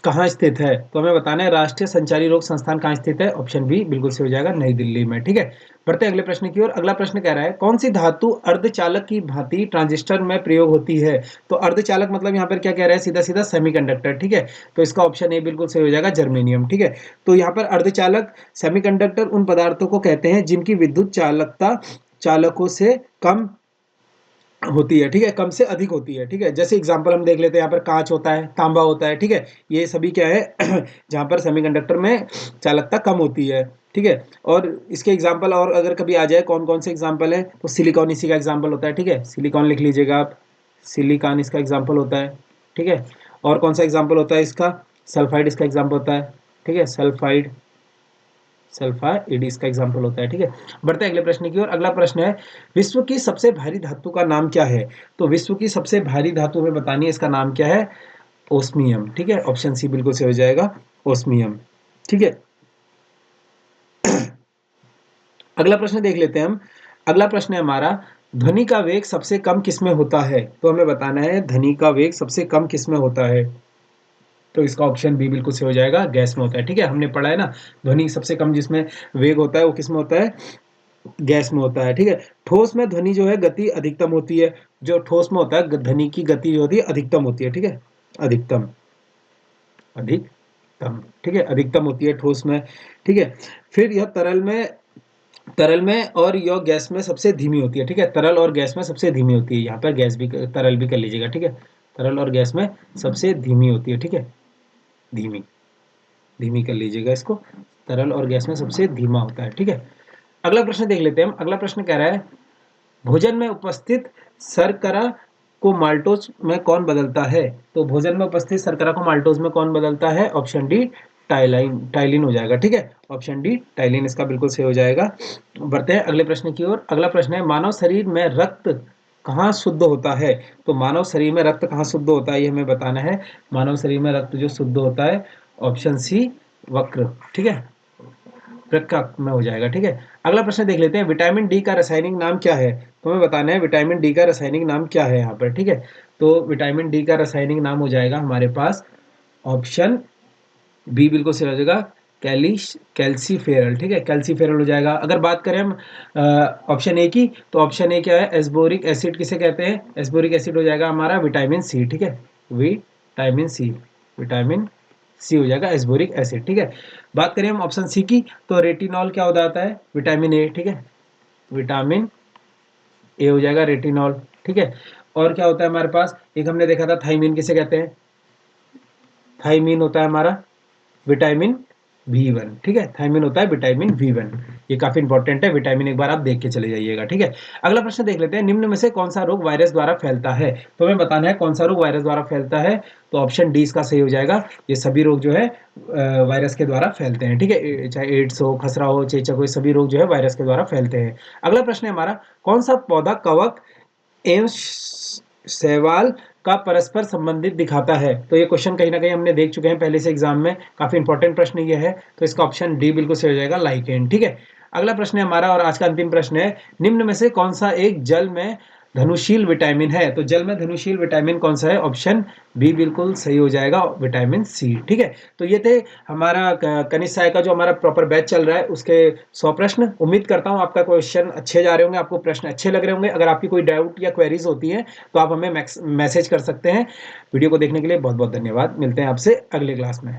कहाँ स्थित है? तो हमें बताना है राष्ट्रीय संचारी रोग संस्थान कहाँ स्थित है। ऑप्शन बी बिल्कुल सही हो जाएगा, नई दिल्ली में, ठीक है। बढ़ते अगले प्रश्न की ओर। अगला प्रश्न कह रहा है, कौन सी धातु अर्धचालक की भांति ट्रांजिस्टर में प्रयोग होती है? तो अर्धचालक मतलब यहाँ पर क्या कह रहा है, सीधा सीधा सेमीकंडक्टर, ठीक है। तो इसका ऑप्शन ए बिल्कुल सही हो जाएगा, जर्मेनियम, ठीक है। तो यहाँ पर अर्धचालक सेमीकंडक्टर उन पदार्थों को कहते हैं जिनकी विद्युत चालकता चालकों से कम होती है, ठीक है, कम से अधिक होती है, ठीक है। जैसे एग्जांपल हम देख लेते हैं, यहाँ पर कांच होता है, तांबा होता है, ठीक है। ये सभी क्या है जहाँ पर सेमीकंडक्टर में चालकता कम होती है, ठीक है। और इसके एग्जांपल और अगर कभी आ जाए, कौन कौन से एग्जांपल है, तो सिलिकॉन इसी का एग्जांपल होता है, ठीक है। सिलिकॉन लिख लीजिएगा आप, सिलिकॉन इसका एग्जाम्पल होता है, ठीक है। और कौन सा एग्जाम्पल होता है इसका? सल्फाइड इसका एग्जाम्पल होता है, ठीक है। सल्फाइड सल्फाइड इसका एग्जाम्पल होता है, ठीक है। बढ़ते अगले प्रश्न की ओर। अगला प्रश्न है, विश्व की सबसे भारी धातु का नाम क्या है? तो विश्व की सबसे भारी धातु हमें बतानी है, इसका नाम क्या है? ओस्मियम, ठीक है। ऑप्शन सी बिल्कुल से हो जाएगा, ओस्मियम, ठीक है। अगला प्रश्न देख लेते हैं हम। अगला प्रश्न है हमारा, ध्वनि का वेग सबसे कम किसमें होता है? तो हमें बताना है ध्वनि का वेग सबसे कम किसमें होता है। तो इसका ऑप्शन बी बिल्कुल से हो जाएगा, गैस में होता है, ठीक है। हमने पढ़ा है ना, ध्वनि सबसे कम जिसमें वेग होता है वो किसमें होता है? गैस में होता है, ठीक है। ठोस में ध्वनि जो है गति अधिकतम होती है, जो ठोस में होता है ध्वनि की गति जो होती है अधिकतम होती है, ठीक है। अधिकतम अधिकतम, ठीक है, अधिकतम होती है ठोस में, ठीक है। फिर यह तरल में और यह गैस में सबसे धीमी होती है, ठीक है। तरल और गैस में सबसे धीमी होती है, यहाँ पर गैस भी तरल भी कर लीजिएगा, ठीक है। तरल और गैस में सबसे धीमी होती है, ठीक है। धीमी धीमी कर लीजिएगा इसको, तरल और गैस में सबसे धीमा होता है, ठीक है। अगला प्रश्न देख लेते हैं हम। अगला प्रश्न कह रहा है, भोजन में उपस्थित शर्करा को माल्टोज में कौन बदलता है? तो भोजन में उपस्थित शर्करा को माल्टोज में कौन बदलता है? ऑप्शन डी टाइलिन हो जाएगा, ठीक है। ऑप्शन डी टाइलिन इसका बिल्कुल सही हो जाएगा। बढ़ते हैं अगले प्रश्न की ओर। अगला प्रश्न है, मानव शरीर में रक्त कहाँ शुद्ध होता है? तो मानव शरीर में रक्त कहाँ शुद्ध होता है, ये हमें बताना है। मानव शरीर में रक्त जो शुद्ध होता है, ऑप्शन सी वक्र, ठीक है, वृक्क में हो जाएगा, ठीक है। अगला प्रश्न देख लेते हैं, विटामिन डी का रासायनिक नाम क्या है? तो हमें बताना है विटामिन डी का रासायनिक नाम क्या है यहाँ पर, ठीक है। तो विटामिन डी का रासायनिक नाम हो जाएगा हमारे पास ऑप्शन बी बिल्कुल सही हो जाएगा, कैल्सीफेरल, ठीक है। कैल्सीफेरल हो जाएगा। अगर बात करें हम ऑप्शन ए की, तो ऑप्शन ए क्या है? एस्बोरिक एसिड किसे कहते हैं? एस्बोरिक एसिड हो जाएगा हमारा विटामिन सी, ठीक है, विटामिन सी, विटामिन सी हो जाएगा, एस्बोरिक एसिड। ठीक है, बात करें हम ऑप्शन सी की, तो रेटिनॉल क्या हो जाता है, विटामिन ए। ठीक है, विटामिन ए हो जाएगा रेटिनॉल। ठीक है, और क्या होता है हमारे पास, एक हमने देखा था थाइमीन किसे कहते हैं, थाइमीन होता है हमारा विटामिन V1। ठीक है, थाइमिन होता है विटामिन V1। ये काफी इंपॉर्टेंट है, विटामिन एक बार आप देख के चले जाइएगा। ठीक है, अगला प्रश्न देख लेते हैं, निम्न में से कौन सा रोग वायरस द्वारा फैलता है। तो हमें बताना है कौन सा रोग वायरस द्वारा फैलता है, तो ऑप्शन डी इसका सही हो जाएगा। ये सभी रोग जो है वायरस के द्वारा फैलते हैं। ठीक है, चाहे एड्स हो, खसरा हो, चेचक हो, सभी रोग जो है वायरस के द्वारा फैलते हैं। अगला प्रश्न है हमारा, कौन सा पौधा कवक एवं शैवाल का परस्पर संबंधित दिखाता है। तो ये क्वेश्चन कहीं ना कहीं हमने देख चुके हैं पहले से एग्जाम में, काफी इंपॉर्टेंट प्रश्न ये है, तो इसका ऑप्शन डी बिल्कुल सही हो जाएगा, लाइकेन। ठीक है, अगला प्रश्न है हमारा और आज का अंतिम प्रश्न है, निम्न में से कौन सा एक जल में धनुशील विटामिन है। तो जल में धनुशील विटामिन कौन सा है, ऑप्शन बी बिल्कुल सही हो जाएगा, विटामिन सी। ठीक है, तो ये थे हमारा कनिष्ठ सहायक का जो हमारा प्रॉपर बैच चल रहा है उसके 100 प्रश्न। उम्मीद करता हूँ आपका क्वेश्चन अच्छे जा रहे होंगे, आपको प्रश्न अच्छे लग रहे होंगे। अगर आपकी कोई डाउट या क्वेरीज होती है तो आप हमें मैसेज कर सकते हैं। वीडियो को देखने के लिए बहुत बहुत धन्यवाद, मिलते हैं आपसे अगले क्लास में।